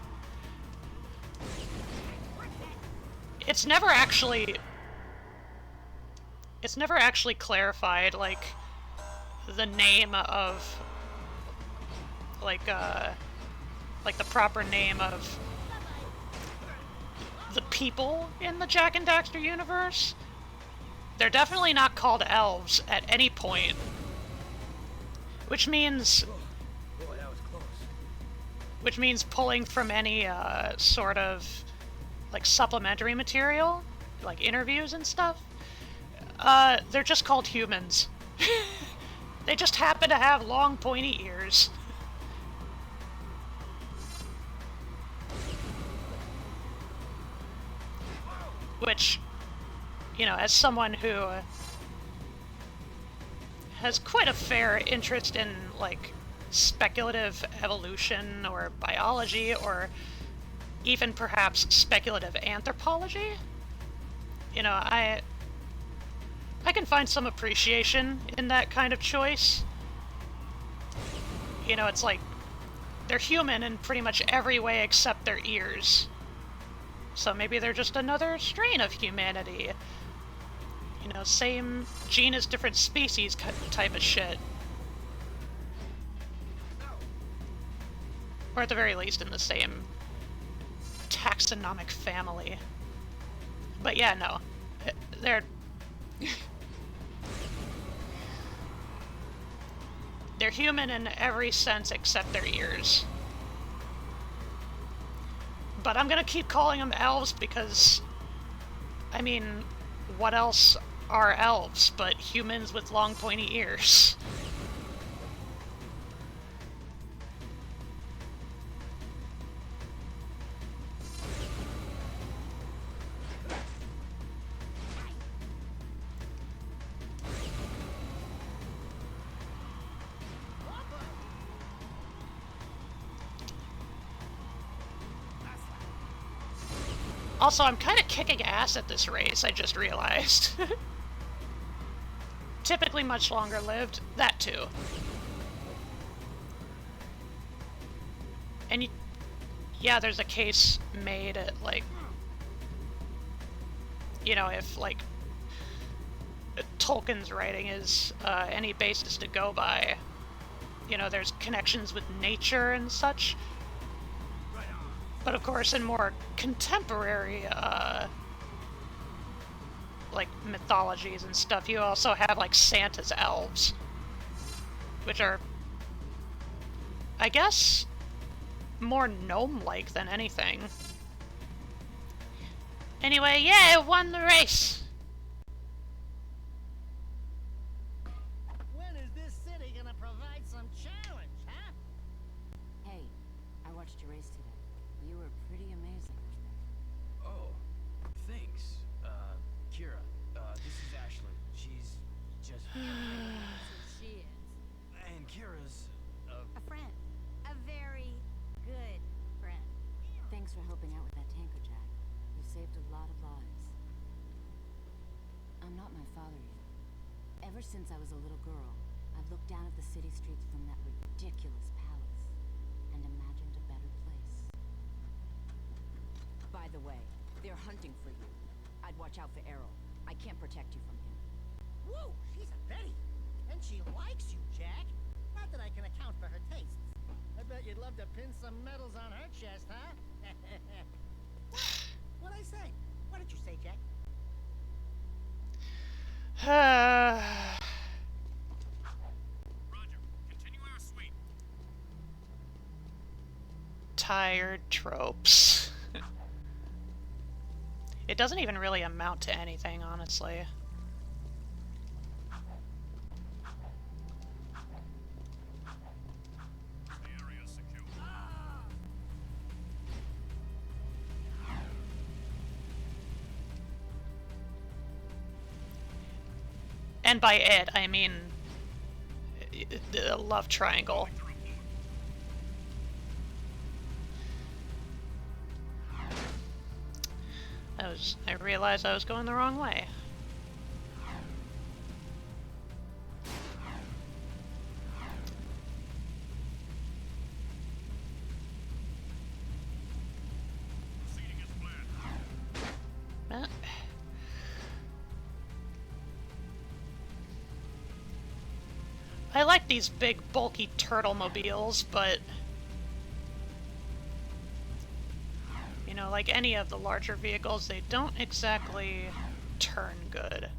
it's never actually clarified, like, the name of, like the proper name of the people in the Jak and Daxter universe. They're definitely not called elves at any point. Which means... Boy, that was close. Which means pulling from any, sort of, like, supplementary material, like interviews and stuff, they're just called humans. They just happen to have long, pointy ears. Which, you know, as someone who has quite a fair interest in, like, speculative evolution or biology or even perhaps speculative anthropology, you know, I can find some appreciation in that kind of choice. You know, it's like, they're human in pretty much every way except their ears. So maybe they're just another strain of humanity. You know, same genus, different species type of shit. Or at the very least in the same taxonomic family. But yeah, no. They're... They're human in every sense except their ears. But I'm gonna keep calling them elves because, I mean, what else are elves but humans with long pointy ears? Also, I'm kind of kicking ass at this race, I just realized. Typically much longer lived, that too. And yeah, there's a case made at, like, you know, if, like, Tolkien's writing is any basis to go by, you know, there's connections with nature and such. But of course, in more contemporary, like, mythologies and stuff, you also have, like, Santa's elves. which are, I guess, more gnome-like than anything. Anyway, yeah, it won the race! When is this city gonna provide some challenge, huh? Hey, I watched your race today. You were pretty amazing. Oh, thanks. Kira. This is Ashley. She's just... She is. And Kira's... A friend. A very good friend. Thanks for helping out with that tanker, Jack. You saved a lot of lives. I'm not my father yet. Ever since I was a little girl, I've looked down at the city streets from that ridiculous palace and imagined a better place. By the way, they're hunting for you. I'd watch out for Errol. I can't protect you from him. Whoa, she's a Betty. And she likes you, Jack. Not that I can account for her tastes. I bet you'd love to pin some medals on her chest, huh? What'd I say? What did you say, Jack? Roger. Continue our sweep. Tired tropes. It doesn't even really amount to anything, honestly. The area is secure. And by it, I mean the love triangle. I realized I was going the wrong way. Proceeding as planned. I like these big, bulky turtle mobiles, but you know, like any of the larger vehicles, they don't exactly turn good.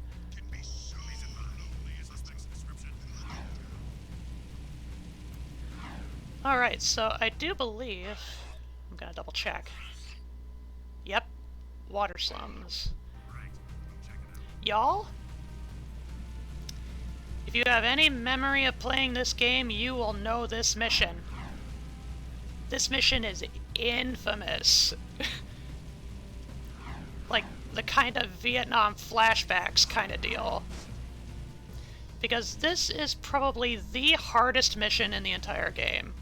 Alright, so I do believe... I'm gonna double check. Yep, water slums. Y'all? If you have any memory of playing this game, you will know this mission. This mission is infamous. Like, the kind of Vietnam flashbacks kind of deal. Because this is probably the hardest mission in the entire game.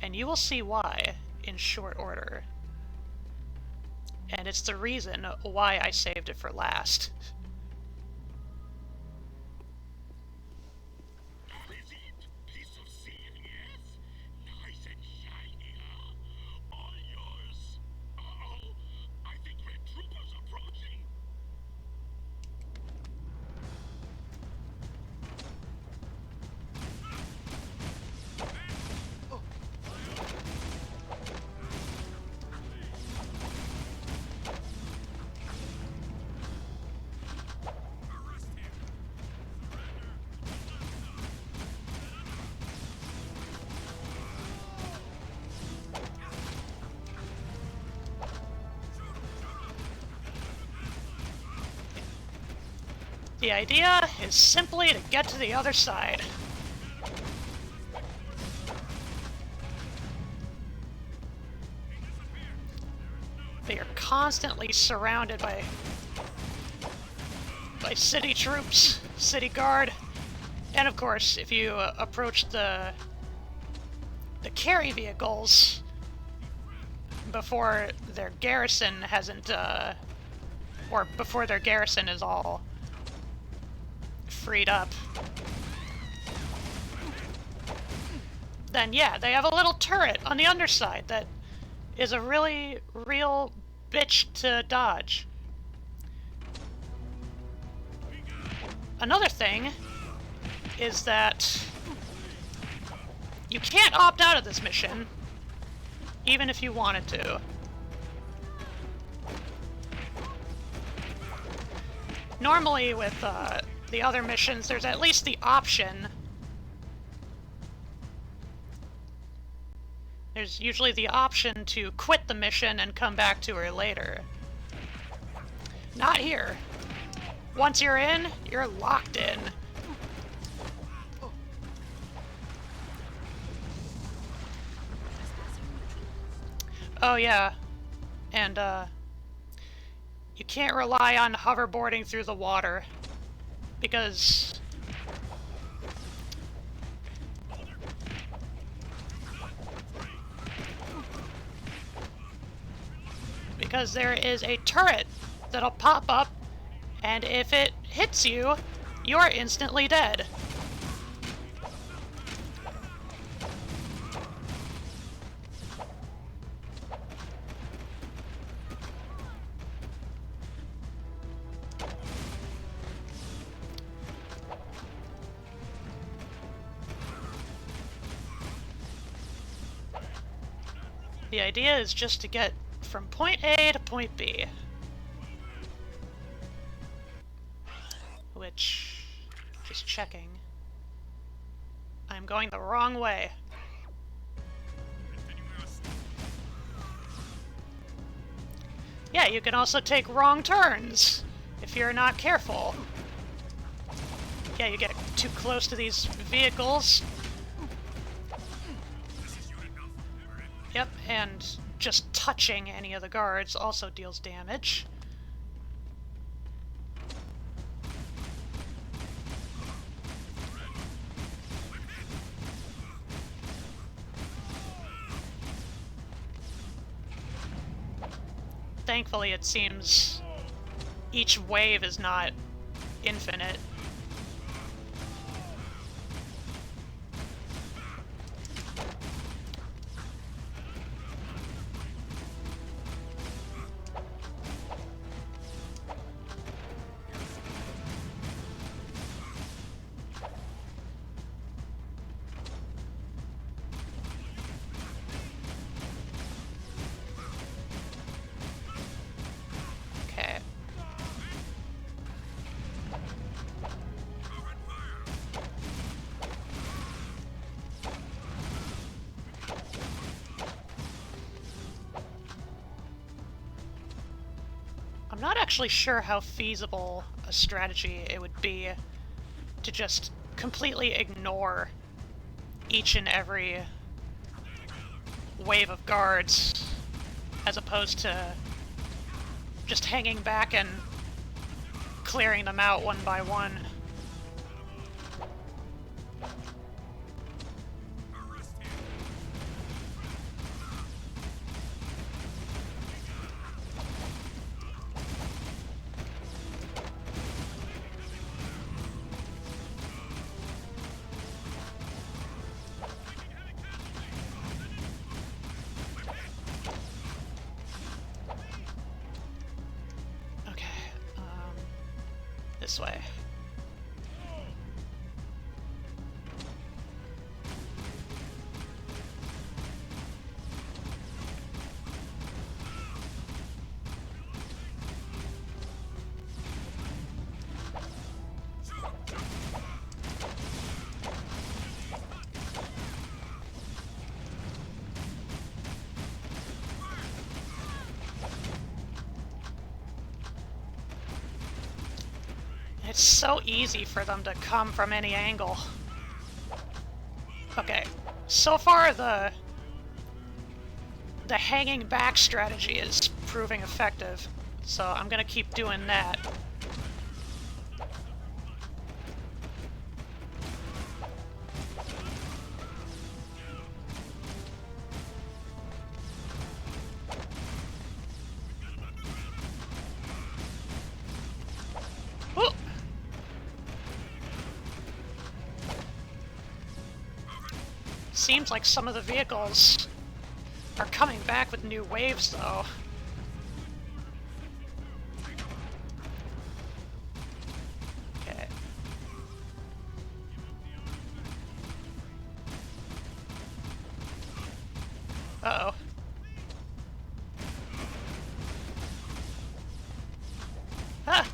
And you will see why in short order. And it's the reason why I saved it for last. Piece of steel, yes? Nice and shiny, huh? All yours. Uh-oh, I think Red Trooper's approaching. The idea is simply to get to the other side. They are constantly surrounded by city troops, city guard, and of course, if you approach the carry vehicles before their garrison hasn't, or before their garrison is all freed up, then yeah, they have a little turret on the underside that is a really real bitch to dodge. Another thing is that you can't opt out of this mission, even if you wanted to. Normally with the other missions, there's at least the option There's usually the option to quit the mission and come back to her later. Not here. Once you're in, you're locked in. Oh yeah, and you can't rely on hoverboarding through the water, because there is a turret that'll pop up, and if it hits you, you're instantly dead. The idea is just to get from point A to point B. Which, just checking, I'm going the wrong way. Yeah, you can also take wrong turns if you're not careful. Yeah, you get too close to these vehicles. Yep, and just touching any of the guards also deals damage. Thankfully, it seems each wave is not infinite. I'm not actually sure how feasible a strategy it would be to just completely ignore each and every wave of guards, as opposed to just hanging back and clearing them out one by one. This way. It's so easy for them to come from any angle. Okay, so far the hanging back strategy is proving effective, so I'm gonna keep doing that. Ooh. Seems like some of the vehicles are coming back with new waves, though. Okay. Uh-oh. Ah!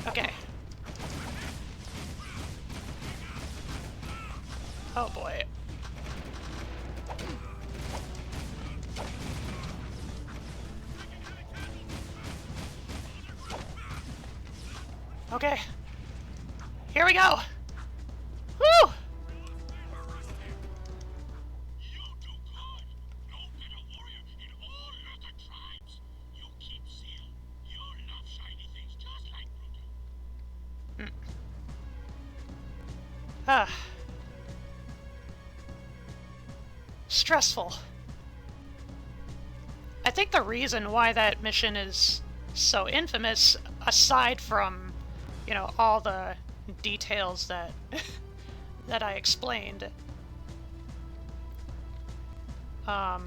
Okay. Oh boy. Okay. Here we go! Woo! You do good. No better warrior in all other tribes. You keep seal. You love shiny things just like Pluto. Ah. Stressful. I think the reason why that mission is so infamous, aside from, you know, all the details that that I explained, I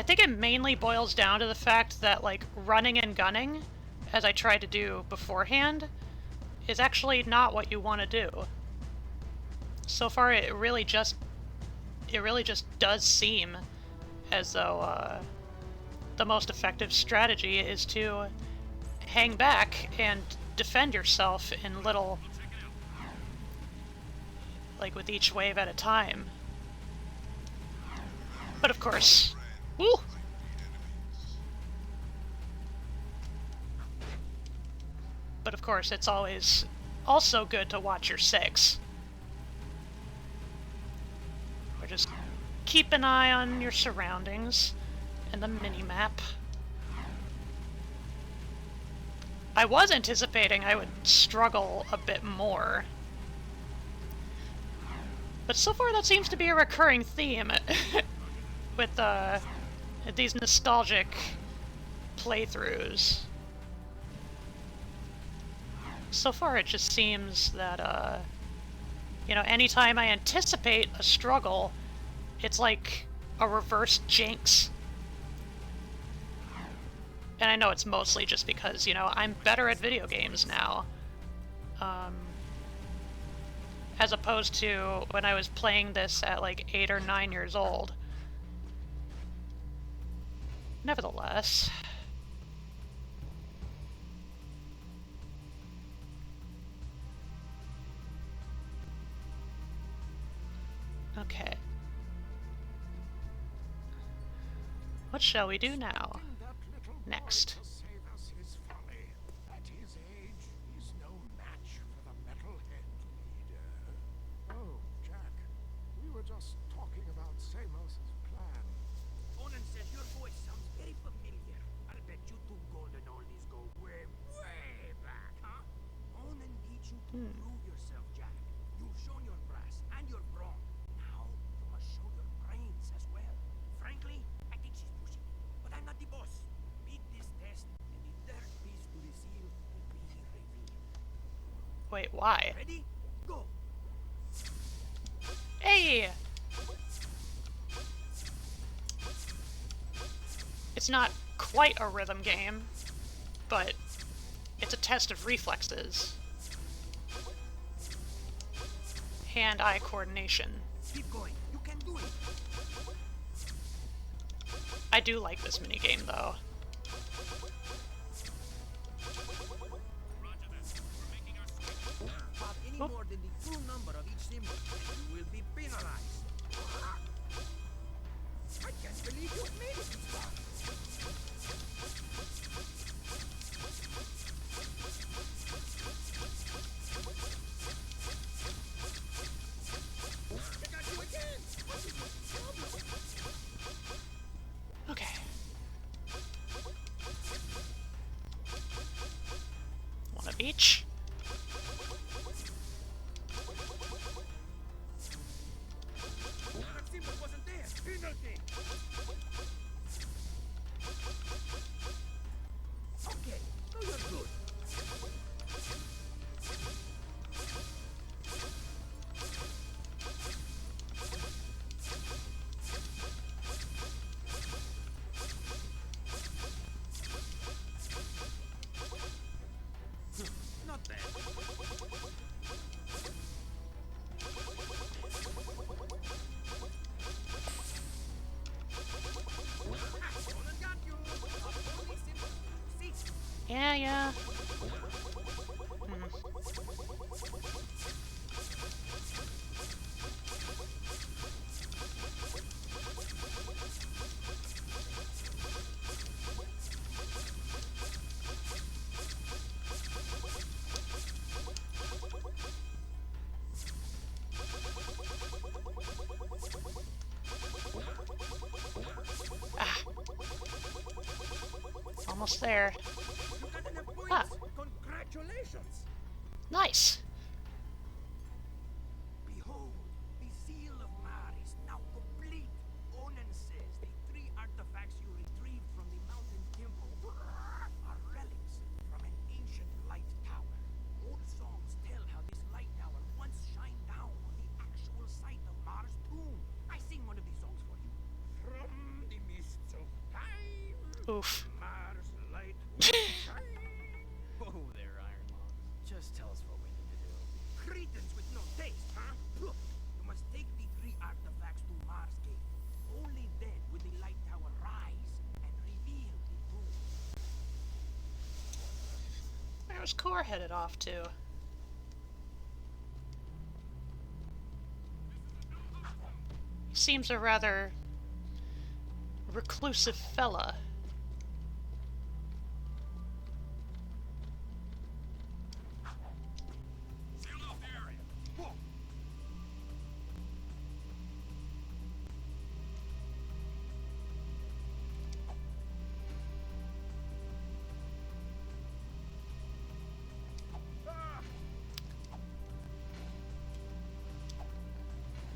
think it mainly boils down to the fact that, like, running and gunning, as I tried to do beforehand, is actually not what you want to do. So far, it really just does seem as though the most effective strategy is to hang back and defend yourself in little, like with each wave at a time. But of course, woo! But of course, it's always also good to watch your six. Or just keep an eye on your surroundings and the mini-map. I was anticipating I would struggle a bit more. But so far that seems to be a recurring theme with these nostalgic playthroughs. So far it just seems that, you know, anytime I anticipate a struggle, it's like a reverse jinx. And I know it's mostly just because, you know, I'm better at video games now. As opposed to when I was playing this at like 8 or 9 years old. Nevertheless. Okay. What shall we do now? Next. Save us his folly. At his age, he's no match for the metalhead leader. Oh, Jack, we were just talking about Samos's plan. Onan said your voice sounds very familiar. I'll bet you two golden oldies go way, way back, huh? Onan needs you to prove yourself, Jack. You've shown your brass and your brawn. Now you must show your brains as well. Frankly, I think she's pushing it. But I'm not the boss. Beat this test, and the third piece to the seal will be revealed. Wait, why? Ready? Go! Hey! It's not quite a rhythm game, but it's a test of reflexes. Hand-eye coordination. Keep going. You can do it. I do like this minigame, though. Pop any more than the true number of each symbol, and you will be penalized. I can't believe you made it this far. I got you again. What is your problem? Okay. One of each. That symbol wasn't there. Penalty. Okay, now you're good. Not bad. Roland got you. Only symbol. See? Yeah. almost there. You got enough points. Ah. Congratulations. Nice. Behold, the seal of Mar is now complete. Onan says the 3 artifacts you retrieved from the mountain temple are relics from an ancient light tower. Old songs tell how this light tower once shined down on the actual site of Mar's tomb. I sing one of these songs for you. From the mists of time, Oof. Mars light will shine. Whoa there, Iron Lungs. Just tell us what we need to do. Cretans with no taste, huh? Look, you must take the 3 artifacts to Mars Gate. Only then will the light tower rise and reveal the tomb. Where's Core headed off to? He seems a rather reclusive fella. Seal off the area. Whoa.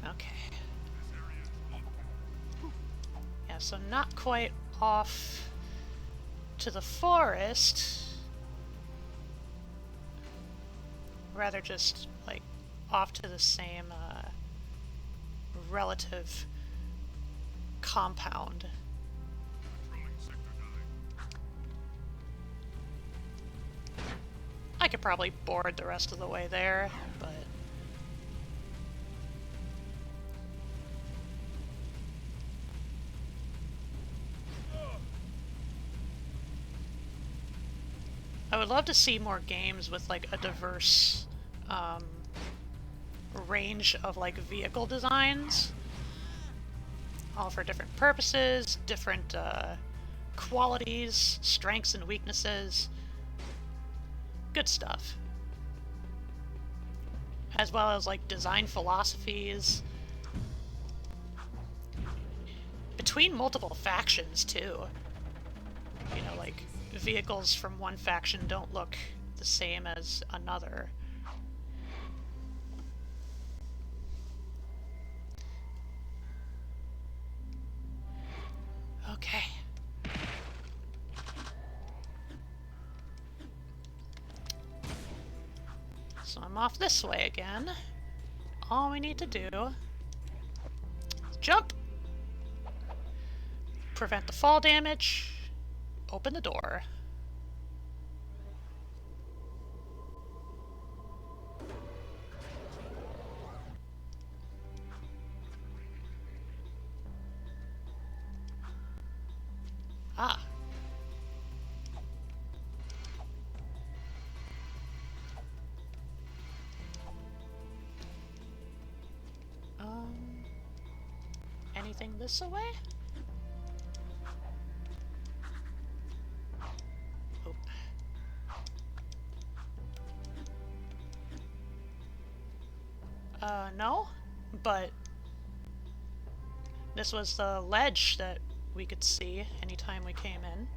Okay. This area is open. Yeah, so not quite off to the forest. Rather just, like, off to the same, relative compound. Controlling sector 9. I could probably board the rest of the way there, but... I would love to see more games with, like, a diverse, range of, like, vehicle designs. All for different purposes, different, qualities, strengths and weaknesses. Good stuff. As well as, like, design philosophies. Between multiple factions, too. You know, like, vehicles from one faction don't look the same as another. Okay. So I'm off this way again. All we need to do is jump, prevent the fall damage, open the door. Ah. Anything this way? Oh. No, but this was the ledge that we could see anytime we came in.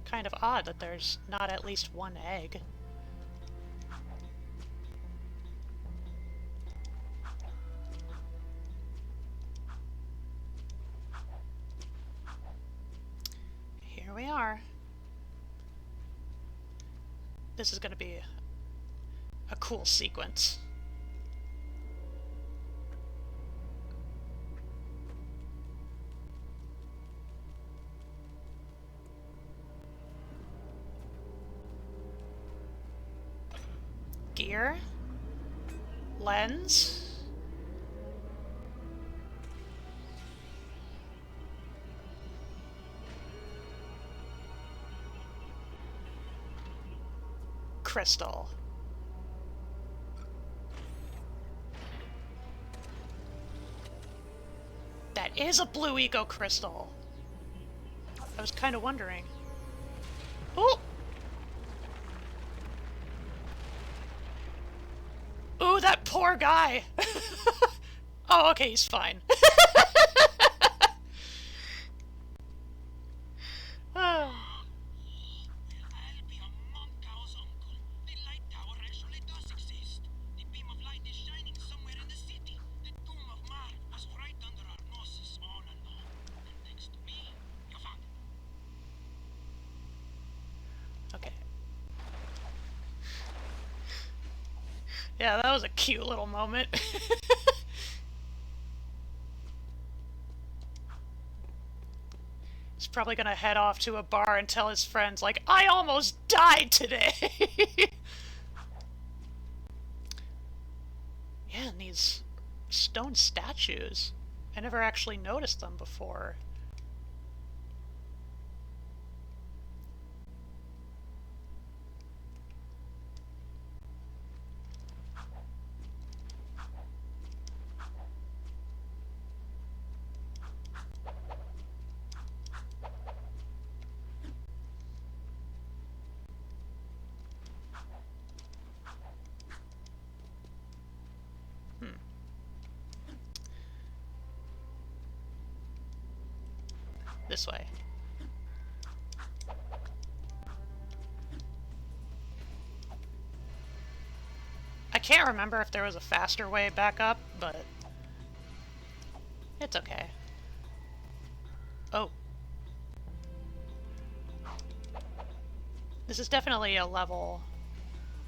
Kind of odd that there's not at least one egg. Here we are. This is going to be a cool sequence. Gear, lens, crystal. That is a blue eco crystal. I was kind of wondering. Oh! Ooh, that poor guy! Oh, okay, he's fine. Yeah, that was a cute little moment. He's probably gonna head off to a bar and tell his friends, like, I almost died today! Yeah, and these stone statues. I never actually noticed them before. This way. I can't remember if there was a faster way back up, but it's okay. Oh. This is definitely a level,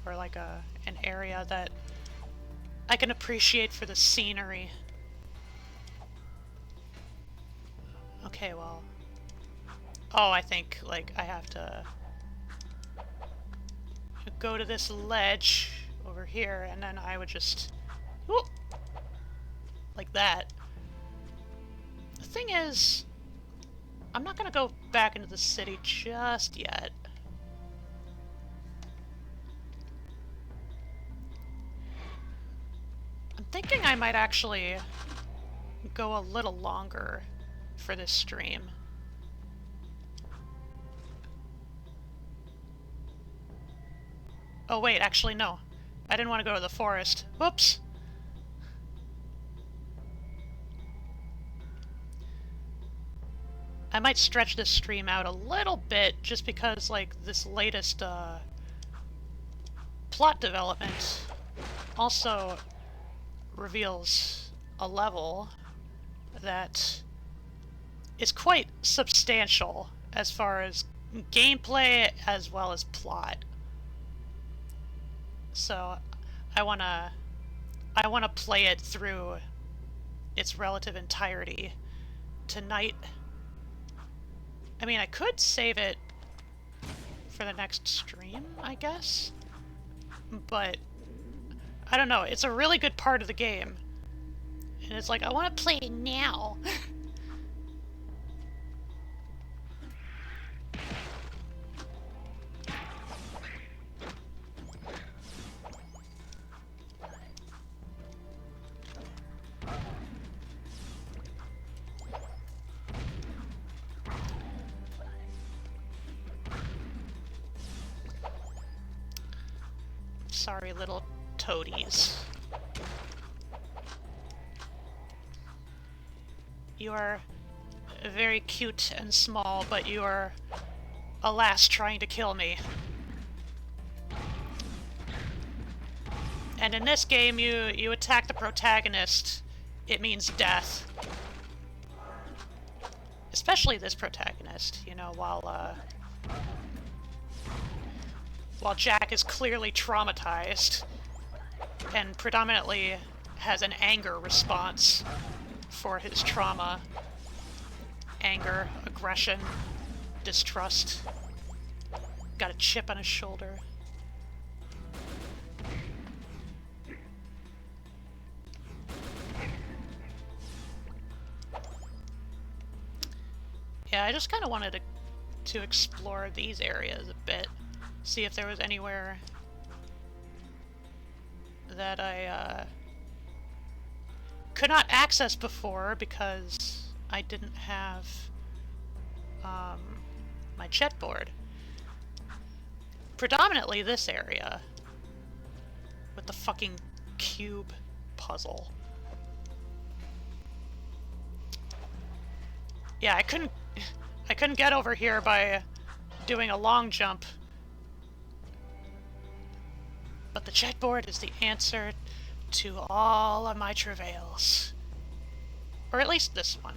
or like an area that I can appreciate for the scenery. Okay, well... Oh, I think, like, I have to go to this ledge over here, and then I would just... Whoop! Like that. The thing is, I'm not gonna go back into the city just yet. I'm thinking I might actually go a little longer for this stream. Oh wait, actually no. I didn't want to go to the forest. Whoops! I might stretch this stream out a little bit just because, like, this latest plot development also reveals a level that is quite substantial as far as gameplay as well as plot. So I wanna play it through its relative entirety tonight. I mean, I could save it for the next stream, I guess, but I don't know, it's a really good part of the game, and it's like, I want to play it now. Sorry, little toadies. You are very cute and small, but you are, alas, trying to kill me. And in this game, you attack the protagonist, it means death. Especially this protagonist, you know, while JAK is clearly traumatized and predominantly has an anger response for his trauma. Anger, aggression, distrust. Got a chip on his shoulder. Yeah, I just kind of wanted to explore these areas a bit. See if there was anywhere that I could not access before because I didn't have my chet board. Predominantly this area with the fucking cube puzzle. Yeah, I couldn't get over here by doing a long jump. But the chet board is the answer to all of my travails. Or at least this one.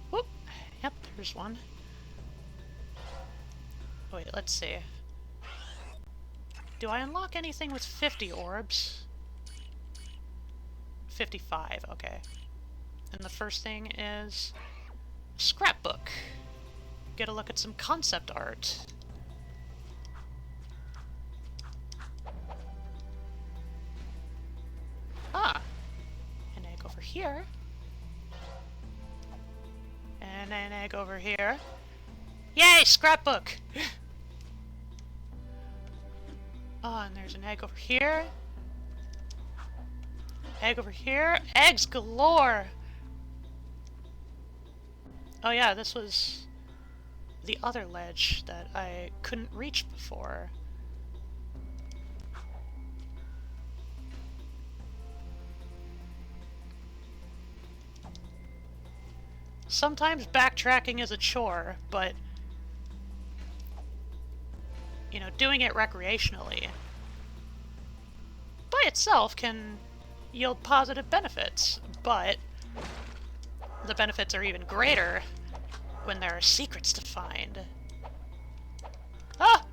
Whoop. Yep, there's one. Wait, let's see. Do I unlock anything with 50 orbs? 55, okay. And the first thing is scrapbook. Get a look at some concept art. Ah, an egg over here. And an egg over here. Yay, scrapbook! Oh, and there's an egg over here. Egg over here. Eggs galore! Oh yeah, this was the other ledge that I couldn't reach before. Sometimes backtracking is a chore, but you know, doing it recreationally by itself can yield positive benefits, but the benefits are even greater when there are secrets to find. Ah!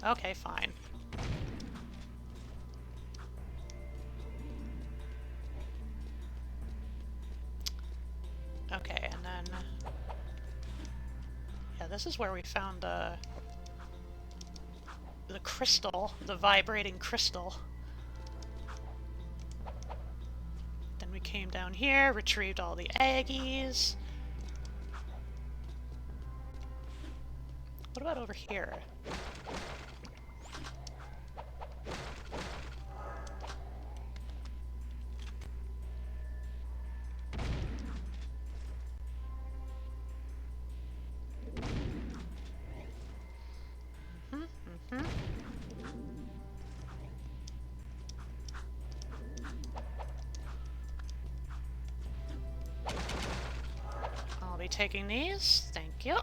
Okay, fine. Okay, and then... yeah, this is where we found the crystal, the vibrating crystal. Then we came down here, retrieved all the eggies. What about over here? I'll be taking these, thank you.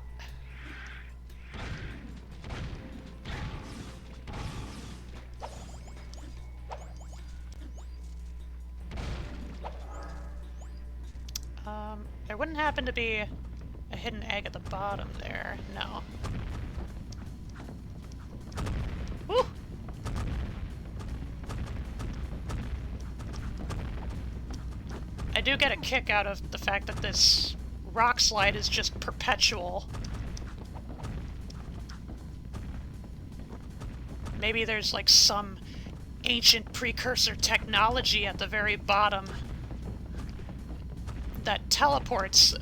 There wouldn't happen to be a hidden egg at the bottom there, no. Woo! I do get a kick out of the fact that this rock slide is just perpetual. Maybe there's like some ancient precursor technology at the very bottom that teleports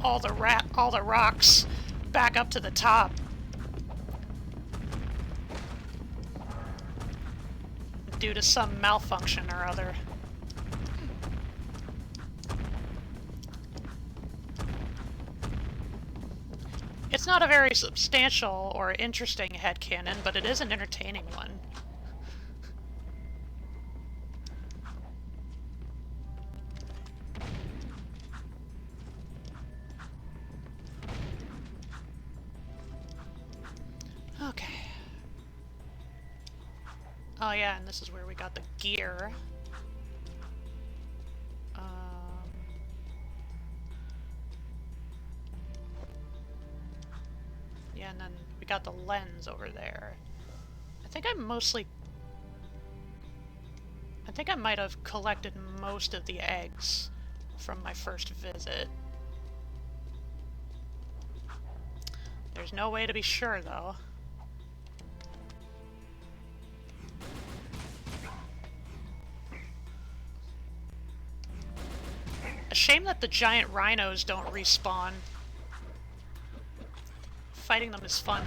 all the rocks back up to the top. Due to some malfunction or other. It's not a very substantial or interesting headcanon, but it is an entertaining one. Okay. Oh yeah, and this is where we got the gear. Yeah, and then we got the lens over there. I think I might have collected most of the eggs from my first visit. There's no way to be sure, though. A shame that the giant rhinos don't respawn. Fighting them is fun.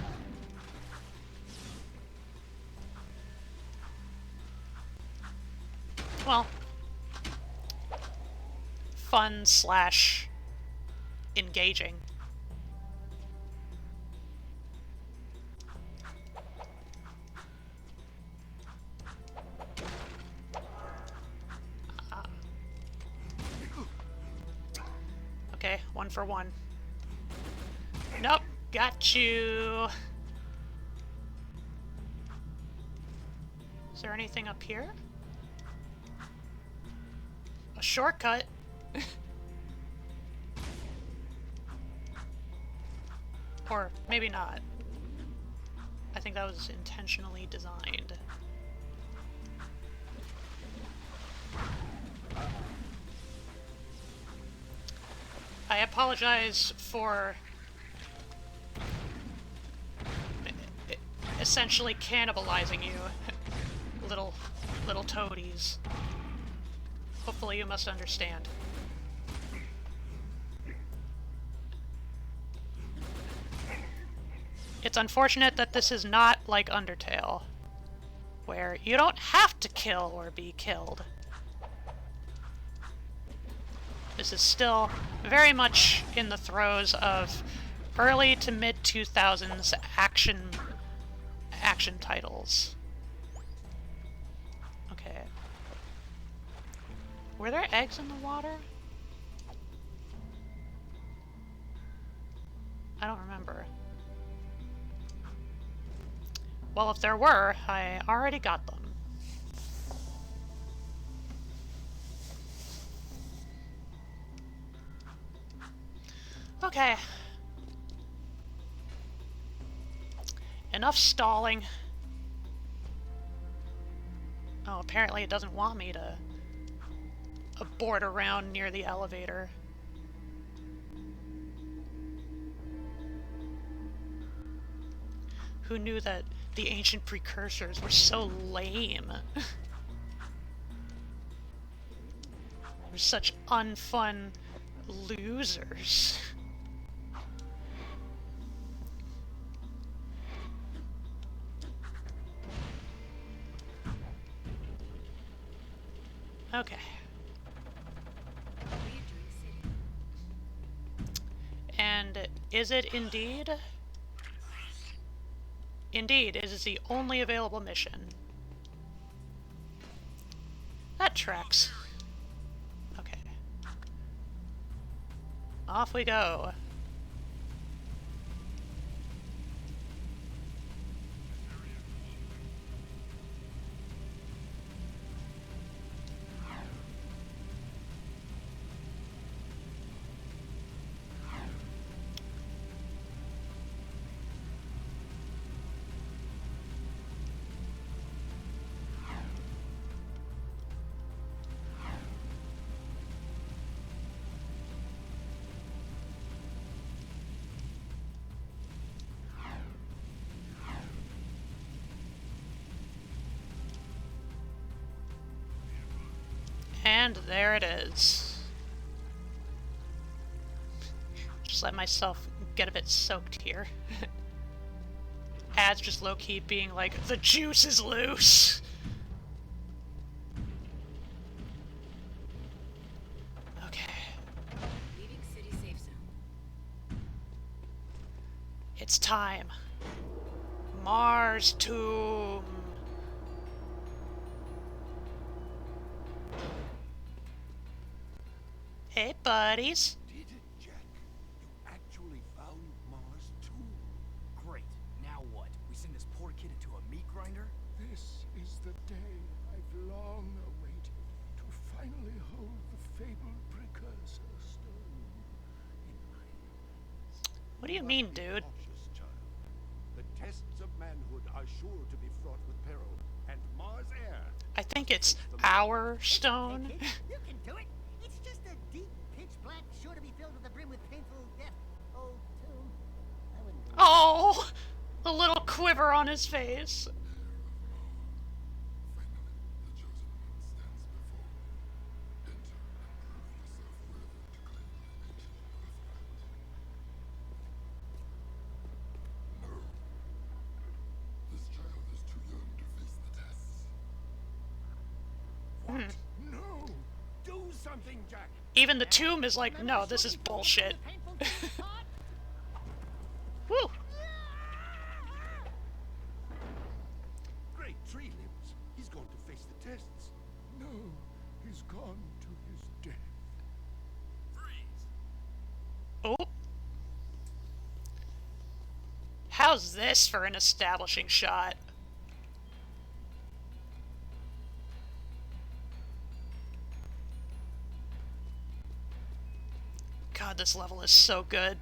Well, fun slash engaging. Okay, 1 for 1. Nope, got you. Is there anything up here? A shortcut? Or maybe not. I think think that was intentionally designed. I apologize for essentially cannibalizing you, little toadies. Hopefully you must understand. It's unfortunate that this is not like Undertale, where you don't have to kill or be killed. This is still very much in the throes of early to mid 2000s action titles. Okay. Were there eggs in the water? I don't remember. Well, if there were, I already got them. Okay. Enough stalling. Oh, apparently it doesn't want me to abort around near the elevator. Who knew that the ancient precursors were so lame? They're such unfun losers. Okay. And is it indeed? Indeed, it is the only available mission. That tracks. Okay. Off we go. And there it is. Just let myself get a bit soaked here. Ads just low-key being like, the juice is loose! Okay. Leaving city safe zone. It's time. Mars Tomb. Hey, buddies. Did it, Jack? You actually found Mars tomb. Great. Now what? We send this poor kid into a meat grinder? This is the day I've long awaited to finally hold the fabled precursor stone in my hands. What do you mean, dude? Cautious, child. The tests of manhood are sure to be fraught with peril, and Mars Air. I think it's our stone. Hey, kid, you can do it. It's just a deep, pitch black, sure to be filled to the brim with painful death. Old tomb. I wouldn't go. Oh! A little quiver on his face. No! Do something, Jack! Even the tomb is like, no, this is bullshit. Woo! Great tree limbs. He's going to face the tests. No, he's gone to his death. Oh. How's this for an establishing shot? God, this level is so good.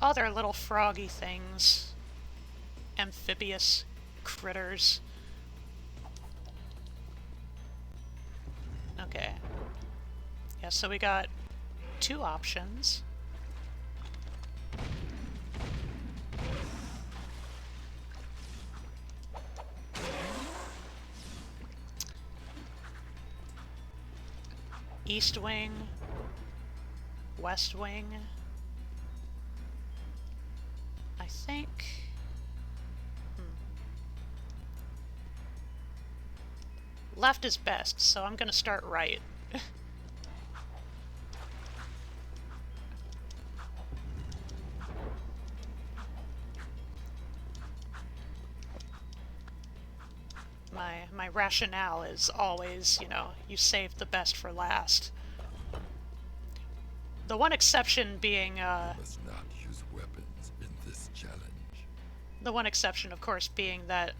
other little froggy things. Amphibious critters. Okay. Yeah, so we got 2 options. East wing, west wing. I think... Left is best, so I'm gonna start right. My rationale is always, you know, you save the best for last. The one exception being, Must not use weapons in this challenge. the one exception, of course, being that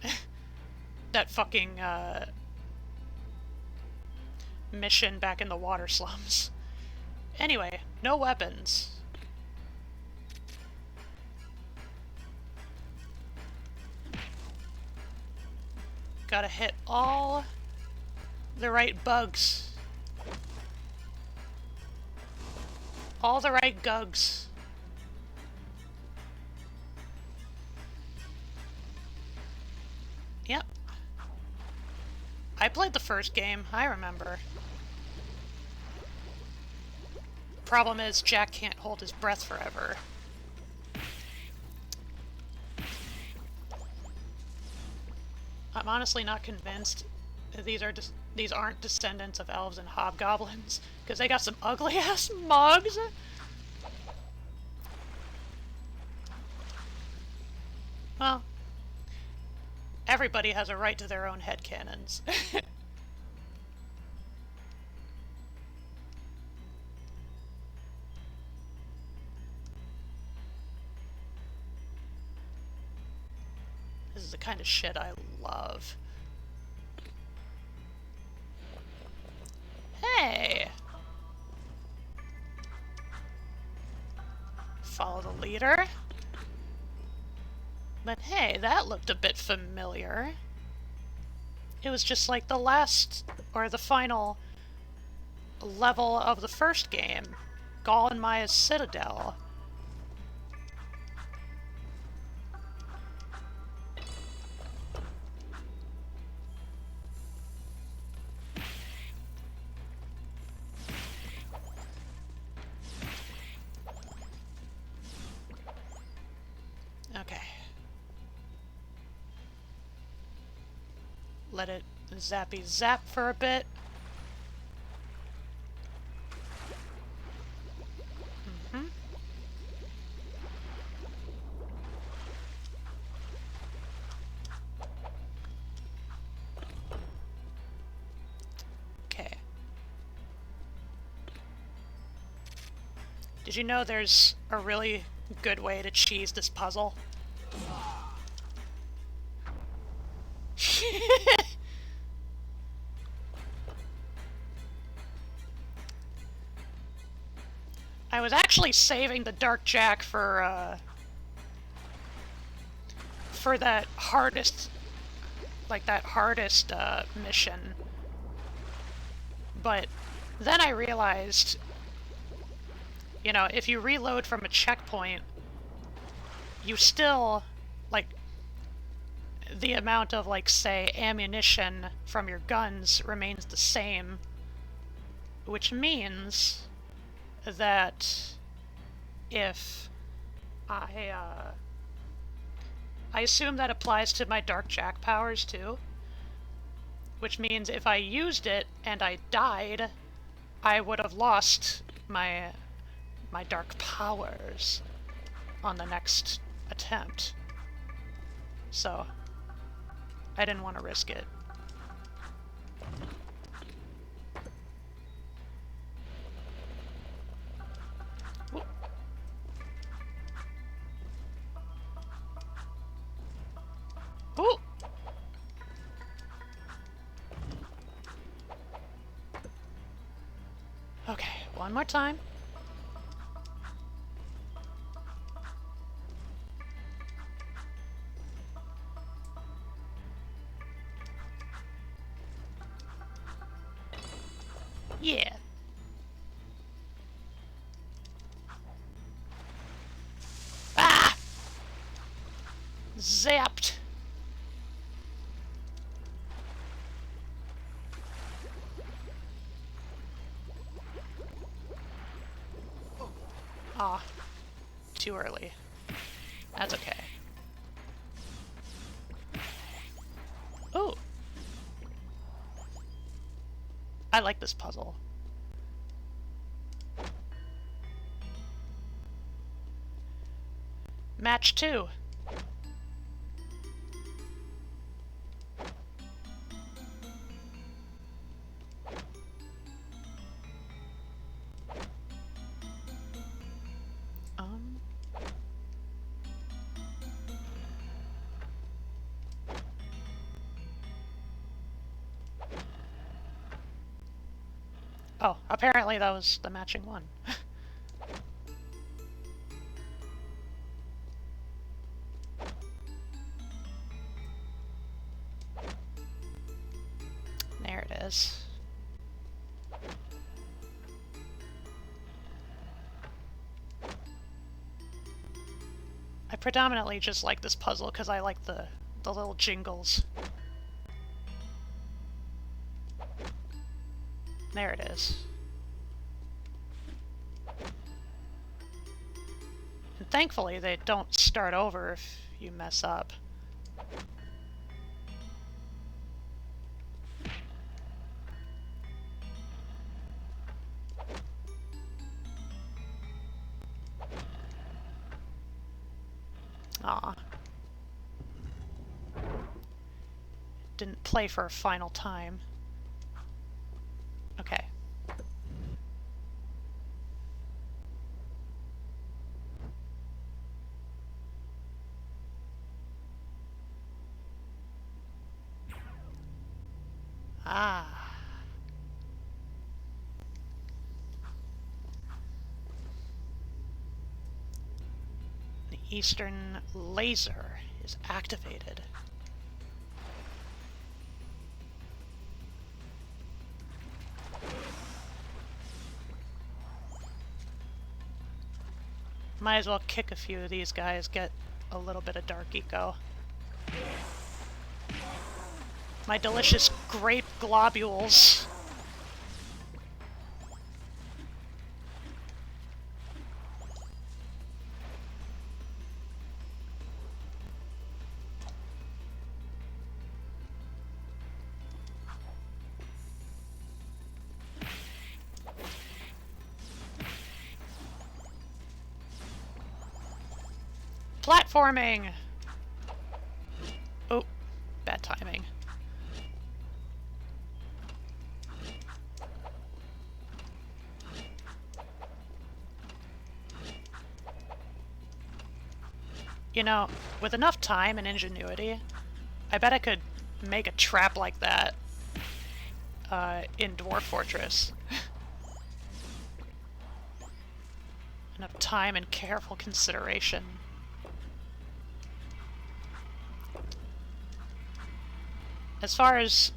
that fucking mission back in the water slums. Anyway, no weapons. Gotta hit all the right bugs. All the right gugs. Yep. I played the first game, I remember. Problem is, JAK can't hold his breath forever. I'm honestly not convinced that these aren't descendants of elves and hobgoblins, because they got some ugly-ass mugs. Well, everybody has a right to their own headcanons. This is the kind of shit I love. Hey! Follow the leader. But hey, that looked a bit familiar. It was just like the last, or the final level of the first game, Gaul and Maya's Citadel. Okay. Let it zappy zap for a bit. Okay. Did you know there's a really good way to cheese this puzzle? I was actually saving the Dark JAK for that hardest, mission. But then I realized, you know, if you reload from a checkpoint, you still, like, the amount of, like, say, ammunition from your guns remains the same, which means that if I assume that applies to my Dark JAK powers too, which means if I used it and I died, I would have lost my dark powers on the next attempt. So I didn't want to risk it. Ooh. Ooh. Okay, one more time. Yeah. Ah! Zapped. Ah, too early. That's okay. Ooh. I like this puzzle. Match 2. Oh, apparently that was the matching one. There it is. I predominantly just like this puzzle because I like the little jingles. There it is. And thankfully they don't start over if you mess up. Aw. Didn't play for a final time. Okay. Ah. The Eastern laser is activated. Might as well kick a few of these guys, get a little bit of dark eco. My delicious grape globules. Platforming! Oh, bad timing. You know, with enough time and ingenuity, I bet I could make a trap like that in Dwarf Fortress. Enough time and careful consideration. As far as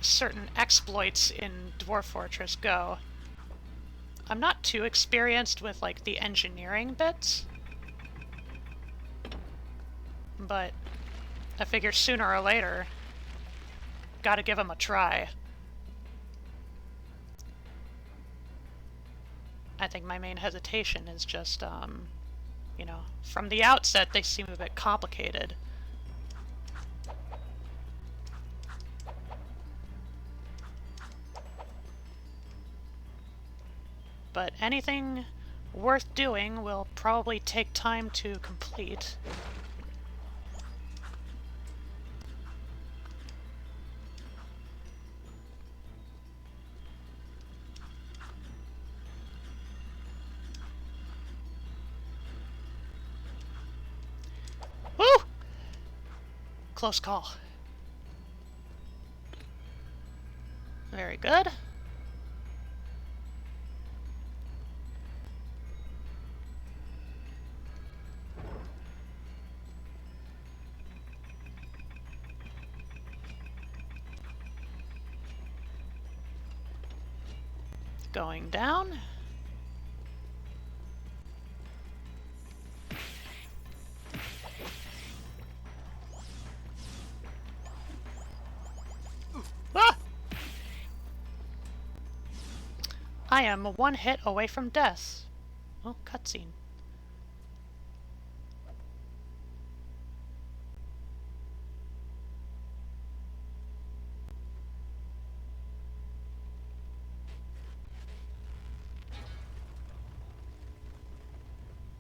certain exploits in Dwarf Fortress go, I'm not too experienced with, like, the engineering bits. But I figure sooner or later, gotta give them a try. I think my main hesitation is just, you know, from the outset they seem a bit complicated. But anything worth doing will probably take time to complete. Woo! Close call. Very good. Going down. Ah! I am one hit away from death. Oh, cutscene.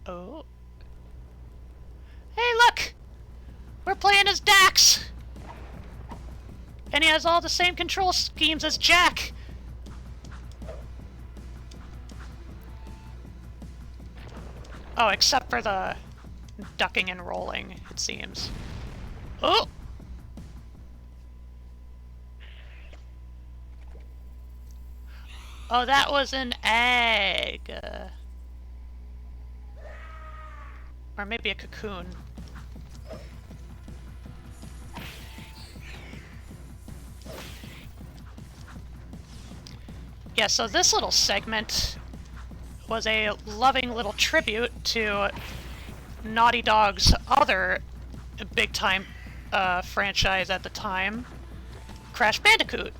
Oh. Hey, look! We're playing as Dax! And he has all the same control schemes as JAK! Oh, except for the ducking and rolling, it seems. Oh! Oh, that was an egg. Or maybe a cocoon. Yeah, so this little segment was a loving little tribute to Naughty Dog's other big-time franchise at the time, Crash Bandicoot.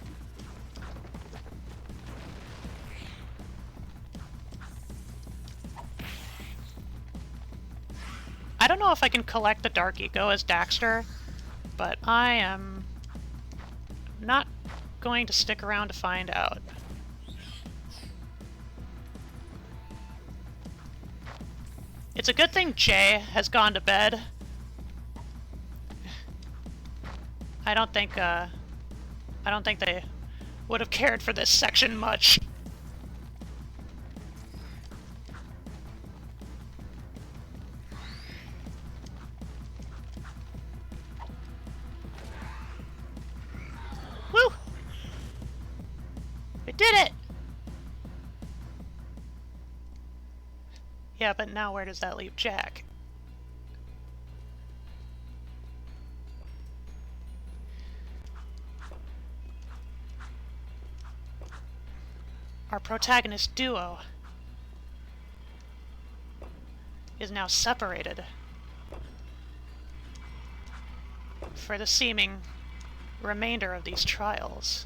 I don't know if I can collect the Dark Eco as Daxter, but I am not going to stick around to find out. It's a good thing Jay has gone to bed. I don't think they would have cared for this section much. Woo! We did it! Yeah, but now where does that leave JAK? Our protagonist duo is now separated for the seeming remainder of these trials.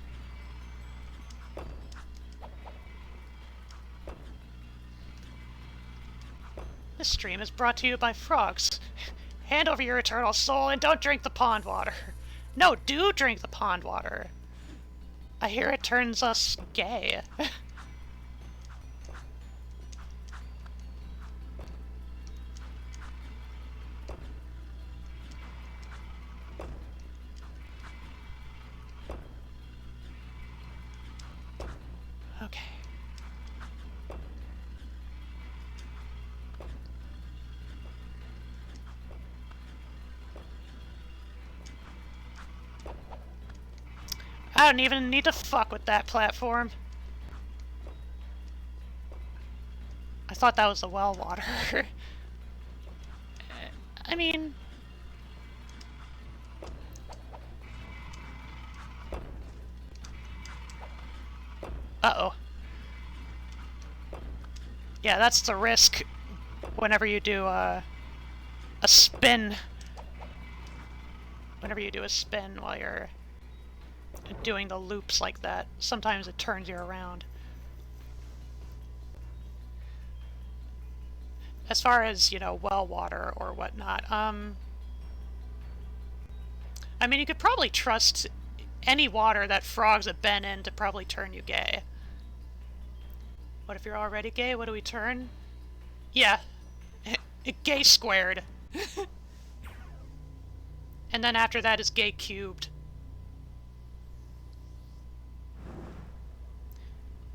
This stream is brought to you by frogs. Hand over your eternal soul and don't drink the pond water. No, do drink the pond water. I hear it turns us gay. Okay. I don't even need to fuck with that platform. I thought that was the well water. I mean... Uh-oh. Yeah, that's the risk whenever you do a spin. Whenever you do a spin while you're doing the loops like that, sometimes it turns you around. As far as, you know, well water or whatnot, I mean, you could probably trust any water that frogs have been in to probably turn you gay. What if you're already gay? What do we turn? Yeah. Gay squared. And then after that is gay cubed.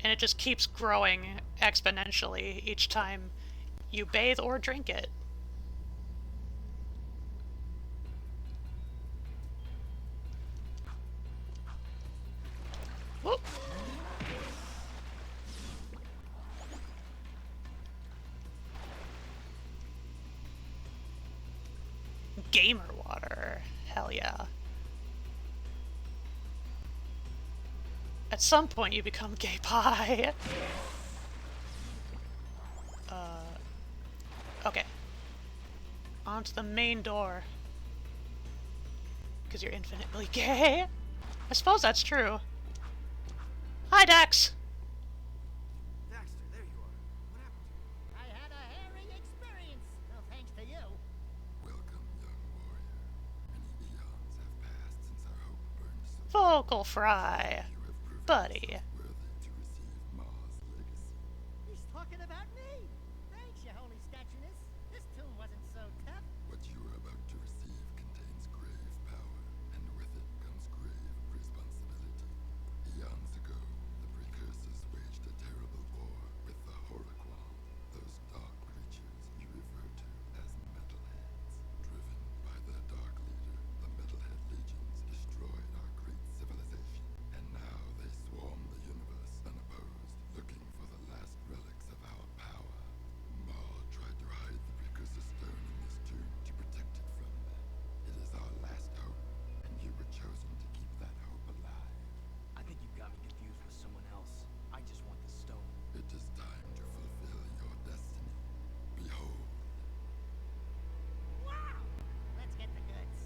And it just keeps growing exponentially each time you bathe or drink it. Whoop. Gamer water. Hell yeah. At some point you become gay pie. Okay. Onto the main door. Because you're infinitely gay? I suppose that's true. Hi, Dex! Daxter, there you are. What happened to you? I had a hairy experience. No thanks to you. Welcome, young warrior. Many eons have passed since our hope burned so Vocal fry. you have proven Buddy. yourself worthy to receive Ma's legacy. He's talking about me. Thanks, your holy statueness. This tomb wasn't so tough. What you are about to receive contains grave power, and with it comes grave responsibility. Eons ago, the precursors waged a terrible war with the Horrorqual, those dark creatures you refer to as metalheads. Driven by their dark leader, the Metalhead Legions destroyed our great civilization, and now they swarm the universe unopposed, looking for the last relics of our power. Ma tried to hide the precursor stone in this tomb to protect it from them. It is our last hope, and you were chosen to keep that hope alive. I think you've got me confused with someone else. I just want the stone. It is time to fulfill your destiny. Behold. Wow! Let's get the goods.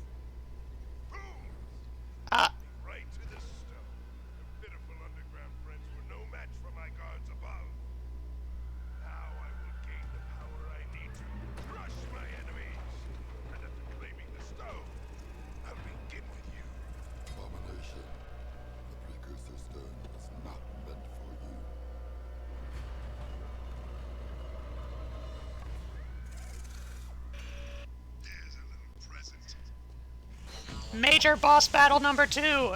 Ah, Right to the stone. The pitiful underground friends were no match for my guards above. Now I will gain the power I need to crush my enemies. And after claiming the stone, I'll begin with you. Abomination. The precursor stone was not meant for you. There's a little present. major boss battle number 2. Allow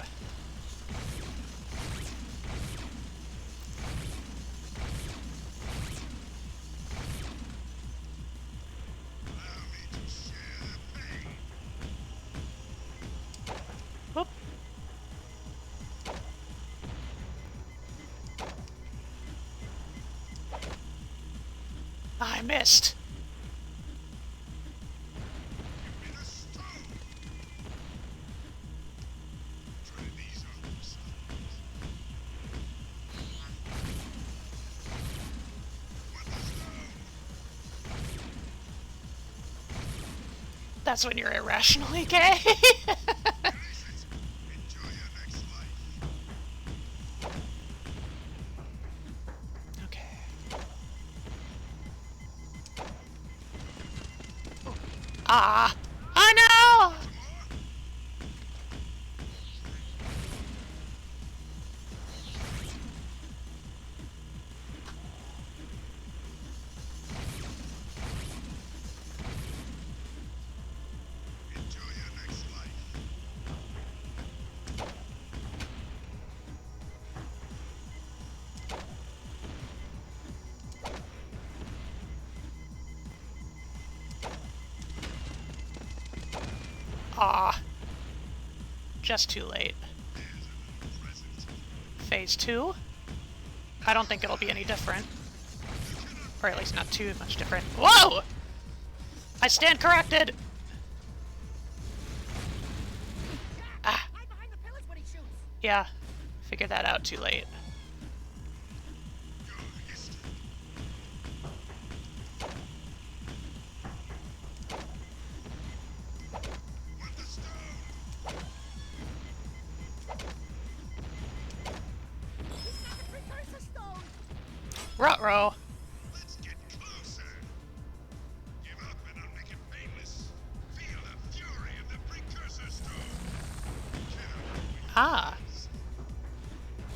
me to share the pain. Whoop. I missed. Give me the stone. Try these on yourselves. Want the stone? That's when you're irrationally gay. Release it. Enjoy your next life. Okay. Ah! Oh no! Enjoy your next life. Ah. Just too late. There's a little present. Phase 2? I don't think it'll be any different. Or at least not too much different. Whoa! I stand corrected! Ah, Hide behind the pillars when he shoots. yeah. Figured that out too late. Your history. Want the stone? The precursor stone. Ruh-roh. Let's get closer. Give up and I'll make it painless. Feel the fury of the precursor stone. Kill Ah. us.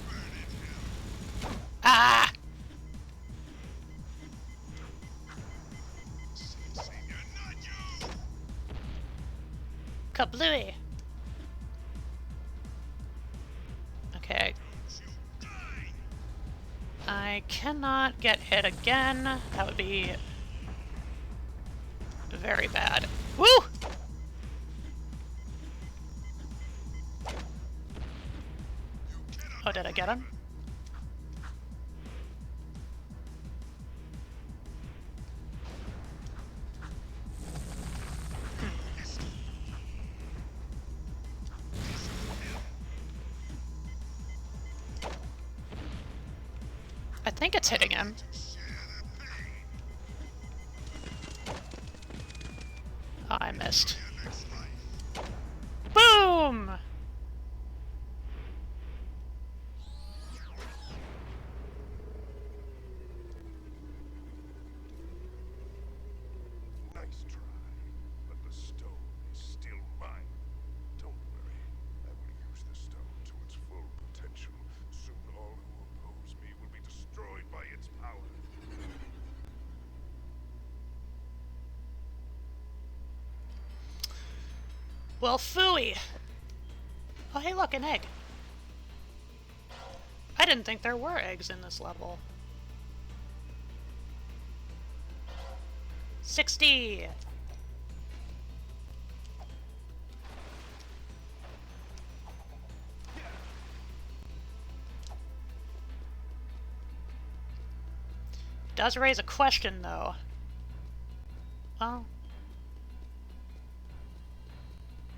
Burn in hell. Ah! Savior, not you. Kablooey. Okay. Don't you die. I cannot get hit again. That would be very bad. Woo! Oh, did I get him? I think it's hitting him. Oh, I missed. Boom! Nice try, but the stone is still mine. Don't worry, I will use the stone to its full potential. Soon all who oppose me will be destroyed by its power. Well, phooey! Oh, hey, look, an egg. I didn't think there were eggs in this level. 60! Does raise a question, though. Well,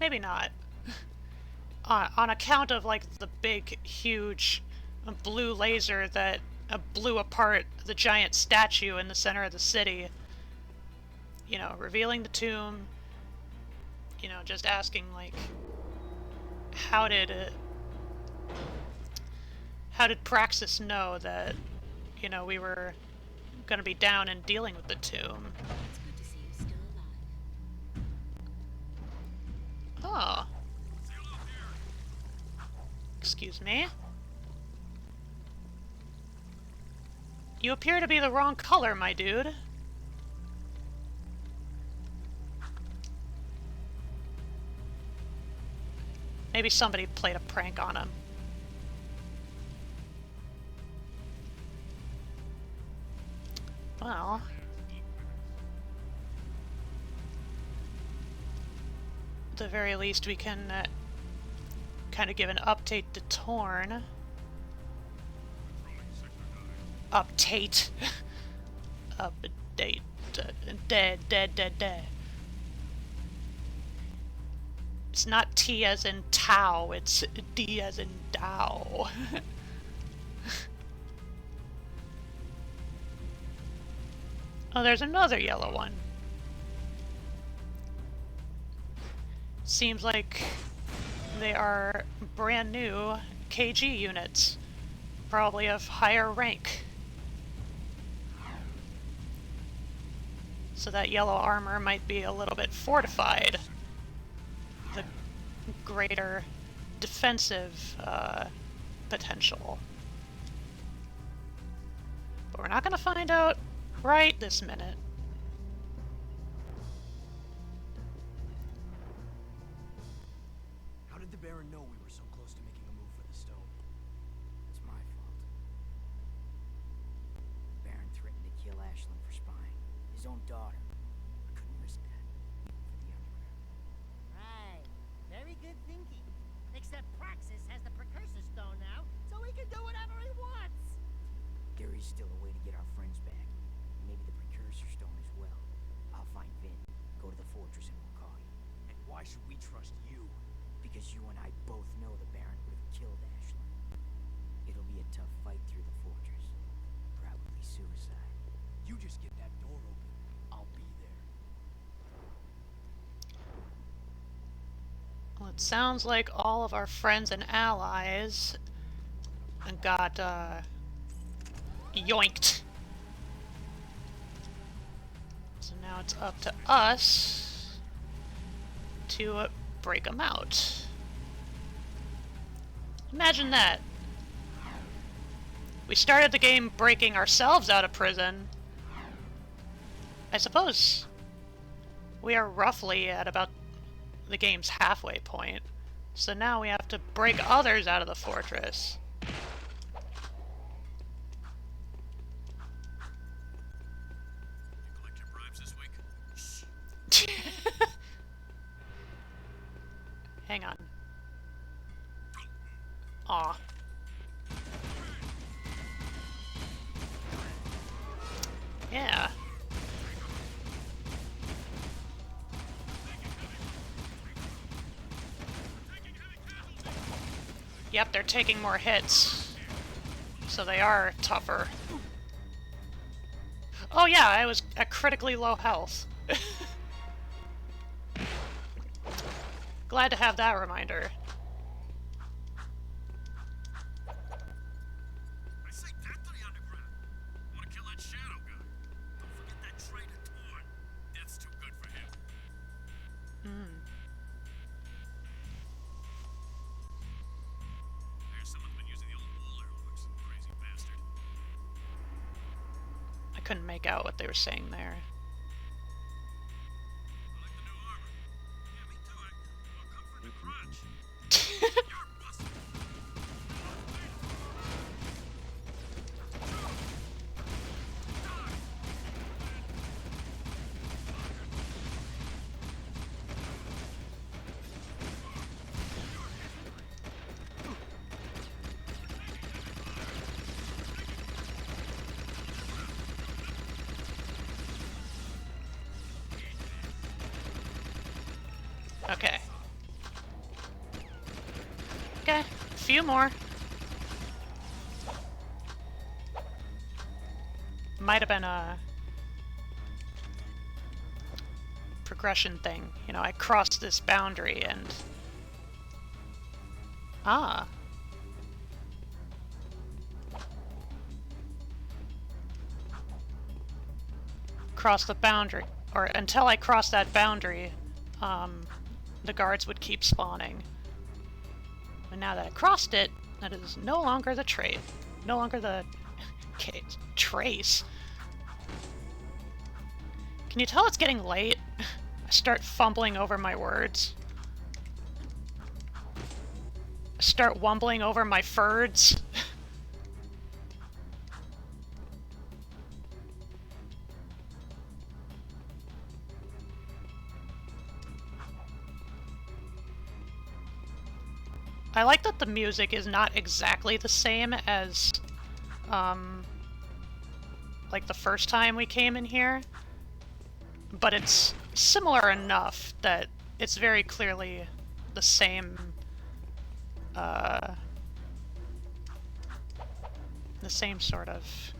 maybe not. On account of, like, the big, huge blue laser that blew apart the giant statue in the center of the city. You know, revealing the tomb. You know, just asking, like, how did Praxis know that, you know, we were gonna be down and dealing with the tomb? It's good to see you still alive. Oh. Excuse me. You appear to be the wrong color, my dude. Maybe somebody played a prank on him. Well... at the very least, we can kind of give an update to Torn. Update. Update. Dead. It's not T as in Tau, it's D as in Dow. Oh, there's another yellow one. Seems like they are brand new KG units, probably of higher rank. So that yellow armor might be a little bit fortified. The greater defensive potential. But we're not gonna find out right this minute. How did the Baron know we were so close to making a move for the stone? It's my fault. Baron threatened to kill Ashlyn for spying. His own daughter. I couldn't risk that. Even for the underground. Right. Very good thinking. Except Praxis has the precursor stone now, so he can do whatever he wants. There is still a way to get our friends back. Maybe the precursor stone as well. I'll find Vin, go to the fortress, and we'll call you. And why should we trust you? Because you and I both know the Baron would have killed Ashlyn. It'll be a tough fight through the fortress. Probably suicide. You just get that door open. I'll be there. Well, it sounds like all of our friends and allies got yoinked. So now it's up to us to break them out. Imagine that. We started the game breaking ourselves out of prison. I suppose we are roughly at about the game's halfway point. So now we have to break others out of the fortress. Collect your bribes this week? Hang on. Aw. Yeah. Yep, they're taking more hits. So they are tougher. Oh yeah, I was at critically low health. Glad to have that reminder. I say death to the underground. I want to kill that shadow guy. Don't forget that traitor Torn. Death's too good for him. There's someone's been using the old wall airlocks. Crazy bastard. I couldn't make out what they were saying there. I like the new armor. Yeah, me too. I'll come for a new crutch. You're busted. Okay. Okay, a few more. Might have been a progression thing. You know, I crossed this boundary and... Ah. Cross the boundary. Or until I crossed that boundary, the guards would keep spawning. And now that I crossed it, that is no longer the trait. No longer the... trace. Can you tell it's getting late? I start fumbling over my words. I start wumbling over my furds. I like that the music is not exactly the same as, like the first time we came in here, but it's similar enough that it's very clearly the same, sort of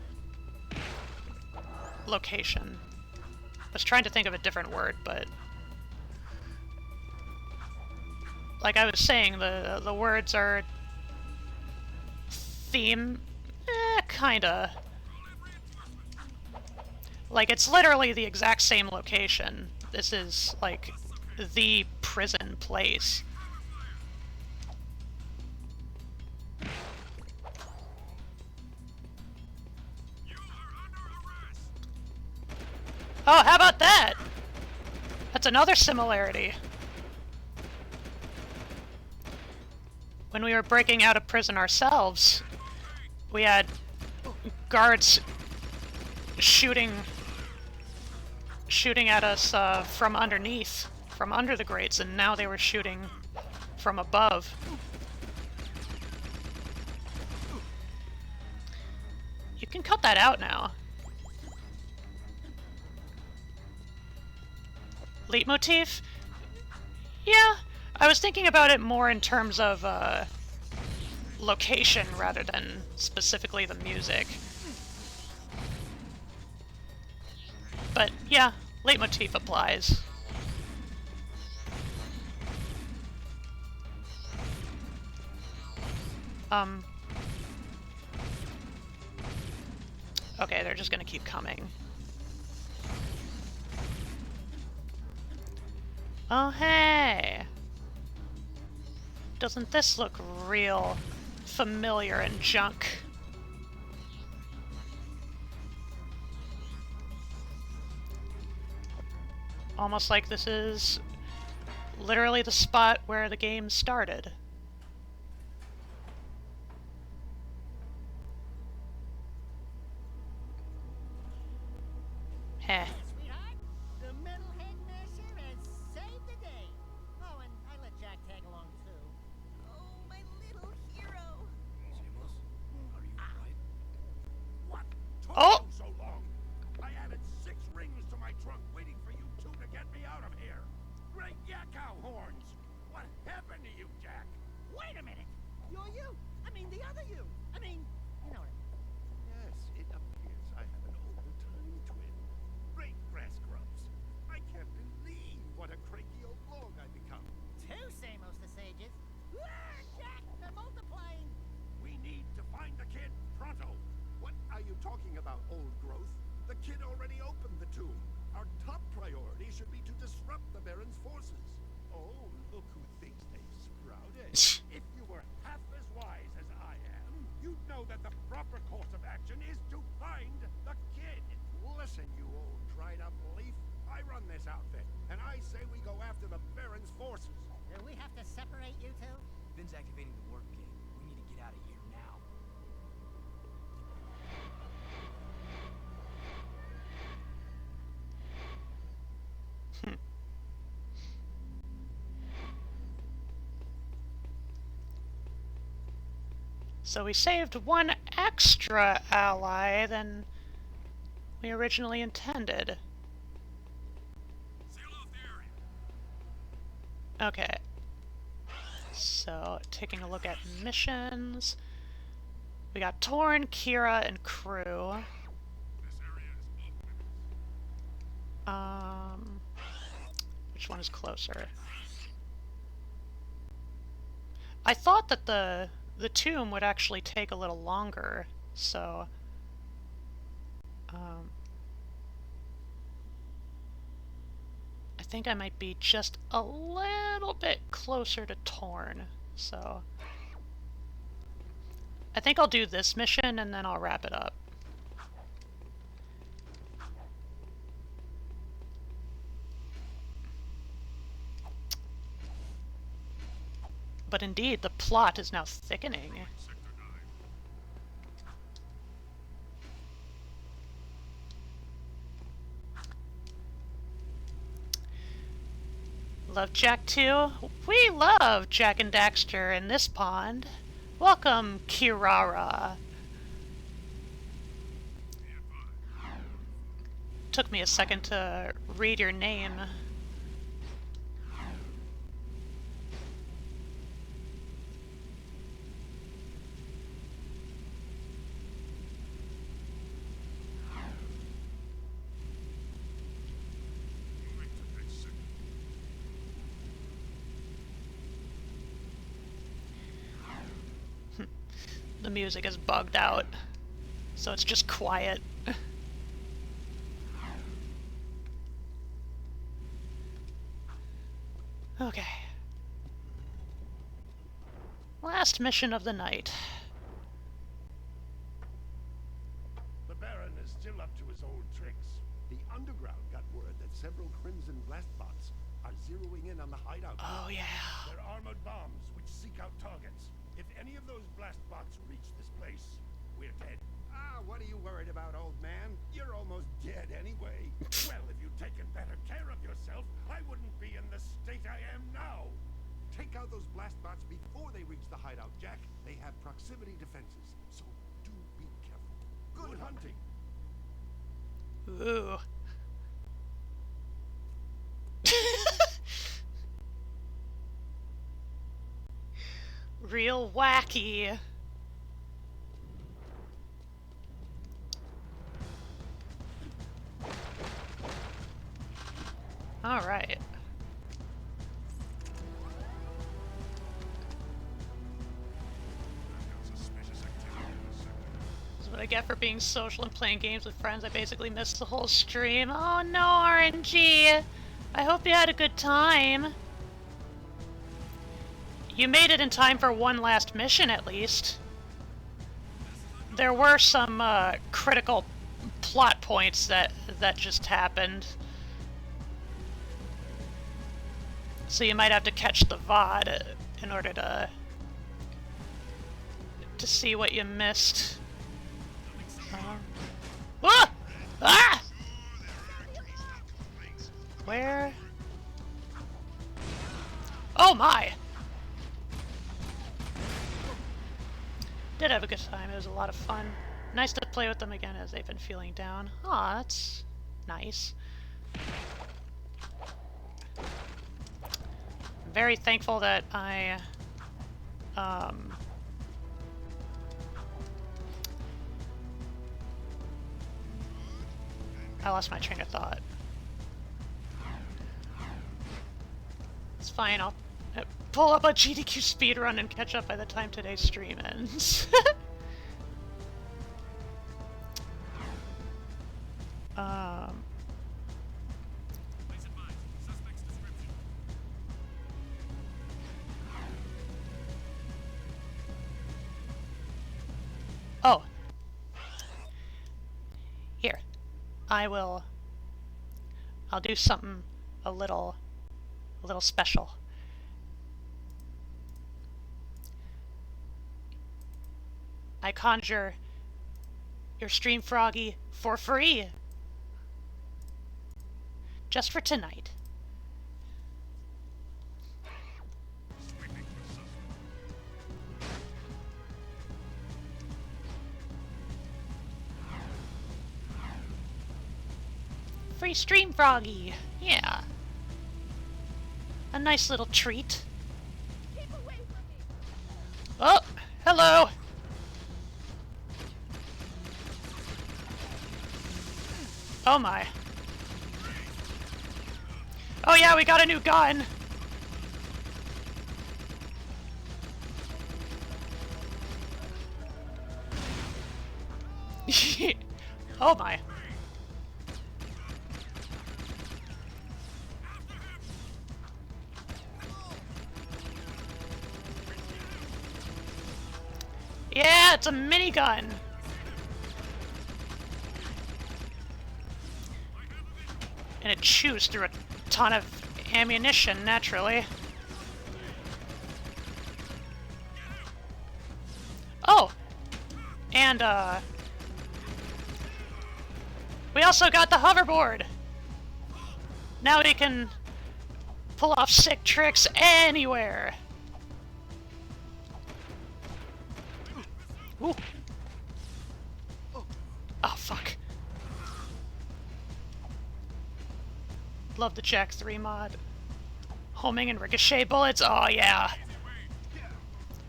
location. I was trying to think of a different word, but like I was saying, the words are theme, kinda. Like, it's literally the exact same location. This is, like, the prison place. Oh, how about that? That's another similarity. When we were breaking out of prison ourselves, we had guards shooting at us from underneath, from under the grates, and now they were shooting from above. You can cut that out now. Leitmotif? Yeah, I was thinking about it more in terms of location rather than specifically the music. But yeah, leitmotif applies. Okay, they're just gonna keep coming. Oh hey! Doesn't this look real familiar and junk? Almost like this is literally the spot where the game started. Heh. Sweetheart, the metalhead masher has saved the day. Oh, and I let Jack tag along too. Oh, my little hero. Seamless? Are you alright? What took Oh! you so long? I added 6 rings to my trunk waiting for you two to get me out of here. Great yakkow horns! What happened to you, Jack? Wait a minute. You're you. I mean, the other you. I mean, you know what I mean. talking about, old growth? The kid already opened the tomb. Our top priority should be to disrupt the Baron's forces. Oh, look who thinks they've sprouted. If you were half as wise as I am, you'd know that the proper course of action is to find the kid. Listen, you old dried-up leaf. I run this outfit, and I say we go after the Baron's forces. Do we have to separate you two? Vin's activating the warp gate. We need to get out of here now. So we saved one extra ally than we originally intended. Seal off the area. Okay. So, taking a look at missions. We got Torn, Kira, and crew. This area is off limits. Which one is closer? I thought that the tomb would actually take a little longer, so I think I might be just a little bit closer to Torn, so I think I'll do this mission and then I'll wrap it up. But indeed, the plot is now thickening. Love JAK too? We love Jak and Daxter in this pond. Welcome, Kirara. Took me a second to read your name. The music is bugged out, so it's just quiet. Okay. Last mission of the night. The Baron is still up to his old tricks. The Underground got word that several Crimson Blastbots are zeroing in on the hideout. Oh yeah. They're armored bombs which seek out targets. If any of those Blastbots reach this place, we're dead. Ah, what are you worried about, old man? You're almost dead anyway. Well, if you'd taken better care of yourself, I wouldn't be in the state I am now. Take out those Blastbots before they reach the hideout, Jak. They have proximity defenses, so do be careful. Good hunting. Ooh. Real wacky. All right. This is what I get for being social and playing games with friends. I basically missed the whole stream. Oh no, RNG. I hope you had a good time. You made it in time for one last mission, at least. There were some critical plot points that just happened. So you might have to catch the VOD in order to see what you missed. Ah! Ah! Where? Oh my! Did have a good time. It was a lot of fun. Nice to play with them again as they've been feeling down. Aw, that's nice. I'm very thankful that I lost my train of thought. It's fine, I'll pull up a GDQ speedrun and catch up by the time today's stream ends. Um... Oh. Here. I'll do something a little special. I conjure your stream Froggy for free. Just for tonight. Free stream Froggy. Yeah. A nice little treat. Oh, hello. Oh my. Oh yeah, we got a new gun. Oh my. Yeah, it's a minigun. And it chews through a ton of ammunition, naturally. Oh! And, we also got the hoverboard! Now we can pull off sick tricks anywhere! Ooh. Oh, fuck. Love the JAK 3 mod. Homing and ricochet bullets, oh yeah.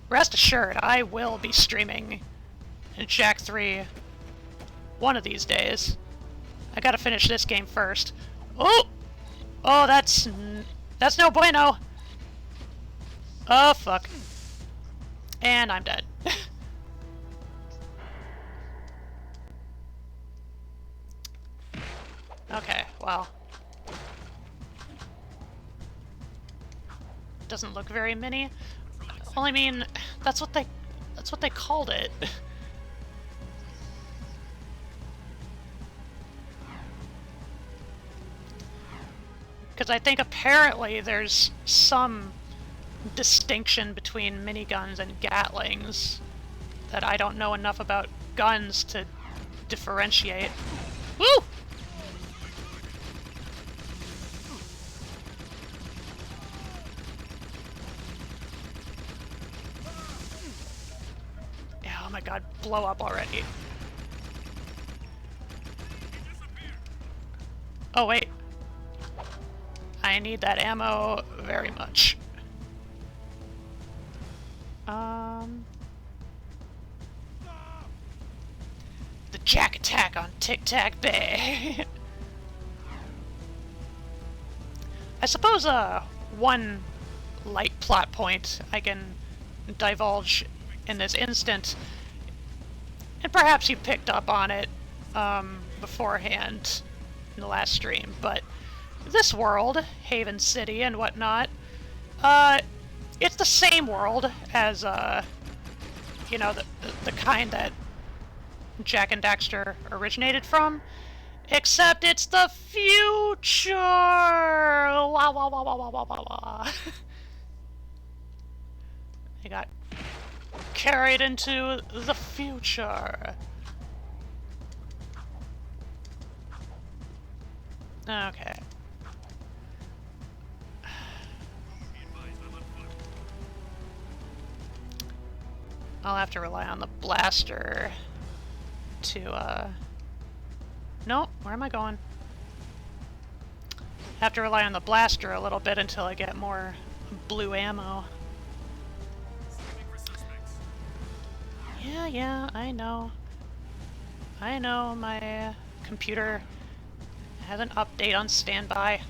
Rest assured, I will be streaming in JAK 3 one of these days. I gotta finish this game first. Oh! Oh, that's no bueno! Oh, fuck. And I'm dead. Okay, well. Doesn't look very mini. Well, I mean, that's what they called it. Because I think apparently there's some distinction between miniguns and Gatlings that I don't know enough about guns to differentiate. Woo! Oh my god, blow up already. Oh wait. I need that ammo very much. The JAK attack on Tic Tac Bay. I suppose one light plot point I can divulge in this instant, and perhaps you picked up on it beforehand in the last stream, but this world, Haven City and whatnot, it's the same world as, you know, the kind that Jak and Daxter originated from, except it's the future! Wah, wah, wah, wah, wah, wah, wah, wah. They got carried into the future. Okay. I'll have to rely on the blaster to, Nope, where am I going? Have to rely on the blaster a little bit until I get more blue ammo. Yeah, I know. I know, my computer has an update on standby.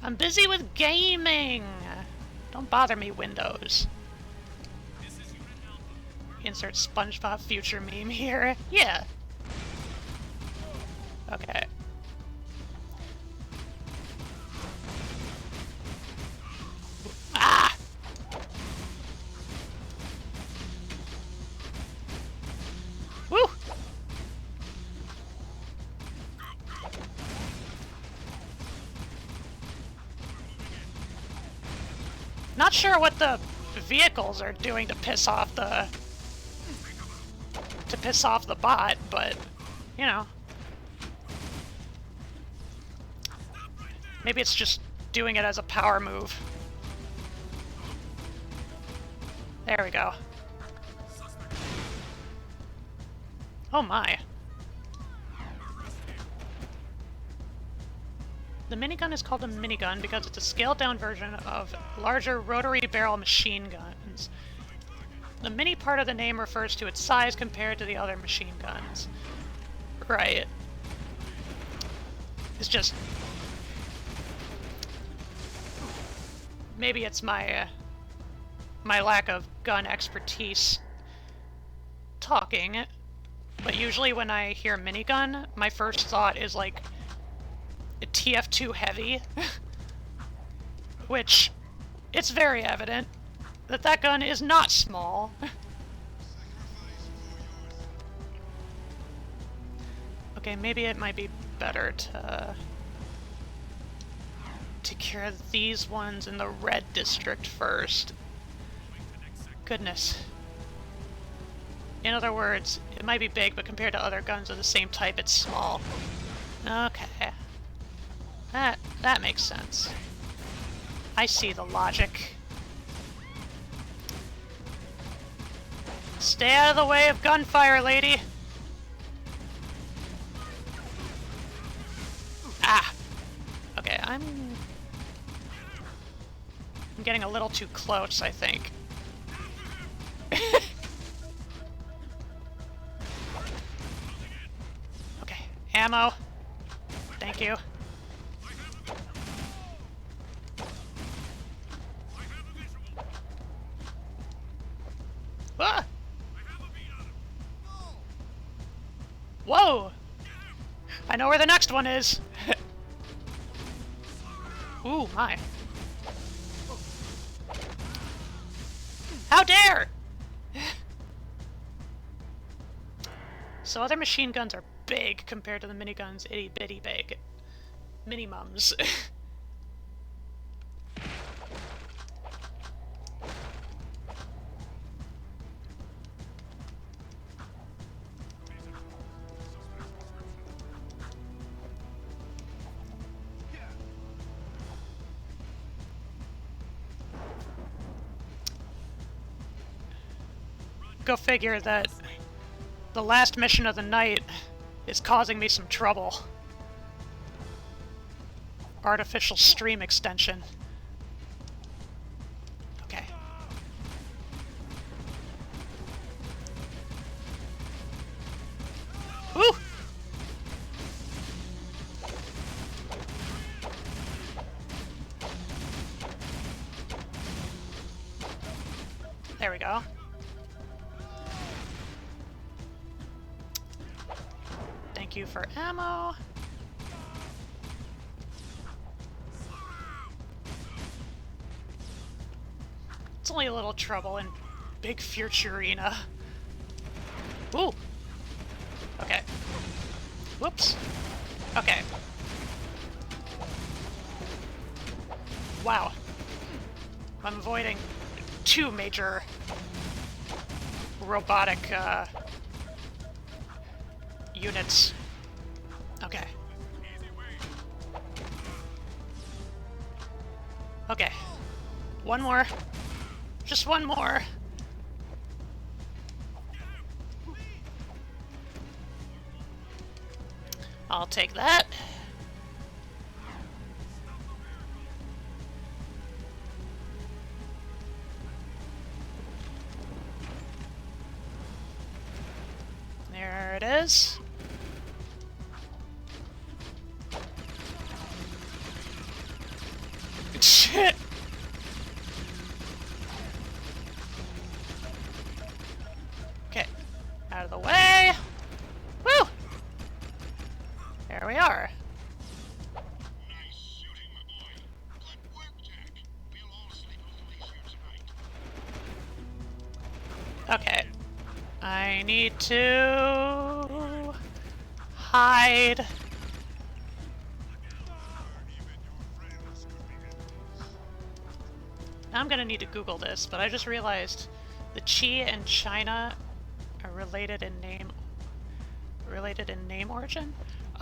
I'm busy with gaming! Don't bother me, Windows. Insert SpongeBob future meme here. Yeah. Okay. Ah! Woo! Not sure what the vehicles are doing to piss off the bot, but you know, maybe it's just doing it as a power move. There we go. Oh my. The minigun is called a minigun because it's a scaled-down version of larger rotary barrel machine guns. The mini part of the name refers to its size compared to the other machine guns. Right. It's just... maybe it's my lack of gun expertise talking, but usually when I hear minigun, my first thought is like a TF2 heavy, which it's very evident that that gun is not small. Okay, maybe it might be better to cure these ones in the red district first. Goodness. In other words, it might be big, but compared to other guns of the same type, it's small. Okay. That makes sense. I see the logic. Stay out of the way of gunfire, lady! Ah! Okay, I'm getting a little too close, I think. Okay, ammo. Thank you. Ah! Whoa! I know where the next one is. Ooh, my. How dare! So other machine guns are big compared to the miniguns, itty bitty big. Minimums. Go figure that the last mission of the night is causing me some trouble. Artificial stream extension. Okay. Woo! There we go. Thank you for ammo. It's only a little trouble in Big Futurina. Ooh. Okay. Whoops. Okay. Wow. I'm avoiding two major robotic units. Okay. Okay. One more. Just one more. I'll take that. There it is. Shit. we are. Nice shooting, my boy. Good work, Jack. We'll all sleep a little easier tonight. Okay. I need to hide. I'm gonna need to Google this, but I just realized the Qi and China are related in name origin.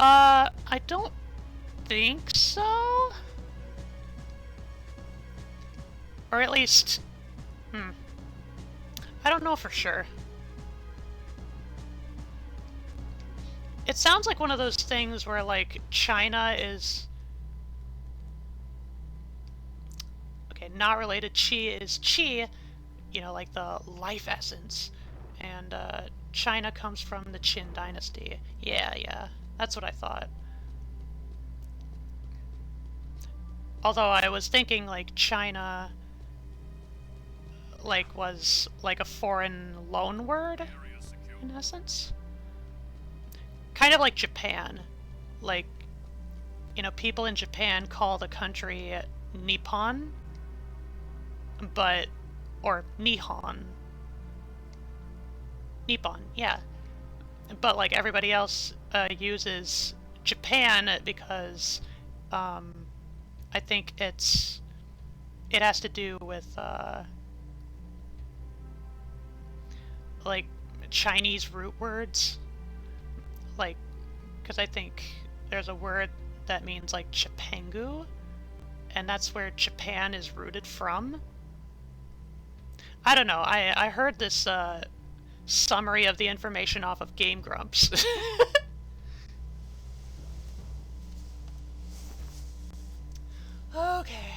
I don't think so. Or at least, I don't know for sure. It sounds like one of those things where, like, China is... Okay, not related. Qi is Qi, you know, like the life essence. And, China comes from the Qin dynasty. Yeah, that's what I thought. Although I was thinking, like, China, like, was, like, a foreign loan word, in essence. Kind of like Japan. Like, you know, people in Japan call the country Nippon, but, or Nihon. Nippon, yeah. But, like, everybody else uses Japan because, I think it has to do with, like, Chinese root words. Like, because I think there's a word that means, like, Chipengu, and that's where Japan is rooted from. I don't know, I heard this, summary of the information off of Game Grumps. Okay.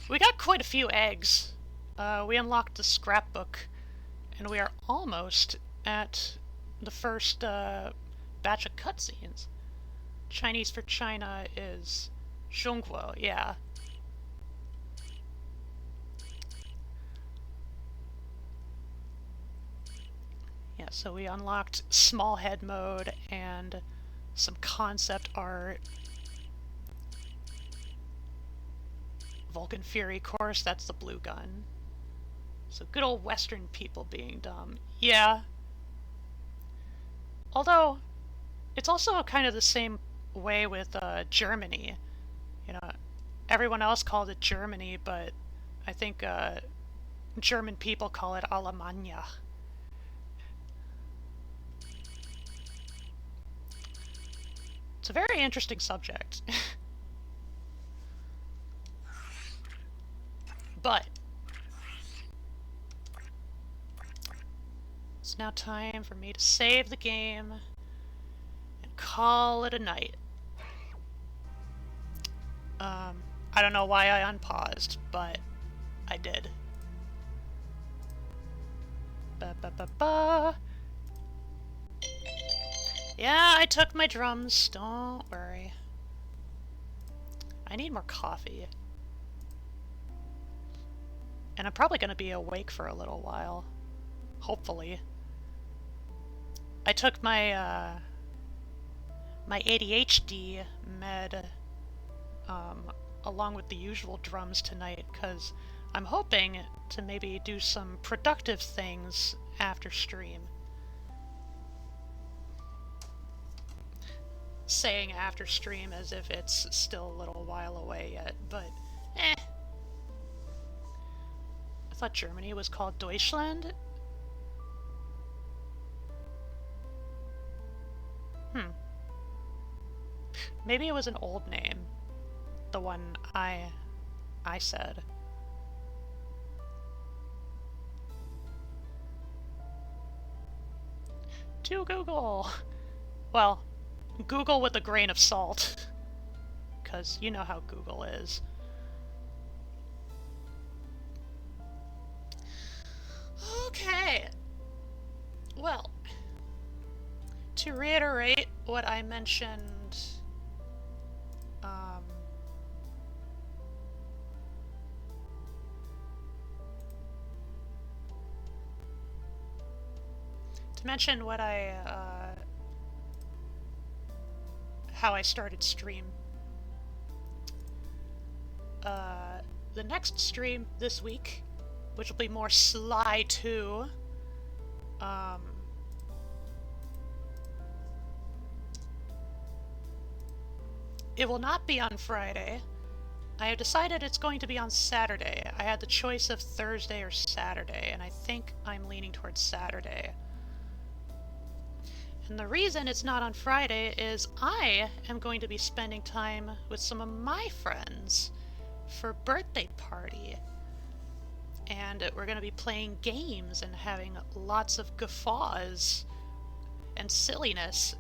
We got quite a few eggs. We unlocked the scrapbook, and we are almost at the first batch of cutscenes. Chinese for China is Zhongguo, yeah. Yeah, so we unlocked small head mode and some concept art. Vulcan Fury course, that's the blue gun. So good old Western people being dumb. Yeah. Although, it's also kind of the same way with Germany. You know, everyone else called it Germany, but I think German people call it Alemannia. It's a very interesting subject. But it's now time for me to save the game and call it a night. I don't know why I unpaused, but I did. Ba. Yeah, I took my drums, don't worry. I need more coffee. And I'm probably going to be awake for a little while. Hopefully. I took my, my ADHD med, along with the usual drums tonight, because I'm hoping to maybe do some productive things after stream. Saying after stream as if it's still a little while away yet, but eh. I thought Germany was called Deutschland. Maybe it was an old name. The one I said. To Google! Well, Google with a grain of salt. Because you know how Google is. Okay. Well, to reiterate what I mentioned mention what how I started stream. The next stream this week, which will be more Sly 2, it will not be on Friday. I have decided it's going to be on Saturday. I had the choice of Thursday or Saturday, and I think I'm leaning towards Saturday. And the reason it's not on Friday is I am going to be spending time with some of my friends for a birthday party. And we're going to be playing games and having lots of guffaws and silliness.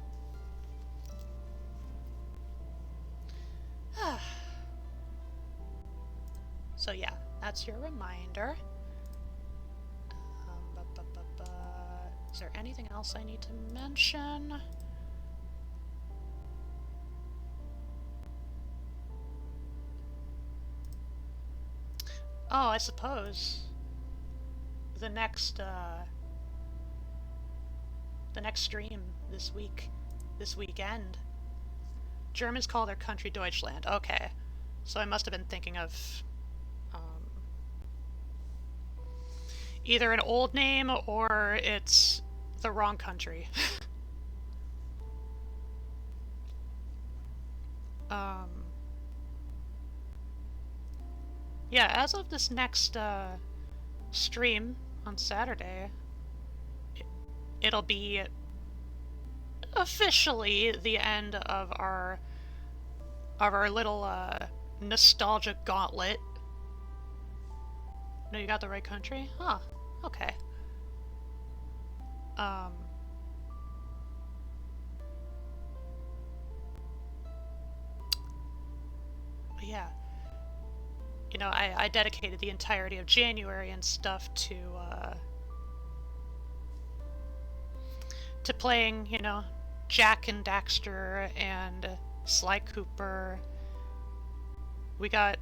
So yeah, that's your reminder. Is there anything else I need to mention? Oh, I suppose the next stream this weekend. Germans call their country Deutschland. Okay, so I must have been thinking of either an old name or it's the wrong country. Yeah, as of this next stream on Saturday, it'll be officially the end of our little nostalgia gauntlet. No, you got the right country? Huh. Okay. Yeah. You know, I dedicated the entirety of January and stuff to playing, you know, JAK and Daxter and Sly Cooper. We got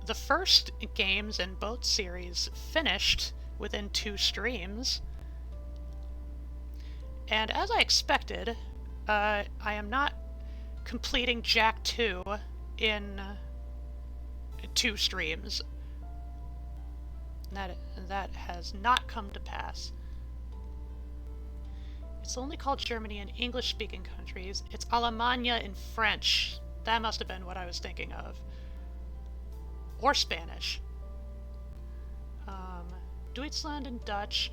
the first games in both series finished within 2 streams. And as I expected, I am not completing JAK 2 in 2 streams. That has not come to pass. It's only called Germany in English-speaking countries. It's Alemania in French. That must have been what I was thinking of. Or Spanish. Deutschland in Dutch,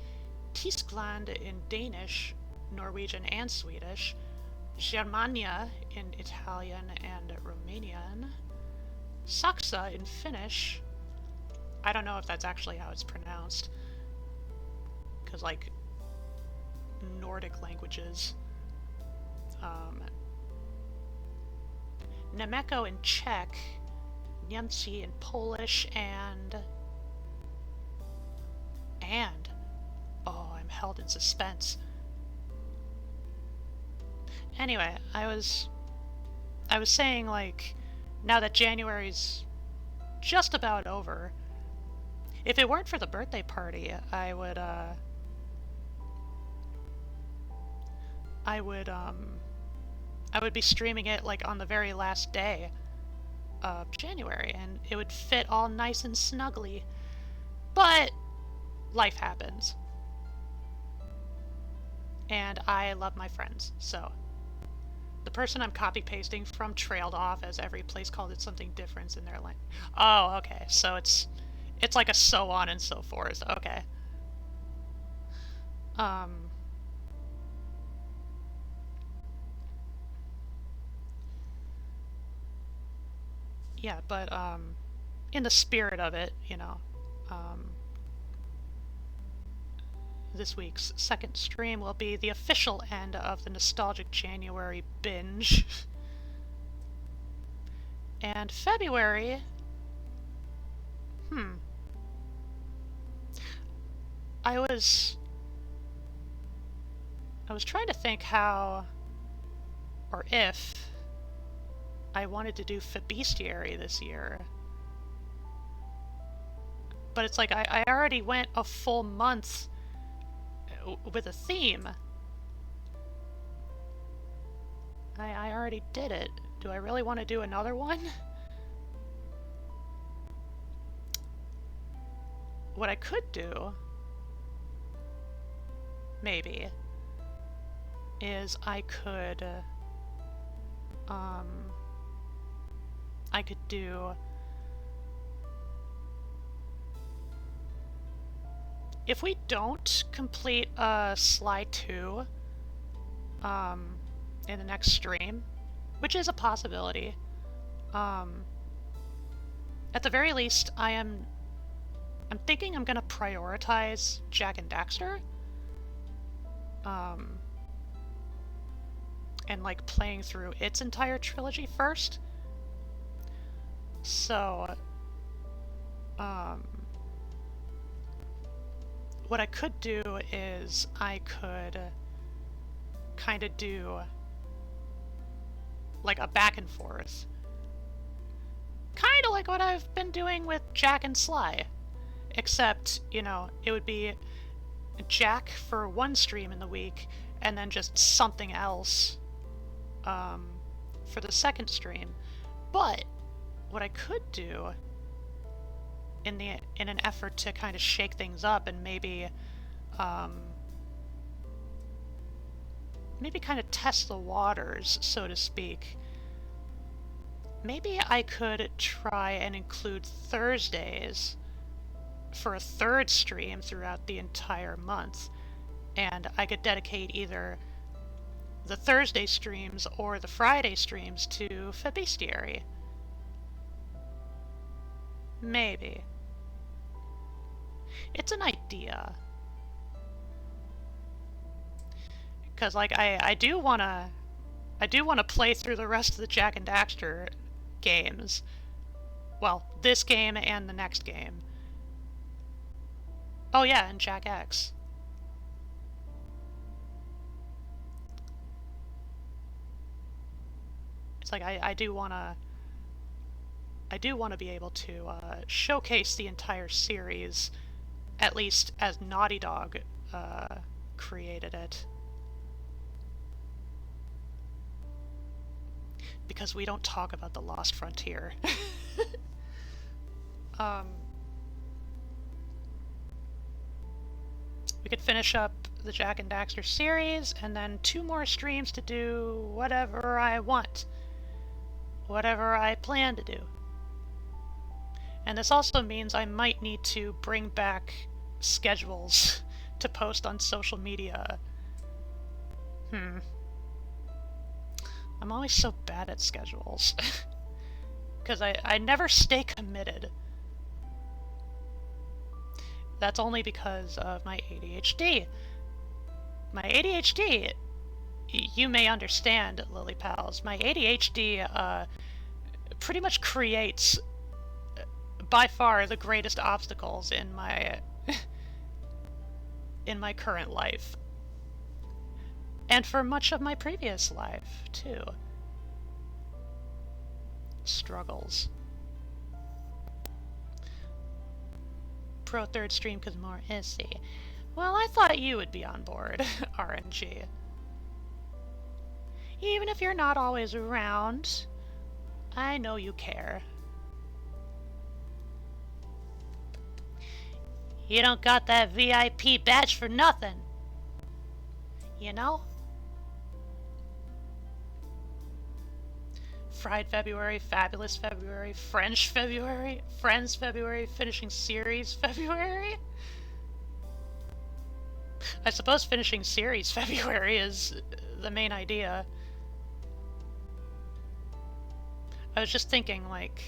Tyskland in Danish, Norwegian and Swedish, Germania in Italian and Romanian, Saksa in Finnish. I don't know if that's actually how it's pronounced, because, like, Nordic languages. Nemeko in Czech, Niemcy in Polish, and oh, I'm held in suspense. Anyway, I was saying, like, now that January's just about over, if it weren't for the birthday party, I would be streaming it, like, on the very last day of January, and it would fit all nice and snugly. But life happens. And I love my friends, so the person I'm copy-pasting from trailed off, as every place called it something different in their language. Oh, okay, so it's like a so on and so forth. Okay. Yeah, but in the spirit of it, you know, this week's second stream will be the official end of the Nostalgic January binge. And February... I was trying to think how, or if, I wanted to do Febestiary this year. But it's like, I already went a full month with a theme. I already did it. Do I really want to do another one? What I could do, maybe, is I could do, if we don't complete Sly 2 in the next stream, which is a possibility, at the very least I'm thinking I'm gonna prioritize Jak and Daxter, and like playing through its entire trilogy first. So what I could do is I could kind of do like a back and forth, kind of like what I've been doing with Jak and Sly, except, you know, it would be Jak for one stream in the week and then just something else for the second stream. But what I could do in an effort to kind of shake things up and maybe kind of test the waters, so to speak, maybe I could try and include Thursdays for a third stream throughout the entire month, and I could dedicate either the Thursday streams or the Friday streams to Febestiary. Maybe. It's an idea. Because, like, I do wanna play through the rest of the Jak and Daxter games. Well, this game and the next game. Oh yeah, and Jak X. It's like I do wanna be able to showcase the entire series, at least as Naughty Dog created it. Because we don't talk about the Lost Frontier. We could finish up the Jak and Daxter series, and then 2 more streams to do whatever I want. Whatever I plan to do. And this also means I might need to bring back schedules to post on social media. I'm always so bad at schedules. Because I never stay committed. That's only because of my ADHD. My ADHD, you may understand, Lily Pals, my ADHD pretty much creates by far the greatest obstacles in my in my current life. And for much of my previous life, too. Struggles. Pro third stream cause more issy. Well, I thought you would be on board, RNG. Even if you're not always around, I know you care. You don't got that VIP badge for nothing. You know? Fried February, Fabulous February, French February, Friends February, Finishing Series February? I suppose Finishing Series February is the main idea. I was just thinking, like,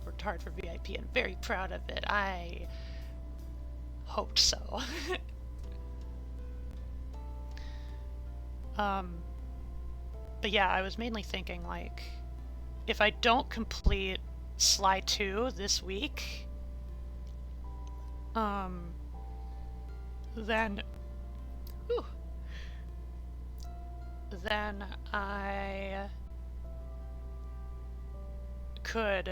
worked hard for VIP and very proud of it. I hoped so. But yeah, I was mainly thinking, like, if I don't complete Sly 2 this week, then I could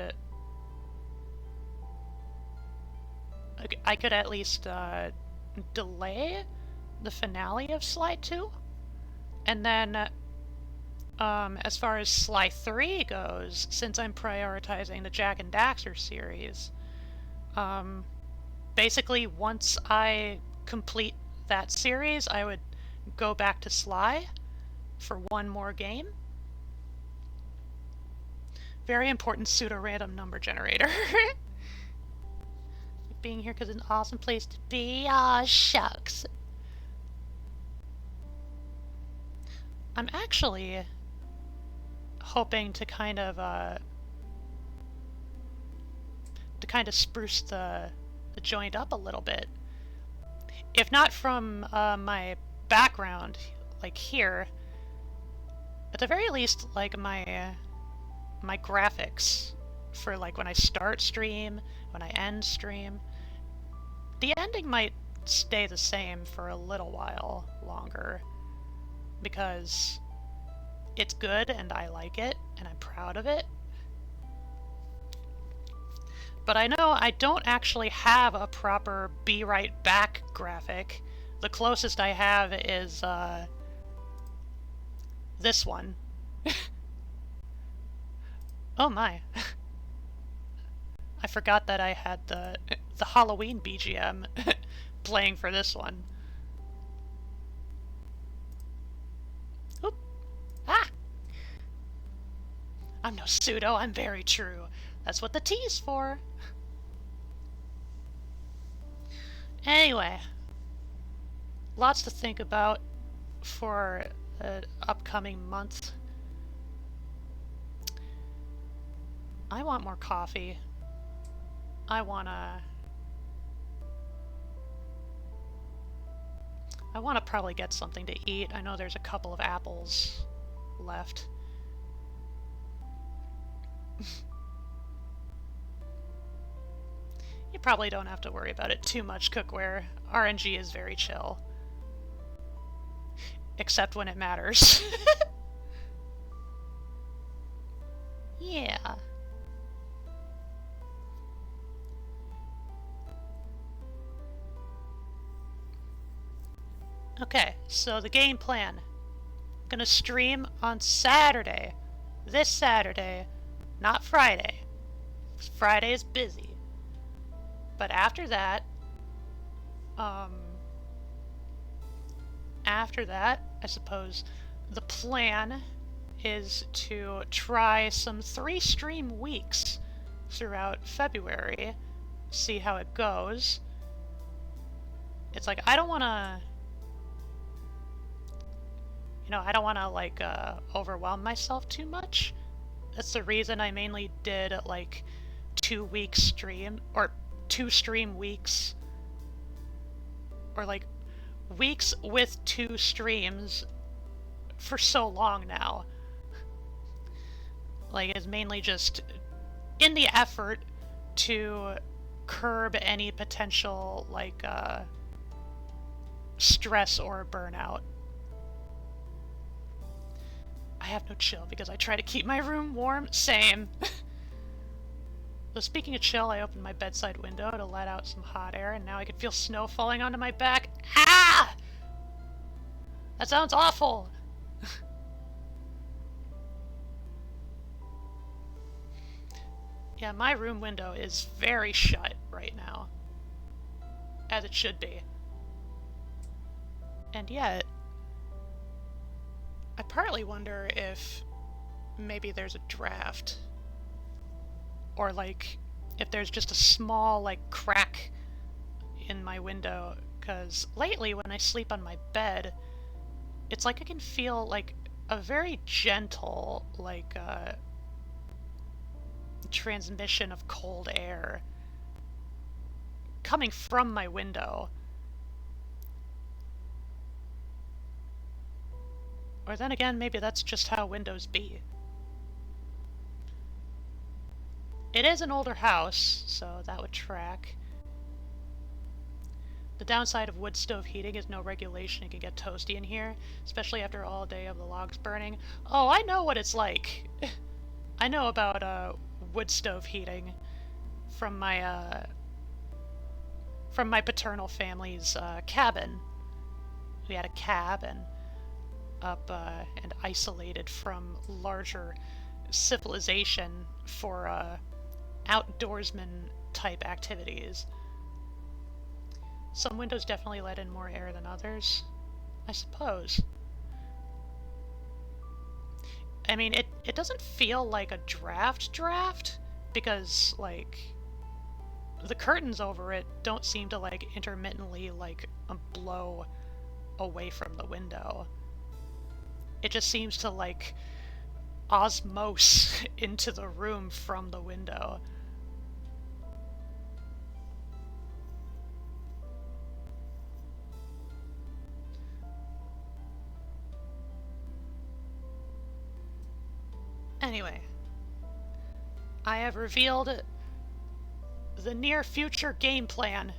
at least delay the finale of Sly 2. And then, as far as Sly 3 goes, since I'm prioritizing the Jak and Daxter series, basically once I complete that series, I would go back to Sly for one more game. Very important pseudo-random number generator. Being here because it's an awesome place to be. Aw, shucks. I'm actually hoping to kind of spruce the joint up a little bit. If not from my background, like here, at the very least, like my graphics for like when I start stream, when I end stream. The ending might stay the same for a little while longer because it's good and I like it and I'm proud of it. But I know I don't actually have a proper Be Right Back graphic. The closest I have is this one. Oh my. I forgot that I had the Halloween BGM playing for this one. Oop. Ah! I'm no pseudo, I'm very true. That's what the T's for. Anyway, lots to think about for the upcoming month. I want more coffee. I wanna probably get something to eat. I know there's a couple of apples left. You probably don't have to worry about it too much, cookware. RNG is very chill. Except when it matters. Yeah. Okay, so the game plan. I'm gonna stream on Saturday. This Saturday, not Friday. Friday is busy. But after that, I suppose the plan is to try some 3-stream weeks throughout February, see how it goes. It's like, I don't want to, I don't want to, like, overwhelm myself too much. That's the reason I mainly did, like, 2-week stream, or 2-stream weeks, or, like, weeks with 2 streams for so long now. Like, it's mainly just in the effort to curb any potential, like, stress or burnout. I have no chill because I try to keep my room warm. Same. So speaking of chill, I opened my bedside window to let out some hot air, and now I can feel snow falling onto my back. Ah! That sounds awful! Yeah, my room window is very shut right now. As it should be. And yet, I partly wonder if maybe there's a draft. Or, like, if there's just a small, like, crack in my window. Because lately, when I sleep on my bed, it's like I can feel, like, a very gentle, like, transmission of cold air coming from my window. Or then again, maybe that's just how windows be. It is an older house, so that would track. The downside of wood stove heating is no regulation. It can get toasty in here, especially after all day of the logs burning. Oh, I know what it's like. I know about wood stove heating from my from my paternal family's cabin. We had a cabin up and isolated from larger civilization for outdoorsman type activities. Some windows definitely let in more air than others, I suppose. I mean, it doesn't feel like a draft, because, like, the curtains over it don't seem to, like, intermittently, like, blow away from the window. It just seems to, like, osmose into the room from the window. Anyway, I have revealed the near future game plan.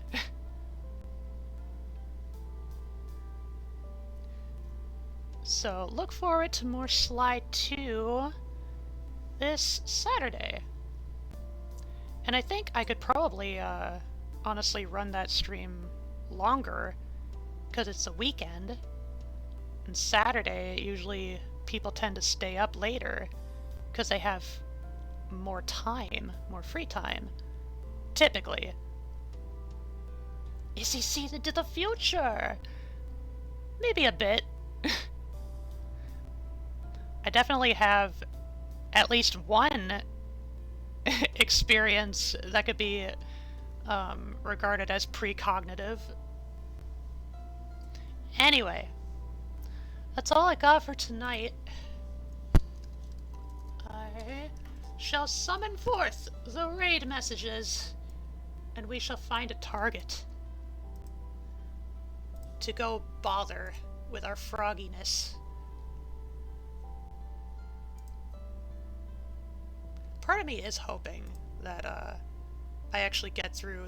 So look forward to more Sly 2 this Saturday. And I think I could probably honestly run that stream longer, because it's a weekend. And Saturday, usually people tend to stay up later because they have more time, more free time. Typically. Is he seeing into the future? Maybe a bit. I definitely have at least one experience that could be regarded as precognitive. Anyway, that's all I got for tonight. I shall summon forth the raid messages, and we shall find a target to go bother with our frogginess. Part of me is hoping that I actually get through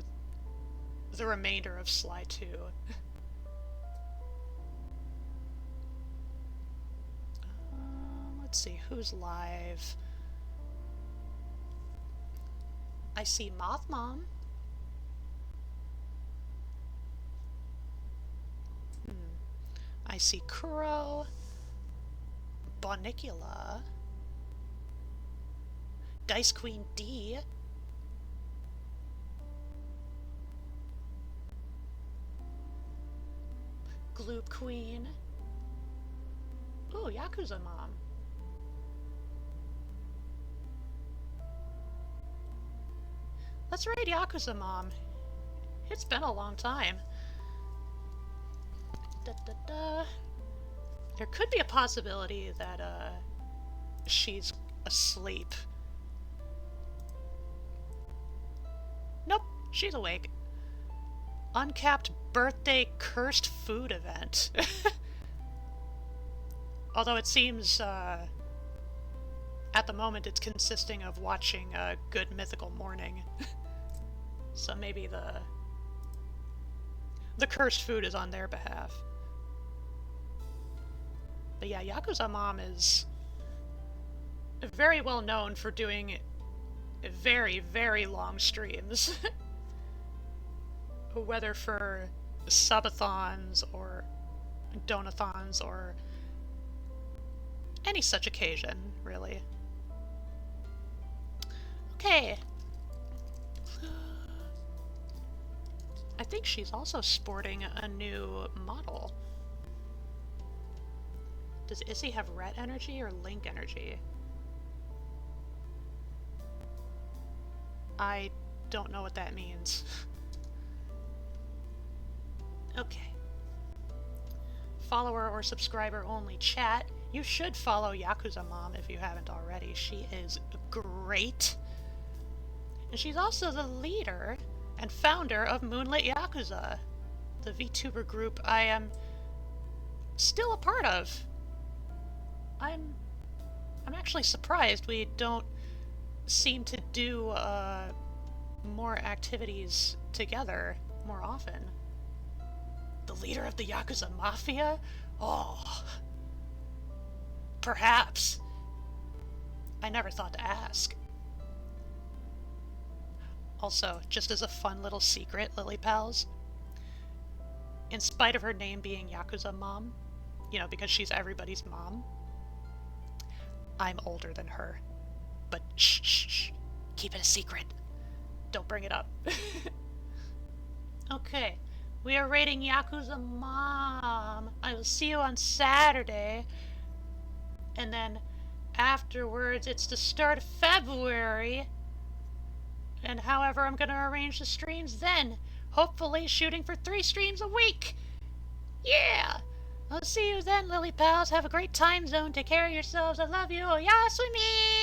the remainder of Sly 2. Let's see, who's live? I see Moth Mom. I see Kuro, Bonicula, Dice Queen D, Gloop Queen, ooh, Yakuza Mom. Let's raid Yakuza Mom. It's been a long time. There could be a possibility that she's asleep. Nope, she's awake. Uncapped birthday cursed food event. Although it seems at the moment it's consisting of watching a Good Mythical Morning. So maybe the cursed food is on their behalf. But yeah, Yakuza Mom is very well known for doing very, very long streams. Whether for subathons or donathons or any such occasion, really. Okay. I think she's also sporting a new model. Does Issy have red energy or link energy? I don't know what that means. Okay. Follower or subscriber only chat. You should follow Yakuza Mom if you haven't already. She is great. And she's also the leader and founder of Moonlit Yakuza, the VTuber group I am still a part of. I'm actually surprised we don't seem to do more activities together more often. The leader of the Yakuza Mafia? Oh, perhaps. I never thought to ask. Also, just as a fun little secret, Lily Pals, in spite of her name being Yakuza Mom, you know, because she's everybody's mom, I'm older than her. But shh, shh, shh. Keep it a secret. Don't bring it up. Okay, we are rating Yakuza Mom. I will see you on Saturday. And then afterwards, it's the start of February. And however I'm going to arrange the streams then. Hopefully shooting for 3 streams a week. Yeah! I'll see you then, Lily Pals. Have a great time zone. Take care of yourselves. I love you. Yasumi!